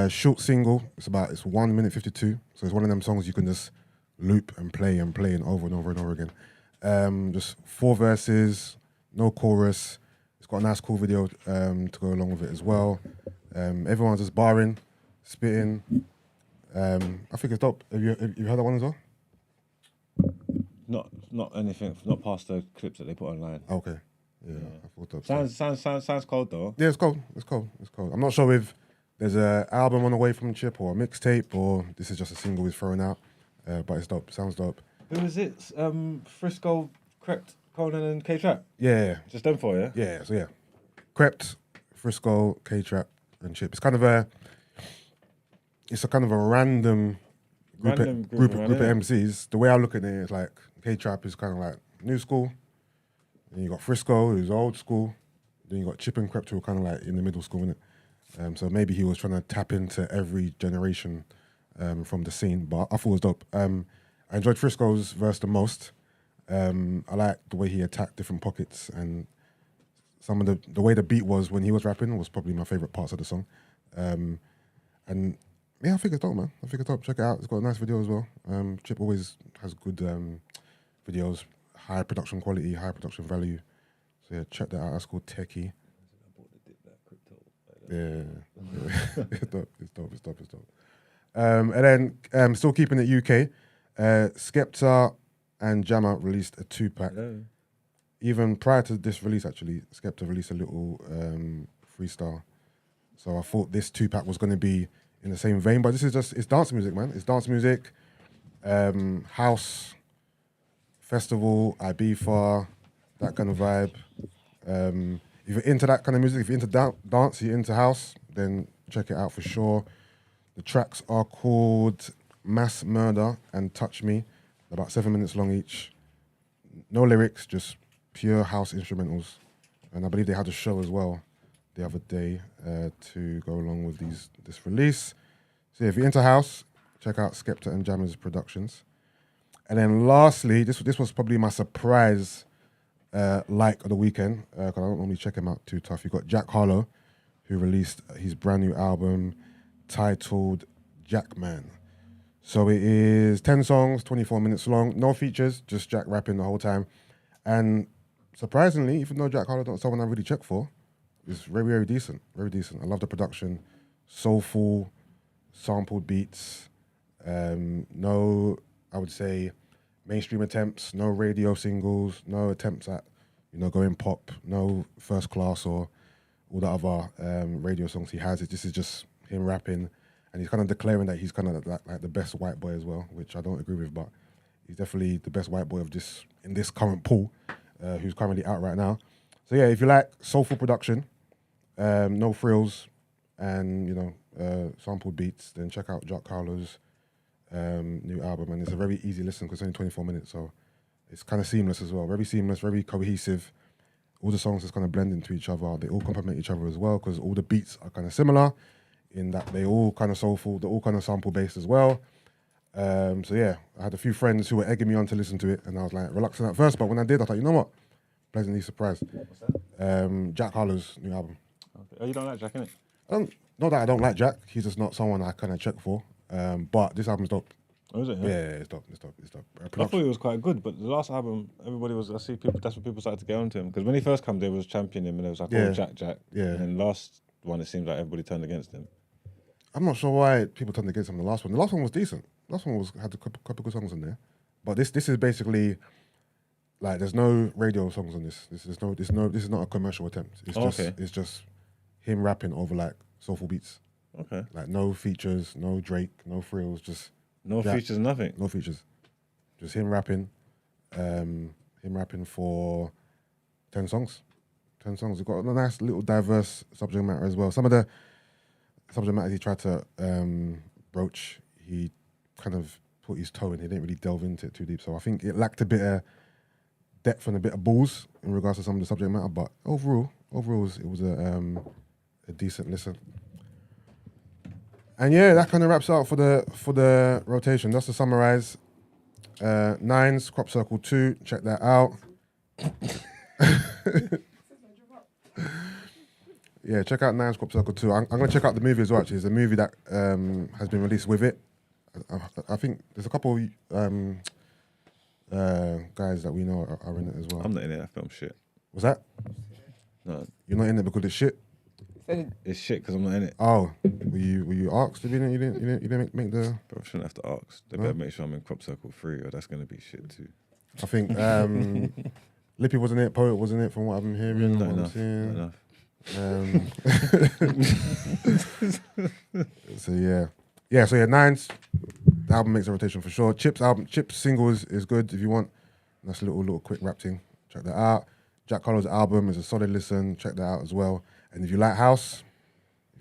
Short single. It's 1 minute 52. So it's one of them songs you can just loop and play and over and over and over again. Just 4 verses, no chorus. It's got a nice, cool video to go along with it as well. Everyone's just barring, spitting. I think it's dope. Have you heard that one as well? Not anything, not past the clips that they put online. Okay. Yeah. I thought that. Sounds cold though. Yeah, it's cold. I'm not sure if there's an album on the way from Chip or a mixtape, or this is just a single he's throwing out. But it's dope. Sounds dope. Who is it? Frisco, Krept, Conan, and K-Trap. Yeah. Just them 4, yeah. Yeah. So yeah, Krept, Frisco, K-Trap, and Chip. It's kind of a random group of MCs. The way I look at it is like K-Trap is kind of like new school. Then you got Frisco, who's old school. Then you got Chip and Krept, who are kind of like in the middle school, innit? So maybe he was trying to tap into every generation from the scene. But I thought it was dope. I enjoyed Frisco's verse the most. I like the way he attacked different pockets, and some of the way the beat was when he was rapping was probably my favorite parts of the song. And yeah, I think it's dope, man. I think it's dope. Check it out. It's got a nice video as well. Chip always has good videos, high production quality, high production value. So yeah, check that out. That's called Techie. Yeah, it's dope. And then still keeping it UK, Skepta and Jammer released a 2-pack. Hello. Even prior to this release, actually, Skepta released a little freestyle. So I thought this 2-pack was going to be in the same vein, but this is it's dance music, man. It's dance music, house, festival, Ibiza, that kind of vibe. If you're into that kind of music, if you're into dance, you're into house, then check it out for sure. The tracks are called Mass Murder and Touch Me, about 7 minutes long each. No lyrics, just pure house instrumentals. And I believe they had a show as well the other day to go along with this release. So if you're into house, check out Skepta and Jammers Productions. And then lastly, this was probably my surprise like of the weekend, because I don't normally check him out too tough. You got Jack Harlow, who released his brand new album titled Jackman. So it is 10 songs, 24 minutes long, no features, just Jack rapping the whole time. And surprisingly, even though Jack Harlow not someone I really check for, it's very, very decent, very decent. I love the production, soulful, sampled beats, no, I would say, mainstream attempts, no radio singles, no attempts at, going pop, no First Class or all the other radio songs he has. This is just him rapping, and he's kind of declaring that he's kind of like the best white boy as well, which I don't agree with, but he's definitely the best white boy in this current pool, who's currently out right now. So yeah, if you like soulful production, no frills, and sampled beats, then check out Jack Harlow's new album, and it's a very easy listen because it's only 24 minutes, so it's kind of seamless as well. Very seamless, very cohesive. All the songs just kind of blend into each other. They all complement each other as well because all the beats are kind of similar in that they all kind of soulful, they're all kind of sample based as well. So yeah, I had a few friends who were egging me on to listen to it, and I was like reluctant at first, but when I did, I thought, you know what? Pleasantly surprised. What's that? Jack Harlow's new album. Okay. Oh, you don't like Jack, innit? Not that I don't like Jack, he's just not someone I kind of check for. But this album's dope. Oh, is it? Yeah, it's dope. I thought it was quite good, but the last album, that's what people started to get onto him. Because when he first came, they was championing him, and it was like, oh, Jack. Yeah. And then last one, it seemed like everybody turned against him. I'm not sure why people turned against him the last one. The last one was decent. The last one had a couple good songs in there. But this is basically, like, there's no radio songs on this. This is not a commercial attempt. It's just him rapping over, like, soulful beats. Okay. Like, no features, no Drake, no frills, just... No features, nothing? No features. Just him rapping. Him rapping for 10 songs. 10 songs. We've got a nice little diverse subject matter as well. Some of the subject matters he tried to broach, he kind of put his toe in. He didn't really delve into it too deep. So I think it lacked a bit of depth and a bit of balls in regards to some of the subject matter. But overall, it was a decent listen. And yeah, that kind of wraps up for the rotation. Just to summarize, Nines, Crop Circle 2, check that out. Yeah, check out Nines, Crop Circle 2. I'm going to check out the movie as well, actually. It's a movie that has been released with it. I think there's a couple guys that we know are in it as well. I'm not in it, that film shit. Was that? No. You're not in it because it's shit? It's shit because I'm not in it. Oh, were you asked to be in it? You didn't make the... But I shouldn't have to ask. They better make sure I'm in Crop Circle 3 or that's going to be shit too. I think Lippy wasn't it, Poet wasn't it, from what I've been hearing. Not enough. So yeah, Nines, the album makes a rotation for sure. Chip's singles is good if you want. That's a little quick rap thing. Check that out. Jack Harlow's album is a solid listen. Check that out as well. And if you like house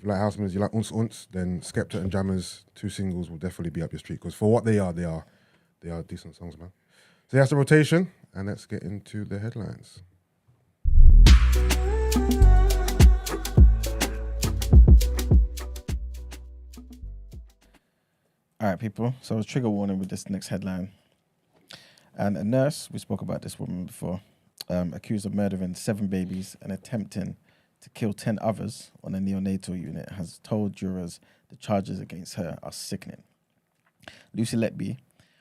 music, you like unce, then Skepta and Jammers, 2 singles will definitely be up your street. Because for what they are decent songs, man. So that's the rotation, and let's get into the headlines. All right, people. So a trigger warning with this next headline. And a nurse, we spoke about this woman before, accused of murdering 7 babies and attempting to kill 10 others on a neonatal unit, has told jurors the charges against her are sickening. Lucy Letby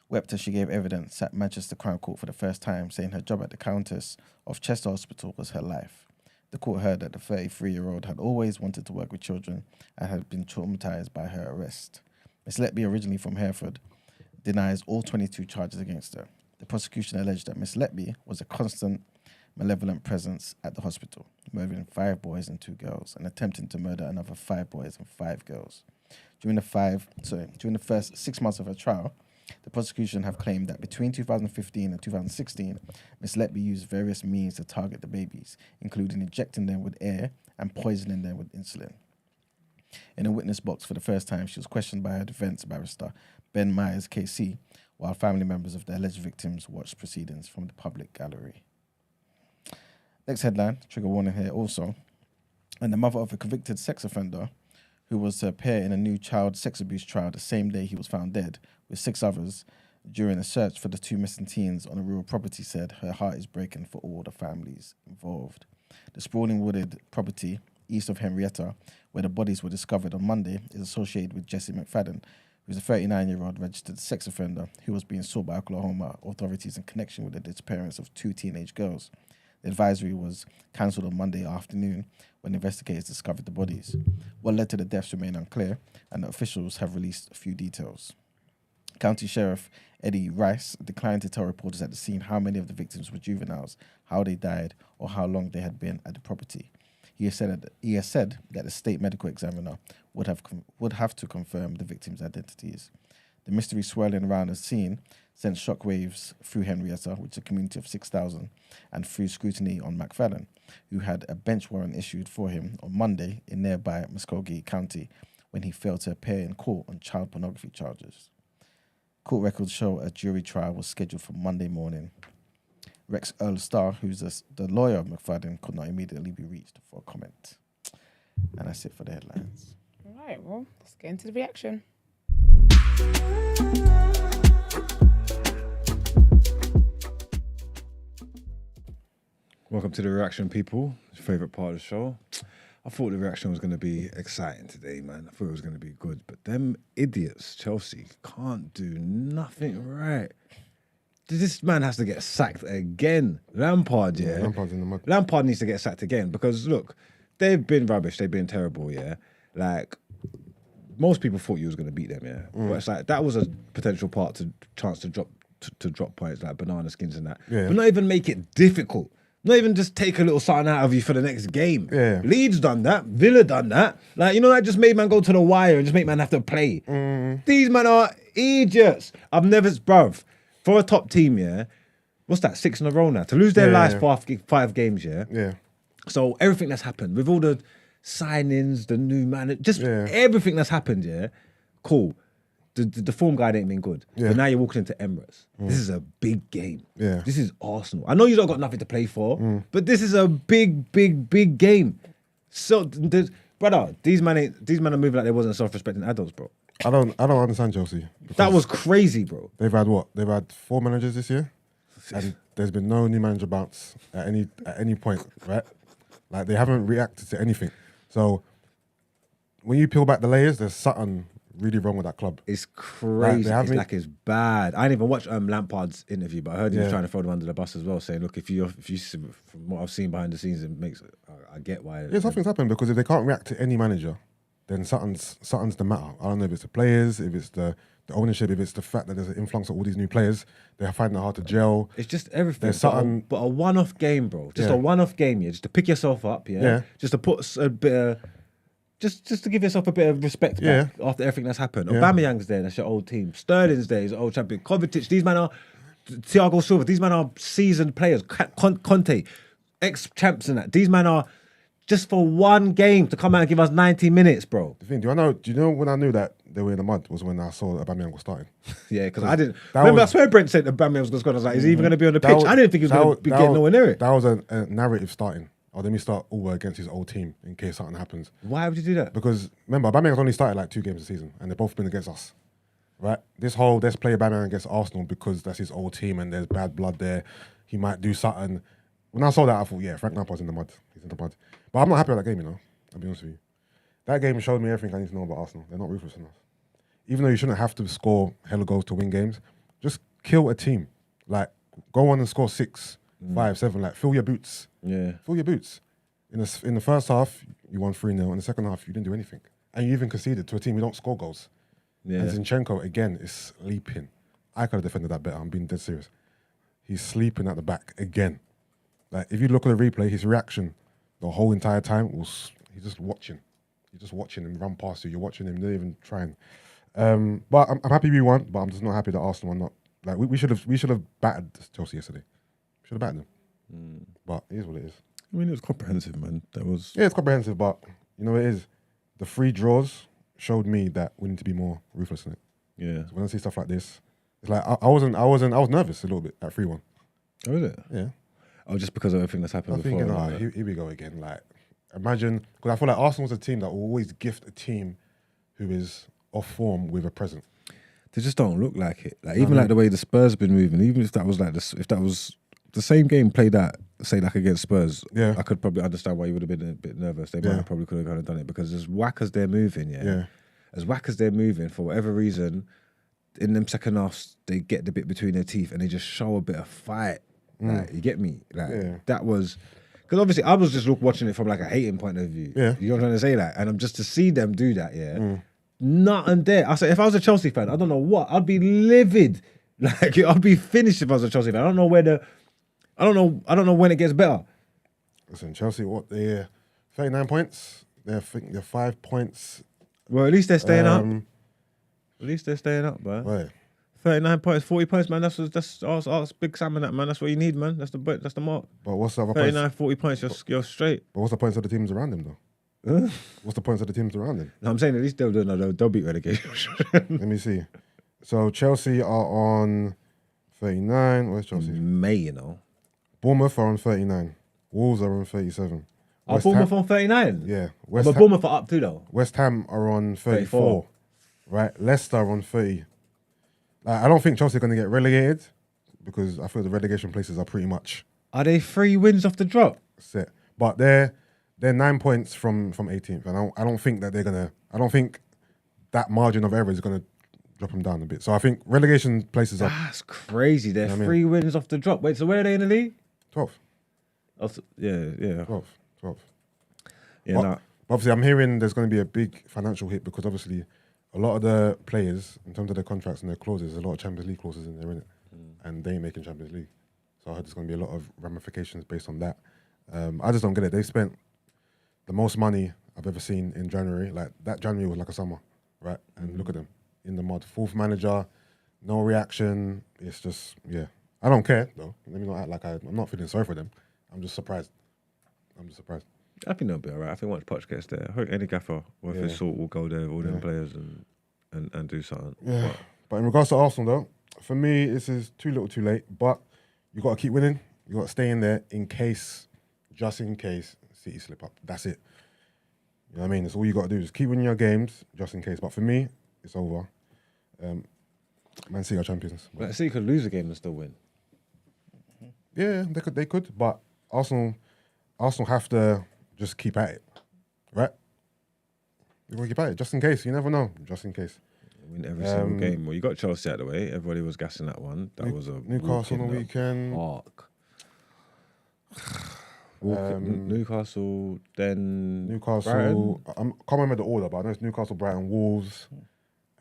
wept as she gave evidence at Manchester Crown Court for the first time, saying her job at the Countess of Chester Hospital was her life. The court heard that the 33-year-old had always wanted to work with children and had been traumatized by her arrest. Miss Letby, originally from Hereford, denies all 22 charges against her. The prosecution alleged that Miss Letby was a constant malevolent presence at the hospital, murdering 5 boys and 2 girls and attempting to murder another 5 boys and 5 girls. During the first 6 months of her trial, the prosecution have claimed that between 2015 and 2016, Miss Letby used various means to target the babies, including injecting them with air and poisoning them with insulin. In a witness box for the first time, she was questioned by her defense barrister, Ben Myers, KC, while family members of the alleged victims watched proceedings from the public gallery. Next headline, trigger warning here also. And the mother of a convicted sex offender who was to appear in a new child sex abuse trial the same day he was found dead, with 6 others, during a search for the 2 missing teens on a rural property, said her heart is breaking for all the families involved. The sprawling wooded property east of Henrietta, where the bodies were discovered on Monday, is associated with Jesse McFadden, who's a 39-year-old registered sex offender who was being sought by Oklahoma authorities in connection with the disappearance of 2 teenage girls. The advisory was cancelled on Monday afternoon when investigators discovered the bodies. What led to the deaths remain unclear, and the officials have released a few details. County Sheriff Eddie Rice declined to tell reporters at the scene how many of the victims were juveniles, how they died, or how long they had been at the property. He has said that the state medical examiner would have to confirm the victims' identities. The mystery swirling around the scene sent shockwaves through Henrietta, which is a community of 6,000, and through scrutiny on McFadden, who had a bench warrant issued for him on Monday in nearby Muskogee County when he failed to appear in court on child pornography charges. Court records show a jury trial was scheduled for Monday morning. Rex Earl Starr, who's the lawyer of McFadden, could not immediately be reached for a comment. And that's it for the headlines. All right, well, let's get into the reaction. Welcome to the reaction, people. Favorite part of the show. I thought the reaction was going to be exciting today, man. I thought it was going to be good. But them idiots, Chelsea, can't do nothing right. This man has to get sacked again. Lampard, yeah. Lampard's in the mud. Lampard needs to get sacked again because, look, they've been rubbish. They've been terrible, yeah. Like, most people thought you was going to beat them, yeah. But it's like, that was a potential chance to drop points, like banana skins and that. Yeah. But not even make it difficult. Not even just take a little something out of you for the next game. Yeah. Leeds done that. Villa done that. Like, you know, that just made man go to the wire and just make man have to play. These men are idiots. Bruv, for a top team, yeah, what's that, 6 in a row now? To lose their last 5 games, yeah? Yeah. So everything that's happened, with all the signings, the new man, just everything that's happened, yeah, cool. The form guide ain't been good. Yeah. But now you're walking into Emirates. This is a big game. Yeah. This is Arsenal. I know you don't got nothing to play for, but this is a big game. So, brother, these men are moving like they wasn't self-respecting adults, bro. I don't understand Chelsea. That was crazy, bro. They've had what? They've had 4 managers this year, and there's been no new manager bounce at any point, right? Like, they haven't reacted to anything. So when you peel back the layers, there's something really wrong with that club. It's crazy. Like, It's bad. I didn't even watch Lampard's interview, but I heard he was trying to throw them under the bus as well, saying, "Look, if you from what I've seen behind the scenes, it makes I get why." Yeah, something's happened because if they can't react to any manager, then something's the matter. I don't know if it's the players, if it's the ownership, if it's the fact that there's an influx of all these new players. They're finding it hard to gel. It's just everything. There's something, but a one-off game, bro. Just a one-off game, yeah. Just to pick yourself up, yeah. Just to put a bit of. Just to give yourself a bit of respect back after everything that's happened. Yeah. Aubameyang's there, that's your old team. Sterling's there, he's an old champion. Kovacic, these men are Thiago Silva, these men are seasoned players. Conte, ex-champs and that. These men are just for one game to come out and give us 90 minutes, bro. The thing, do you know when I knew that they were in the mud was when I saw Aubameyang was starting. Yeah, because I didn't. I swear Brent said Aubameyang was going to score. I was like, is he even going to be on the pitch? I didn't think he was going to be getting nowhere near it. That was a narrative starting. Oh, let me start over against his old team in case something happens. Why would you do that? Because remember, Aubameyang's only started like 2 games a season, and they've both been against us, right? Let's play Aubameyang against Arsenal because that's his old team and there's bad blood there. He might do something. When I saw that, I thought, yeah, Frank Lampard's in the mud. He's in the mud. But I'm not happy with that game, you know. I'll be honest with you. That game showed me everything I need to know about Arsenal. They're not ruthless enough. Even though you shouldn't have to score hella goals to win games, just kill a team. Like, go on and score 6, 5, 7. Like, fill your boots. Yeah. Fill your boots. In the first half, you won 3-0. In the second half, you didn't do anything. And you even conceded to a team who don't score goals. Yeah. And Zinchenko, again, is sleeping. I could have defended that better. I'm being dead serious. He's sleeping at the back again. Like, if you look at the replay, his reaction the whole entire time was he's just watching. You're just watching him run past you. You're watching him, not even trying. But I'm happy we won, but I'm just not happy that Arsenal are not. Like, we should have battered Chelsea yesterday. Should have battered them. But it is what it is. I mean, it was comprehensive, man. Yeah, it's comprehensive, but you know what it is? The 3 draws showed me that we need to be more ruthless in it. Yeah. So when I see stuff like this, it's like I was nervous a little bit at 3-1. Oh, is it? Yeah. Oh, just because of everything that's happened before. Thinking, here we go again. Like, imagine, because I feel like Arsenal's a team that will always gift a team who is off form with a present. They just don't look like it. Like even like the way the Spurs been moving, even if that was like if that was the same game played out, say like against Spurs, Yeah. I could probably understand why you would have been a bit nervous. They might have probably could have kind of done it because as whack as they're moving, as whack as they're moving, for whatever reason, in them second halves, they get the bit between their teeth and they just show a bit of fight. Like, you get me? Like that was because obviously I was just watching it from like a hating point of view. Yeah. You know what I'm trying to say? Like, and I'm just to see them do that, nothing there. I said, if I was a Chelsea fan, I don't know what, I'd be livid. Like, I'd be finished if I was a Chelsea fan. I don't know when it gets better. Listen, Chelsea, what they're 39 points. They're 5 points. Well, at least they're staying up. At least they're staying up, man. Right. 39 points, 40 points, man. That's big salmon, that man. That's what you need, man. That's the mark. But what's the other 39, points? 40 points, you're straight. But what's the points of the teams around him, though? What's the points of the teams around him? No, I'm saying at least they'll beat relegation. Let me see. So Chelsea are on 39. Where's Chelsea? May, you know. Bournemouth are on 39. Wolves are on 37. Are Bournemouth on 39? Yeah. But Bournemouth are up too, though. West Ham are on 34. Right. Leicester are on 30. I don't think Chelsea are going to get relegated because I feel the relegation places are pretty much Are they 3 wins off the drop? set. But they're 9 points from 18th, and I don't think that they're gonna. I don't think that margin of error is gonna drop them down a bit. So I think relegation places are That's crazy. They're You know what I 3 wins off the drop. Wait, so where are they in the league? 12. Yeah. 12. Yeah, But nah. obviously, I'm hearing there's going to be a big financial hit because obviously a lot of the players, in terms of their contracts and their clauses, there's a lot of Champions League clauses in there, innit? And they ain't making Champions League. So I heard there's going to be a lot of ramifications based on that. I just don't get it. They spent the most money I've ever seen in January. Like, that January was like a summer, right? And look at them, in the mud. 4th manager, no reaction. It's just, I don't care, though. Let me not act like I'm not feeling sorry for them. I'm just surprised. I think they'll be all right. I think once Poch gets there, I hope any gaffer worth his salt will go there with all them players and do something. Yeah. But in regards to Arsenal, though, for me, this is too little too late. But you got to keep winning. You got to stay in there just in case City slip up. That's it. You know what I mean? That's all you got to do. Just keep winning your games just in case. But for me, it's over. Man City are champions. But City could lose a game and still win. Yeah, they could. But Arsenal have to just keep at it, right? You got to keep at it just in case. You never know. Just in case. Win every single game. Well, you got Chelsea out of the way. Everybody was gassing that one. That was a Newcastle on the weekend. Park. Newcastle, then Newcastle. I can't remember the order, but I know it's Newcastle, Brighton, Wolves,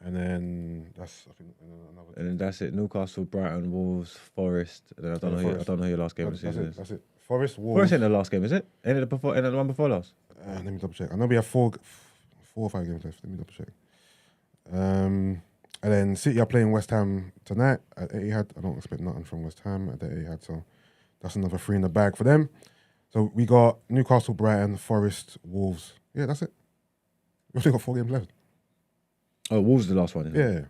and then that's I think another. And then that's it. Newcastle, Brighton, Wolves, Forest. And then I don't know who your last game of the season is. That's it. Forest, Wolves. Forest ain't the last game, is it? Ain't it the one before last? Let me double check. I know we have 4 or 5 games left. Let me double check. And then City are playing West Ham tonight at Etihad. I don't expect nothing from West Ham at the Etihad, so that's another 3 in the bag for them. So we got Newcastle, Brighton, Forest, Wolves. Yeah, that's it. We've only got 4 games left. Oh, Wolves is the last one, isn't it?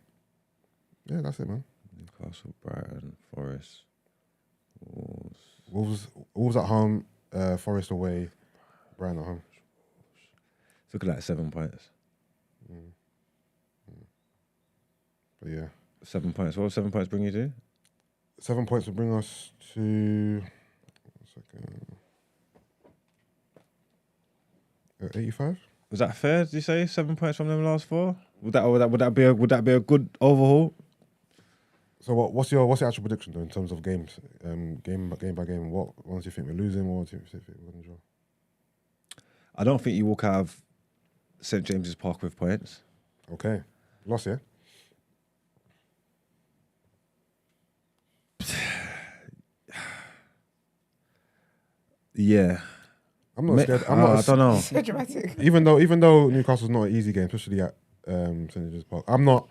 Yeah, that's it, man. Newcastle, Brighton, Forest, Wolves. Wolves at home, Forest away, Brighton at home. It's looking like 7 points. But yeah. 7 points. What will 7 points bring you to? 7 points will bring us to 85. Was that fair? Did you say 7 points from them last 4? Would that be a good overhaul? So what's your actual prediction though in terms of games, game by game? What ones do you think we're losing? What do you think we're going to draw? I don't think you walk out of St James's Park with points. Okay, lost, yeah. Yeah. I'm not scared. I don't know. So dramatic. Even though Newcastle's not an easy game, especially at St James's Park, I'm not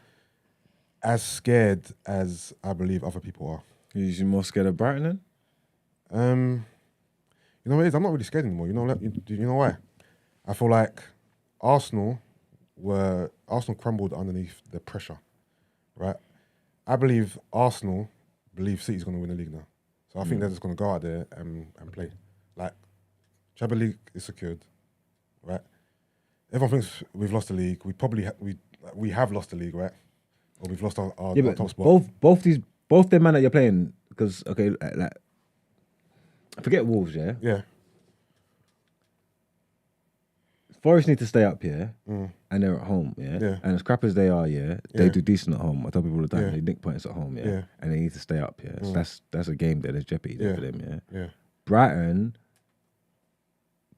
as scared as I believe other people are. You're usually more scared of Brighton then? You know what it is? I'm not really scared anymore. You know why? I feel like Arsenal crumbled underneath the pressure, right? I believe Arsenal believe City's going to win the league now. So I think they're just going to go out there and play. Like, Champions League is secured, right? everyone thinks we've lost the league. We probably we have lost the league, right? Or we've lost our top spot. Both them man that you're playing, because okay, like forget Wolves, yeah. Yeah. Forest need to stay up here, and they're at home, yeah. And as crap as they are, they do decent at home. I tell people all the time, they nick points at home, and they need to stay up, So that's a game that there's jeopardy there for them, Yeah. Brighton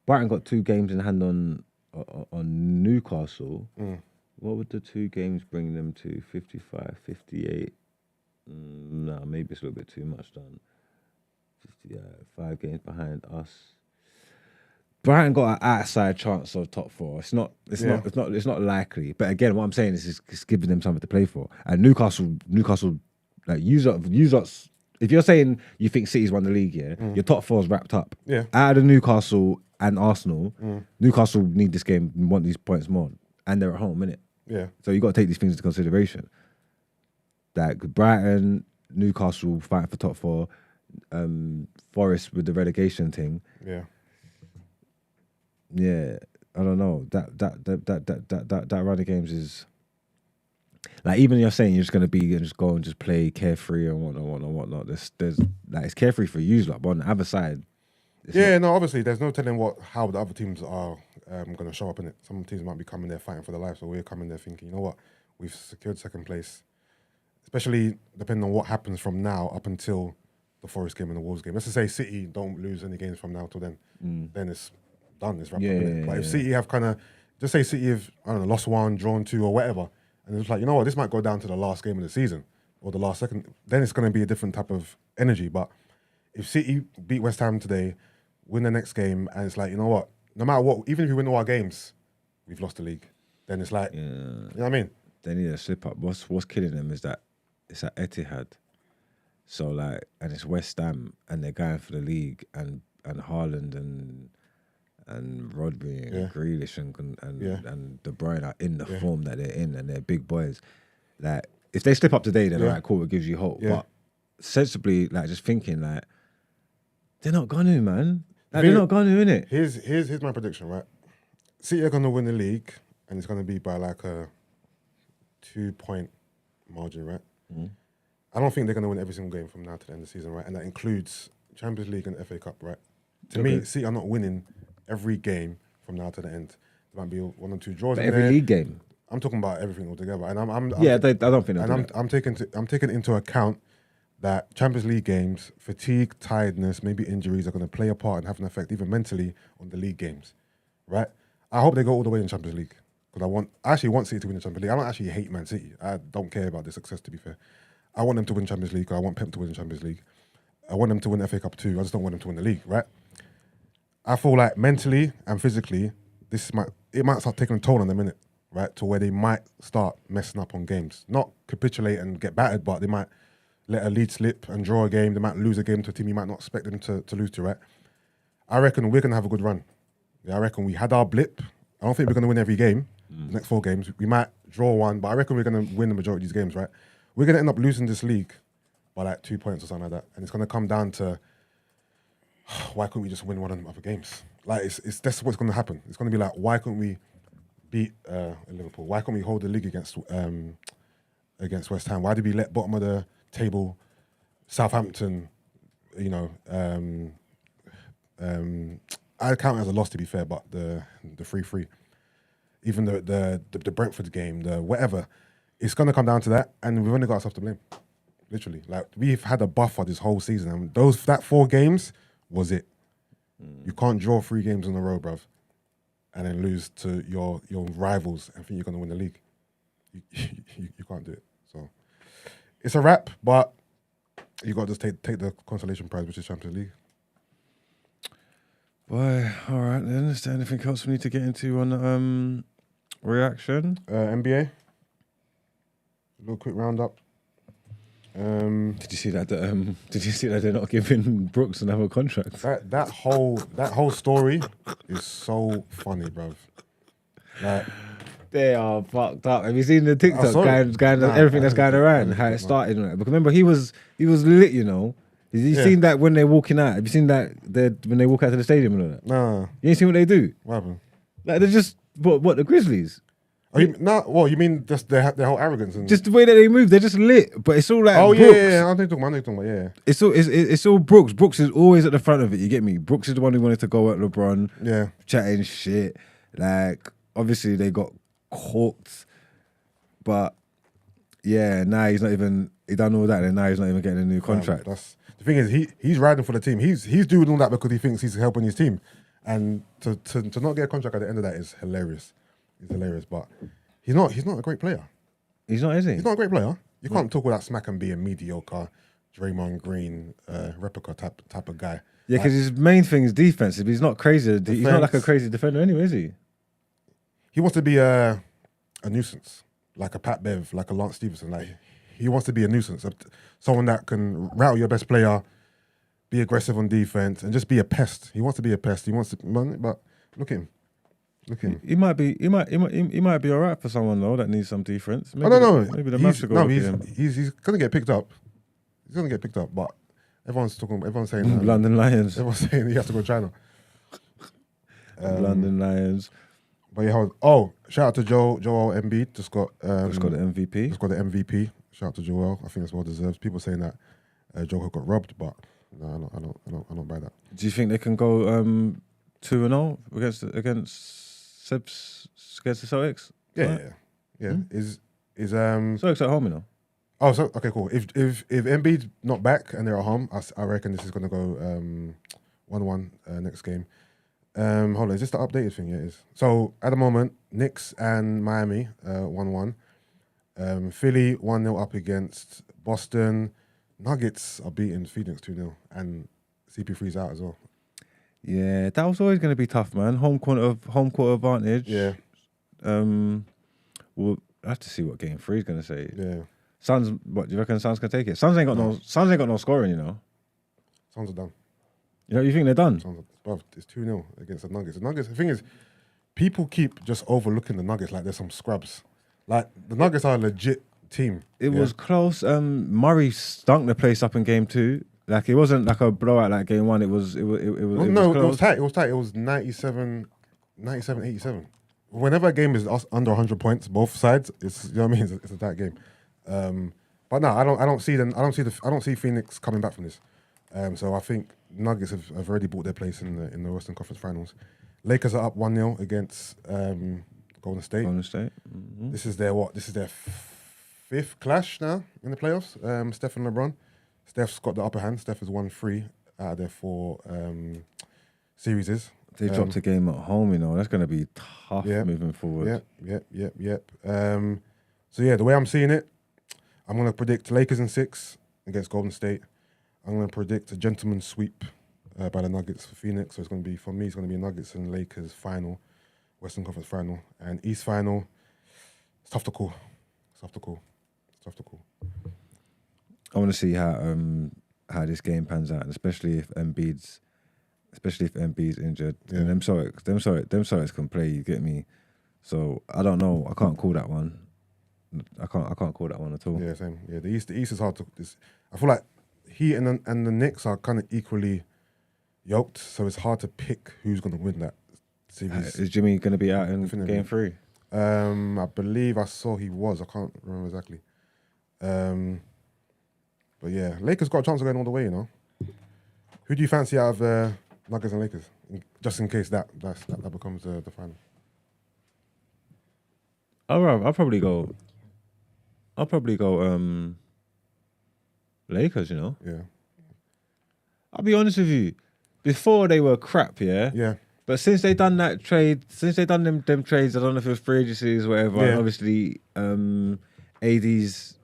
got 2 games in hand on Newcastle. What would the 2 games bring them to? 55, 58? No, maybe it's a little bit too much done. 5 games behind us. Brighton got an outside chance of top 4. It's not likely. But again, what I'm saying is it's giving them something to play for. And Newcastle, like use us. If you're saying you think City's won the league, your top 4's wrapped up. Yeah. Out of Newcastle and Arsenal, Newcastle need this game, want these points more, and they're at home, innit? Yeah. So you got to take these things into consideration. Like Brighton, Newcastle fighting for top 4, Forest with the relegation thing. Yeah. Yeah, I don't know. That run of games is like, even you're saying you're just gonna just go and just play carefree and whatnot. There's like, it's carefree for you, like, but on the other side, obviously there's no telling how the other teams are gonna show up in it. Some teams might be coming there fighting for their life, so we're coming there thinking, you know what, we've secured second place. Especially depending on what happens from now up until the Forest game and the Wolves game. Let's just say City don't lose any games from now till then. Then it's done, it's wrapped up. But if City have just say City have, I don't know, lost 1, drawn 2 or whatever, and it's like, you know what, this might go down to the last game of the season or the last second, then it's going to be a different type of energy. But if City beat West Ham today, win the next game, and it's like, you know what, no matter what, even if we win all our games, we've lost the league, then it's like, you know what I mean? They need a slip up. What's killing them is that it's at Etihad. So like, and it's West Ham, and they're going for the league, and Haaland and Rodri and Grealish and De Bruyne are in the form that they're in, and they're big boys. Like, if they slip up today, then all right, cool, it gives you hope. But sensibly, like, just thinking, like, they're not gonna, man. Like, they're not gonna, innit? Here's my prediction, right? City are gonna win the league, and it's gonna be by like a 2-point margin, right? I don't think they're gonna win every single game from now to the end of the season, right? And that includes Champions League and FA Cup, right? To me, City are not winning every game from now to the end. There might be 1 or 2 draws. But every league game. I'm talking about everything altogether, and I don't think. And I'm taking into account that Champions League games, fatigue, tiredness, maybe injuries are going to play a part and have an effect, even mentally, on the league games, right? I hope they go all the way in Champions League because I actually want City to win the Champions League. I don't actually hate Man City. I don't care about their success, to be fair. I want them to win Champions League. I want Pep to win the Champions League. I want them to win the FA Cup too. I just don't want them to win the league, right? I feel like mentally and physically, it might start taking a toll on them, innit? Right? To where they might start messing up on games. Not capitulate and get battered, but they might let a lead slip and draw a game. They might lose a game to a team you might not expect them to lose to, right? I reckon we're going to have a good run. Yeah, I reckon we had our blip. I don't think we're going to win every game, the next 4 games. We might draw 1, but I reckon we're going to win the majority of these games, right? We're going to end up losing this league by like 2 points or something like that. And it's going to come down to, why couldn't we just win one of them other games? Like, that's what's going to happen. It's going to be like, why couldn't we beat Liverpool? Why can't we hold the league against West Ham? Why did we let bottom of the table Southampton, you know, I count it as a loss, to be fair, but the 3-3, even the Brentford game, the whatever, it's going to come down to that, and we've only got ourselves to blame. Literally, like, we've had a buffer this whole season, and that 4 games was it. You can't draw 3 games in a row, bruv, and then lose to your rivals and think you're going to win the league. You can't do it. So it's a wrap, but you got to just take the consolation prize, which is Champions League. Boy, all right then. Is there anything else we need to get into on reaction? NBA. A little quick roundup. Did you see that? Did you see that they're not giving Brooks another contract? That whole story is so funny, bruv. Like, they are fucked up. Have you seen the TikTok everything that's going around? How it started? Because remember, he was lit. You know. Have you seen that when they're walking out? Have you seen that when they walk out to the stadium and all that? No. You ain't seen what they do? What happened? Like, they're just What the Grizzlies? Oh, you mean just their whole arrogance and Just the way that they move, they're just lit. But it's all like oh Brooks. yeah. I know you're talking about. Yeah. It's all Brooks. Brooks is always at the front of it. You get me? Brooks is the one who wanted to go at LeBron. Yeah. Chatting shit. Like obviously they got caught, but yeah, now he's not even. He done all that, and now he's not even getting a new contract. That's the thing is he's riding for the team. He's doing all that because he thinks he's helping his team, and to not get a contract at the end of that is hilarious. It's hilarious, but he's not a great player. He's not, is he? He's not a great player. You can't talk all that smack and be a mediocre Draymond Green replica type of guy. Yeah, because his main thing is defensive. He's not crazy. He's not like a crazy defender anyway, is he? He wants to be a nuisance, like a Pat Bev, like a Lance Stevenson. Like he wants to be a nuisance, someone that can rattle your best player, be aggressive on defense, and just be a pest. He wants to be a pest. He wants to, but look at him. He might be all right for someone though that needs some defense. Maybe I don't know. Maybe the Mavs should go look at him. He's gonna get picked up. He's gonna get picked up, but everyone's saying London Lions. Everyone's saying he has to go to China. London Lions. But yeah, shout out to Joel Embiid. Just got the MVP. Just got the MVP. Shout out to Joel. I think it's well deserved. People saying that Joel got robbed, but no, I don't buy that. Do you think they can go 2-0 against the Celtics? Yeah. Is Celtics at home, you know? Oh, so okay, cool. If Embiid's not back and they're at home, I reckon this is gonna go 1-1 next game. Hold on, is this the updated thing? Yeah, it is. So at the moment, Knicks and Miami 1-1. Philly 1-0 up against Boston. Nuggets are beating Phoenix 2-0, and CP3's out as well. Yeah, that was always going to be tough, man. Home court advantage. Yeah. We'll have to see what game 3 is going to say. Yeah. Suns, what do you reckon? Suns can take it? Suns ain't got no scoring, you know. Suns are done. You think they're done? It's 2-0 against the Nuggets. The Nuggets. The thing is, people keep just overlooking the Nuggets like they're some scrubs. Like the Nuggets are a legit team. It was close. Murray stunk the place up in game 2. Like it wasn't like a blowout like game 1. It was close. It was tight. It was 97, 87. Whenever a game is under 100 points, both sides, it's you know what I mean. It's a tight game. But no, I don't see Phoenix coming back from this. So I think Nuggets have already bought their place in the Western Conference Finals. Lakers are up 1-0 against Golden State. Mm-hmm. This is their fifth clash now in the playoffs. Steph and LeBron. Steph's got the upper hand. Steph has won 3 out of their 4 series. They dropped a game at home, you know. That's going to be tough moving forward. Yep. So yeah, the way I'm seeing it, I'm going to predict Lakers in 6 against Golden State. I'm going to predict a gentleman's sweep by the Nuggets for Phoenix. So it's going to be Nuggets and Lakers final, Western Conference final, and East final. It's tough to call. I want to see how this game pans out, and especially if Embiid's injured. Yeah. And them Celtics can play. You get me? So I don't know. I can't call that one. I can't call that one at all. Yeah, same. Yeah, the East is hard to. I feel like he and the Knicks are kind of equally yoked, so it's hard to pick who's going to win that series. Is Jimmy going to be out in Definitely. game 3? I believe I saw he was. I can't remember exactly. But yeah, Lakers got a chance of going all the way, you know. Who do you fancy out of Nuggets and Lakers? Just in case that becomes the final. I'll probably go Lakers, you know. Yeah. I'll be honest with you. Before they were crap, yeah. Yeah. But since they done that trade, since they done them trades, I don't know if it was free agencies or whatever. Yeah. And obviously, AD's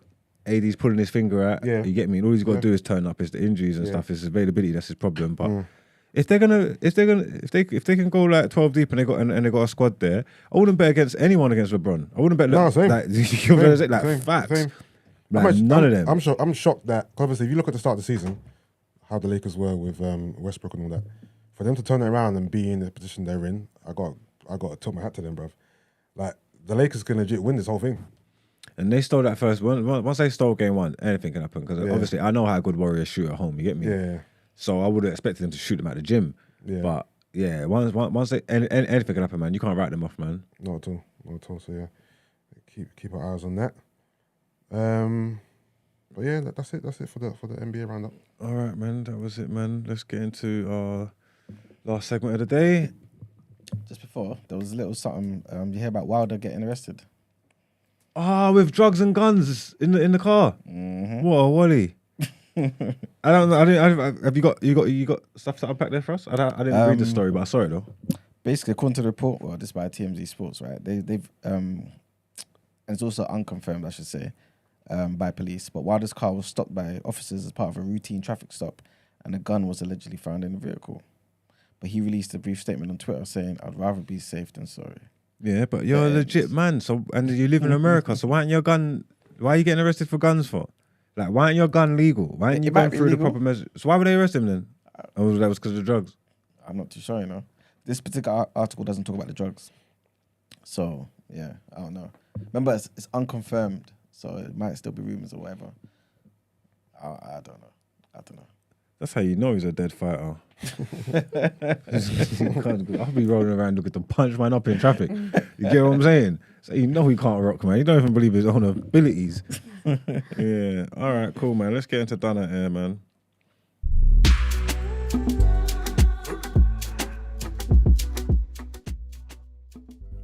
pulling his finger out. Yeah. You get me? And all he's got to do is turn up. It's the injuries and stuff. It's his availability. That's his problem. But if they can go like 12 deep and they got a squad there, I wouldn't bet against anyone against LeBron. I wouldn't bet Same. facts. Same. Like, none of them. I'm shocked that obviously if you look at the start of the season, how the Lakers were with Westbrook and all that, for them to turn it around and be in the position they're in, I got to tip my hat to them, bruv. Like the Lakers can legit win this whole thing. And they stole that first one. Once they stole game 1, anything can happen. Because obviously I know how good Warriors shoot at home. You get me? Yeah. So I would have expected them to shoot them at the gym. Yeah. But yeah, once anything can happen, man. You can't write them off, man. Not at all. So yeah, keep our eyes on that. But yeah, that's it for the NBA roundup. All right, man. That was it, man. Let's get into our last segment of the day. Just before, there was a little something. You hear about Wilder getting arrested? With drugs and guns in the car. Mm-hmm. What a wally! I don't know. Have you got stuff to unpack there for us? I didn't read the story, but I saw it though. Basically, according to the report, well, this is by TMZ Sports, right? They've and it's also unconfirmed, I should say, by police. But Wilder's car was stopped by officers as part of a routine traffic stop, and a gun was allegedly found in the vehicle. But he released a brief statement on Twitter saying, "I'd rather be safe than sorry." Yeah, but you're a legit man, so and you live in America, so why aren't your gun? Why are you getting arrested for guns for? Like, why aren't your gun legal? Why aren't you going through the proper measures? So why would they arrest him then? Oh, that was because of the drugs. I'm not too sure, you know. This particular article doesn't talk about the drugs, so yeah, I don't know. Remember, it's unconfirmed, so it might still be rumors or whatever. I don't know. That's how you know he's a dead fighter. I'll be rolling around looking to punch man up in traffic. You get what I'm saying? So you know he can't rock, man. You don't even believe his own abilities. Yeah. All right, cool, man. Let's get into Out Ere, man.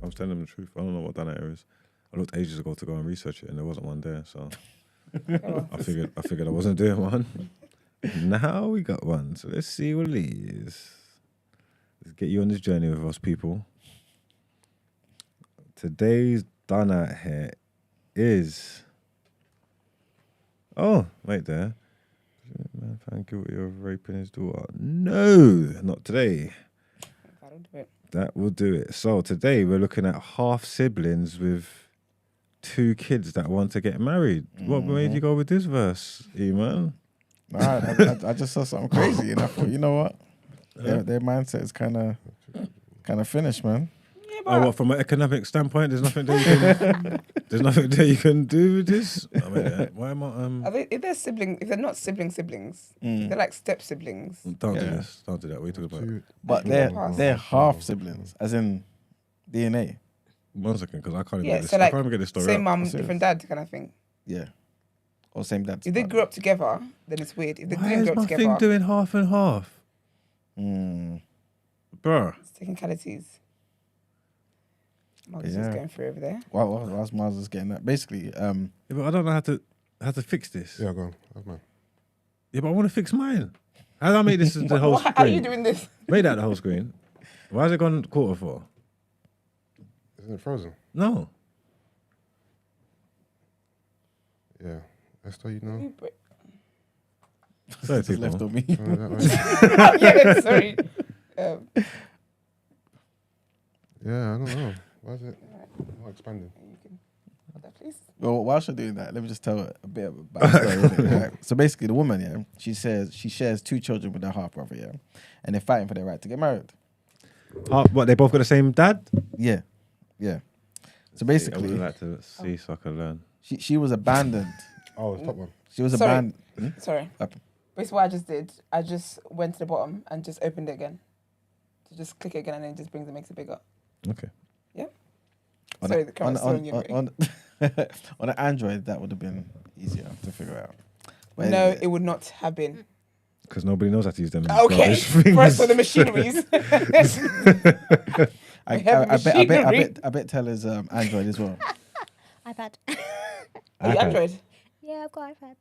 I was telling them the truth. I don't know what Out Ere is. I looked ages ago to go and research it, and there wasn't one there. So I figured I wasn't doing one. Now we got one, so let's see what it is. Let's get you on this journey with us, people. Today's Out Ere is... Oh, wait there. Man found guilty of raping his daughter. No, not today. That'll do it. That will do it. So today we're looking at half siblings with 2 kids that want to get married. What made you go with this verse, E-man? I just saw something crazy, and I thought, you know what? Their mindset is kind of finished, man. Yeah, Oh, what, from an economic standpoint, there's nothing there you can do with this. I mean, why am I? Are they, if they're not siblings, they're like step siblings. Don't do this. Don't do that. What are you talking about? But they're half siblings, as in DNA. 1 second, because I can't Yeah, even so like get this story. same Out. mum, different dad kind of thing. Yeah, or same dad. If they grew up together, then it's weird. If they Why didn't is grow my up thing together, doing half and half, bruh? it's technicalities. Marcus is Yeah. going through over there. Whilst Miles is getting that, basically, Yeah, but I don't know how to fix this. Yeah, go on. That's mine. Yeah, but I want to fix mine. How do I make this the whole Why screen? are you doing this? Make that the whole screen. Why has it gone quarter for? Isn't it frozen? No. Yeah. Esther, you know? Sorry, it's left people. on me. Yeah, sorry. Yeah, I don't know. Why is it not expanding? Hold that, please. Well, whilst you're doing that, let me just tell a bit about the story. Innit? Right. So basically, the woman, yeah, she says she shares 2 children with her half brother, yeah, and they're fighting for their right to get married. What, they both got the same dad? Yeah. So I basically, would like to see so I can learn. she was abandoned. Oh, it's top one. She was Sorry. abandoned. Sorry. Up. Basically, what I just did, I just went to the bottom and just opened it again. So just click it again and then it just makes it bigger. Okay. Yeah. On Sorry, a- the camera's still on you. on an Android, that would have been easier to figure out. But No, anyway, it would not have been. Because nobody knows how to use them. Okay, rubbish things. first for the machineries. I bet Tele's Android as well. iPad. Are you Android? Yeah, I've got iPad.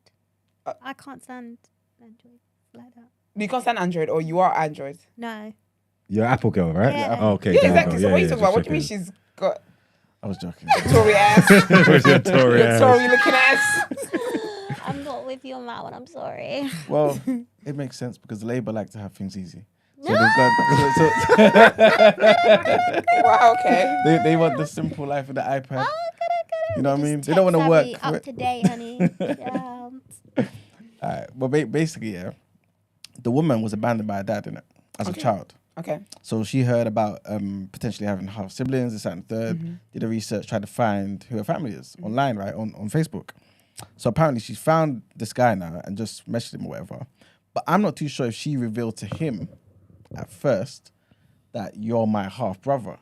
I can't stand Android like that. You can't stand Android or you are Android? No. You're Apple girl, right? Yeah. Oh, okay. Yeah, there you exactly. go. So what are you yeah, talking about? What do you mean just she's got I was joking. Tory ass? Victoria. Tory looking ass? I'm not with you on that one. I'm sorry. Well, it makes sense because Labour like to have things easy. So No. they've got, Wow, okay. they want the simple life of the iPad. Oh, You know what I mean? Just They don't want to tech work savvy, for up it. to date, honey. Yeah. Alright, well, basically, yeah, the woman was abandoned by her dad in it as a child. Okay. So she heard about potentially having half siblings, this, that, and the third. Did a research, tried to find who her family is online, right, on Facebook. So apparently she's found this guy now and just messaged him or whatever. But I'm not too sure if she revealed to him at first that you're my half brother.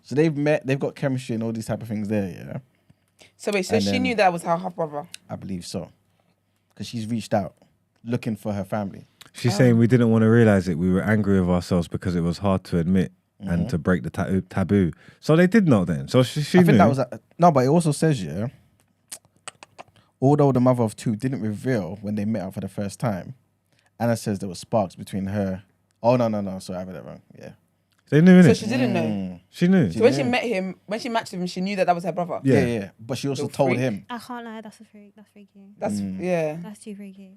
So they've met, they've got chemistry and all these type of things there, yeah. So wait, so she knew that was her half brother. I believe so, because she's reached out looking for her family. She's saying we didn't want to realize it. We were angry with ourselves because it was hard to admit and to break the taboo. So they did know then. So she I knew. think that was no, but it also says, yeah, although the mother of two didn't reveal when they met up for the first time, Anna says there were sparks between her. Oh no, sorry, I read that wrong. Yeah, They knew, So innit? she didn't know. She knew. So when she met him, when she matched him, she knew that was her brother. Yeah. But she also Little told freak. him. I can't lie. That's a freak. That's freaky. That's That's too freaky.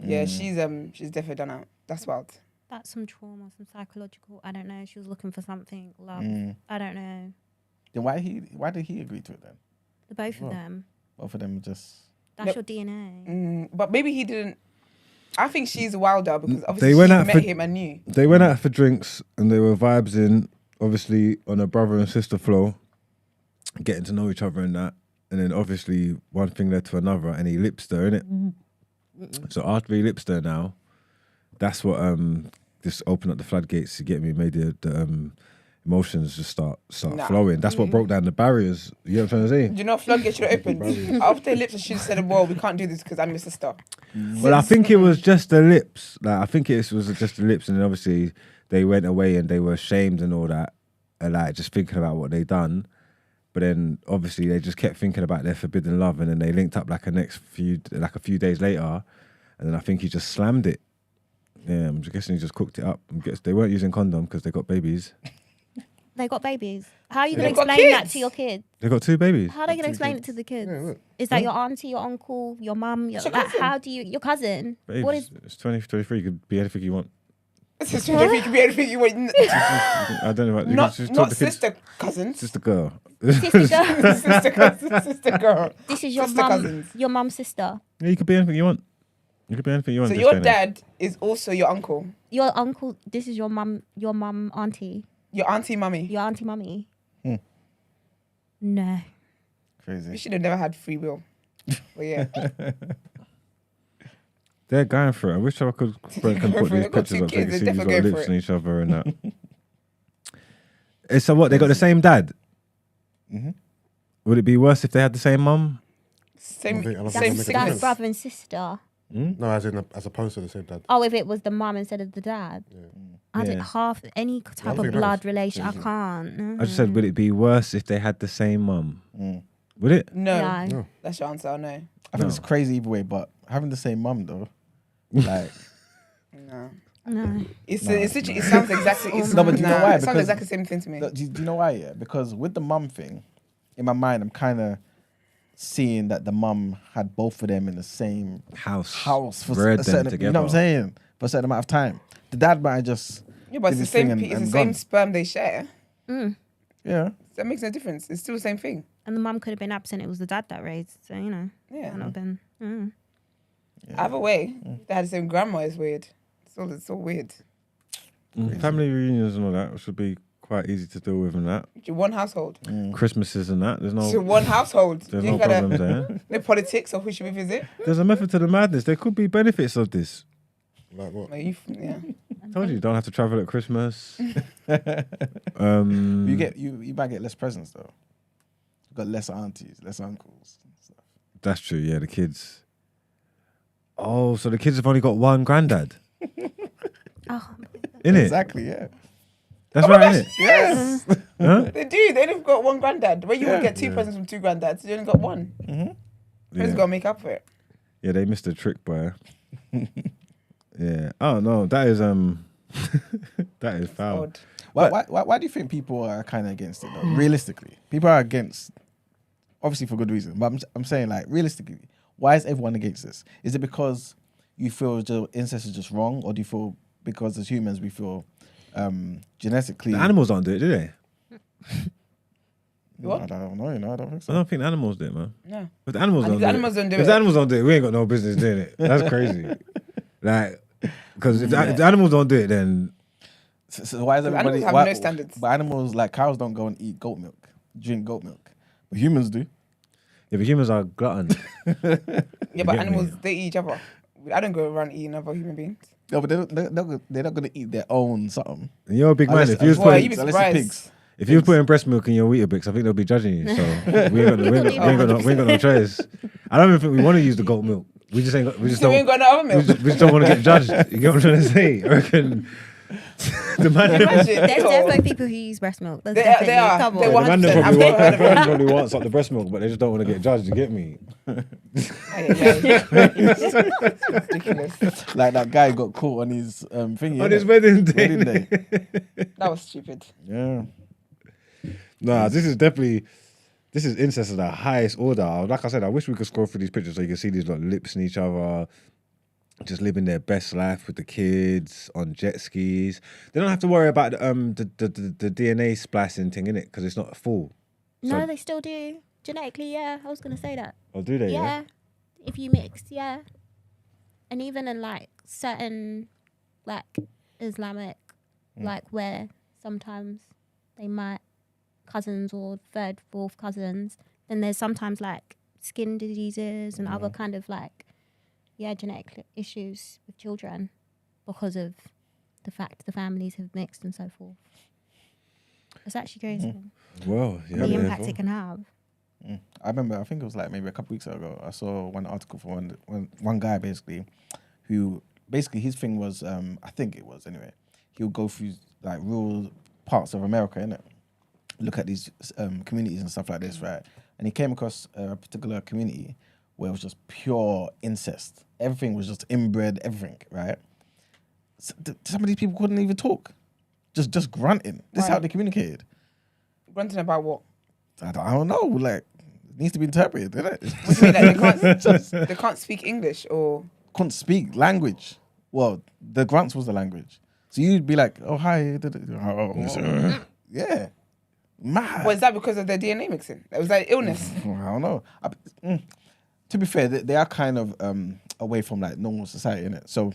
Yeah, she's definitely done out. That's wild. That's some trauma, some psychological. I don't know. She was looking for something. Love. I don't know. Then why did he agree to it then? The both of them. Both of them just. That's your DNA. But maybe he didn't. I think she's wilder because obviously They went she out met for- him and knew. They went out for drinks and they were vibes in, obviously, on a brother and sister flow, getting to know each other and that. And then obviously one thing led to another and he lips her, innit? So after he lips her now, that's what just opened up the floodgates to get me, made the emotions just start flowing. That's what broke down the barriers. You know what I'm trying to say? Do you know floodgates should have opened? After her lips, she should have said, well, we can't do this because I'm your sister. Well, I think it was just the lips. Like I think it was just the lips, and then obviously they went away and they were ashamed and all that, and like just thinking about what they done. But then obviously they just kept thinking about their forbidden love, and then they linked up like a few days later, and then I think he just slammed it. Yeah, I'm guessing he just cooked it up. They weren't using condom because they got babies. They got babies. How are you going They've to got explain that kids. to your kid? They got 2 babies. How are they going to explain it to the kids? Yeah, look. Is that your auntie, your uncle, your mum? your Like, cousin. how do you, your cousin? Babes, What is, it's 2023. You could be anything you want. This is if you can be anything you want. I don't know. You Not can just talk to kids. sister cousins. Sister girl. sister girl? Sister cousins. Sister girl. This is your Sister mum, cousins. your mum's sister. Yeah, you could be anything you want. You could be anything you want. So this your day and age. dad is also your uncle. Your uncle, this is your mum, auntie. Your auntie mummy. Your auntie mummy. No. You Crazy. should have never had free will. But yeah. They're going for it. I wish I could put going for it. these They've got pictures 2 up so kids. you can They're see these definitely got going for lips it. on each other and that. So what? They got the same dad? Would it be worse if they had the same mum? Same I don't think same that makes a sickness. That's difference. brother and sister. No, as opposed to the same dad. Oh, if it was the mum instead of the dad. I Yeah. don't half any type think of it blood matters. relation. I can't. No. I just said, would it be worse if they had the same mum? Would it? No. No. That's your answer. No. I think it's crazy either way, but having the same mum though, like. No. No. It's literally, it sounds exactly. It's, No, but do you know why? It sounds Because- exactly the same thing to me. Do you know why? Yeah, because with the mum thing, in my mind, I'm kind of seeing that the mum had both of them in the same House house for Bred a them certain, together. you know what I'm saying, for a certain amount of time. The dad might have just Yeah, but did it's the his thing same. It's the same gone. sperm they share. Yeah. That makes no difference. It's still the same thing. And the mum could have been absent. It was the dad that raised. So, you know. Yeah. Might not have been. Either way, they had the same grandma. Is weird. It's all weird. Family reunions and all that should be quite easy to deal with and that. One household. Christmases and that. There's So no one household. there's You no gotta- problems there. No politics of who should we visit. There's a method to the madness. There could be benefits of this. Like what? No, yeah. I told you don't have to travel at Christmas. You might get less presents though. You've got less aunties, less uncles. And stuff. That's true. Yeah, the kids. Oh, so the kids have only got one granddad. Oh, In it. Exactly. Yeah. That's right, innit? Yes. Huh? They do. They only got one granddad. Where you would get 2 Yeah. presents from 2 granddads, you only got one. Who's Yeah. got to make up for it? Yeah, they missed the trick, boy. Yeah. Oh no, that is that is foul. Odd. Why do you think people are kind of against it though? Realistically, people are against, obviously for good reason. But I'm saying like realistically, why is everyone against this? Is it because you feel incest is just wrong, or do you feel because as humans we feel genetically? The animals don't do it, do they? What? I don't know. I don't think I so. don't think the animals do it, man. No. If the animals And don't if do the it, animals don't do if it- the animals don't do it, we ain't got no business doing it. That's crazy. Like, because if the animals don't do it, then So why is Because everybody? animals have why, no standards. But animals like cows don't go and eat goat milk, drink goat milk, but humans do. yeah, but humans are gluttons. Yeah, but get me? animals, they eat each other. I don't go around eating other human beings. No, but they're not gonna eat their own something. And you're a big man. Unless- If you was Boy, you'd putting, be Unless it's surprised. pigs. if you was putting breast milk in your Weetabix, I think they'll be judging you. So we ain't got no choice. I don't even think we want to use the goat milk. We just ain't got. We just So we ain't don't. got no other We milk. just don't want to get judged. You get what I'm trying to say? I reckon the man. Imagine, There's yo. definitely people who use breast milk. There's They definitely. are. Come They on. want- The man 100%. probably, I've never heard of it. probably wants up the breast milk, but they just don't want to get judged. You get me? Ridiculous. Like that guy got caught on his thingy. On innit? his wedding day. Wedding day. That was stupid. Yeah. Nah, this is incest of the highest order. Like I said, I wish we could scroll through these pictures so you can see these like lips in each other, just living their best life with the kids on jet skis. They don't have to worry about the DNA splicing thing in it because it's not full. No, So- they still do. Genetically, yeah. I was gonna say that. Oh, do they? Yeah. If you mix, yeah. And even in like certain like Islamic, like where sometimes they might cousins or third, fourth cousins, then there's sometimes like skin diseases and other kind of like genetic issues with children because of the fact the families have mixed and so forth. It's actually crazy. Well, yeah. The impact it can have. I remember, I think it was like maybe a couple weeks ago, I saw one article from one guy basically, who basically his thing was, I think it was anyway, he'll go through like rural parts of America, innit? Look at these communities and stuff like this, right? And he came across a particular community where it was just pure incest. Everything was just inbred, everything, right? Some of these people couldn't even talk. Just grunting. This is how they communicated. Grunting about what? I don't know, like, it needs to be interpreted, innit? What do you mean? Like they can't speak English or... Couldn't speak language. Well, the grunts was the language. So you'd be like, oh, hi. Yeah. Mad. Well, is that because of their DNA mixing? Was that illness? I don't know. To be fair, they are kind of away from like normal society, innit? So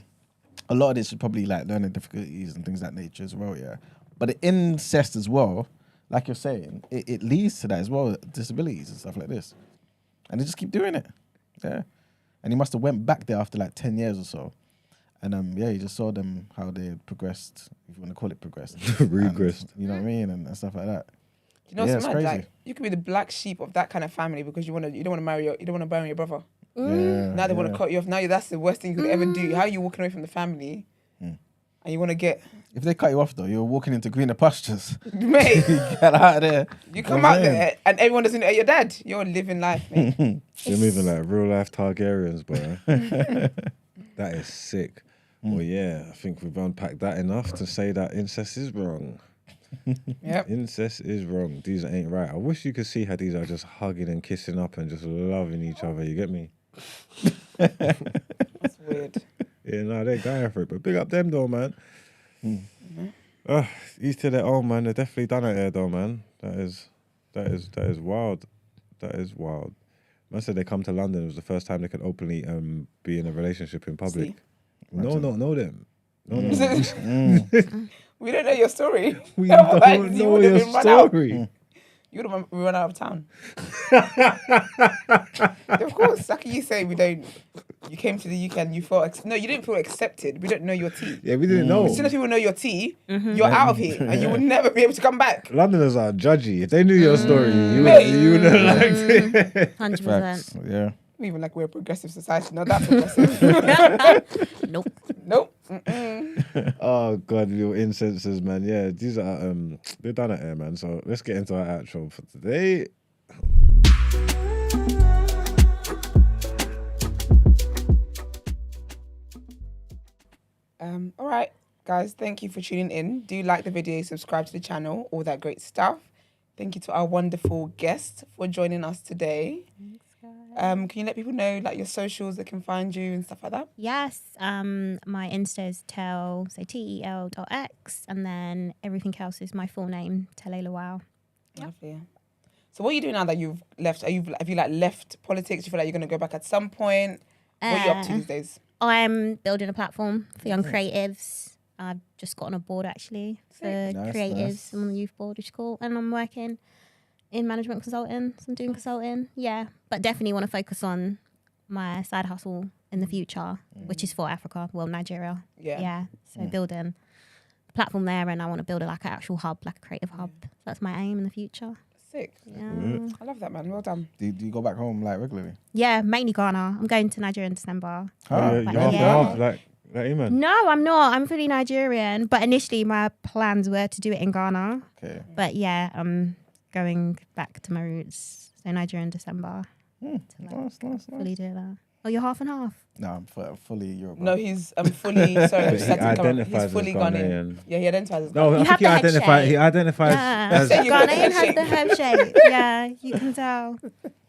a lot of this is probably like learning difficulties and things of that nature as well, yeah. But the incest as well, like you're saying, it leads to that as well, disabilities and stuff like this. And they just keep doing it. Yeah. And he must have went back there after like 10 years or so. And he just saw them, how they progressed, if you want to call it progressed. Regressed. And, you know what I mean? And stuff like that. You know Yeah, what's it's mad? crazy. Like, you could be the black sheep of that kind of family because you don't want to bury your brother. Yeah, Now they want to cut you off. Now that's the worst thing you could ever do. How are you walking away from the family? And you want to get... If they cut you off though, you're walking into greener pastures. Mate, Get out of there. you come out there and everyone doesn't know you're dead. You're living life, mate. They're moving like real life Targaryens, bro. That is sick. Well, yeah, I think we've unpacked that enough to say that incest is wrong. Yep. Incest is wrong. These ain't right. I wish you could see how these are just hugging and kissing up and just loving each other. You get me? That's weird. Yeah, no, they're going for it. But big up them though, man. Each to their own, man. They're definitely done it here though, man. That is wild. That is wild. Man said they come to London. It was the first time they could openly be in a relationship in public. See? No, know them. No. We don't know your story. We Like, don't you know would've your been run out. story. You would have run out of town. Of course. How can you say we don't... You came to the UK and you felt... No, you didn't feel accepted. We don't know your tea. Yeah, we didn't know. As soon as people know your tea, you're out of here and you will never be able to come back. Londoners are judgy. If they knew your story, you Mate. would have liked it. 100%. Facts. Yeah. Even like we're a progressive society. Not that progressive. Nope. Nope. Oh God, little incenses, man. Yeah, these are they're done at air, man. So let's get into our outro for today. All right, guys. Thank you for tuning in. Do like the video, subscribe to the channel, all that great stuff. Thank you to our wonderful guest for joining us today. Can you let people know like your socials, they can find you and stuff like that? Yes. My Insta is tel, so tel.x, and then everything else is my full name, Tele Lawal. Lovely. So what are you doing now that you've left? Have you like left politics? Do you feel like you're gonna go back at some point? What are you up to these days? I'm building a platform for young creatives. I've just got on a board actually for Nice, creatives. nice. I'm on the youth board, which is cool, and I'm working in management consulting. So I'm doing consulting, yeah. But definitely want to focus on my side hustle in the future, which is for Africa, well, Nigeria. Yeah. So building a platform there, and I want to build like an actual hub, like a creative hub. That's my aim in the future. Sick. Yeah. I love that, man. Well done. Do you go back home like regularly? Yeah, mainly Ghana. I'm going to Nigeria in December. You're half like man. No, I'm not. I'm fully Nigerian. But initially, my plans were to do it in Ghana. Okay. But yeah, I'm going back to my roots. So Nigeria in December. Nice. Fully do that. Oh, you're half and half. No, I'm fully Yoruba. No, he's fully. Sorry, But he identifies he's fully as Ghanaian. Ghanaian. Yeah, he identifies as No, Ghanaian. I think he identifies Yeah. as. You got the Ghanaian head has shape. the head shape. Yeah, you can tell.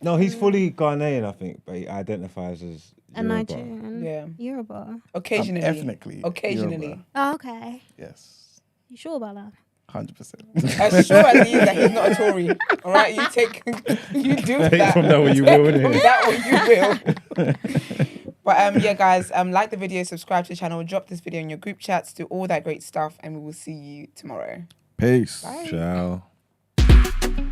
No, he's fully Ghanaian, I think, but he identifies as A Yoruba. Nigerian. Yeah. Yoruba. Occasionally. Ethnically. Occasionally. Yoruba. Oh, okay. Yes. You sure about that? 100%. As sure as he is that he's not a Tory. All right, you do that. from that what you will, From innit? that what you will. But yeah, guys, like the video, subscribe to the channel, drop this video in your group chats, do all that great stuff, and we will see you tomorrow. Peace. Bye. Ciao.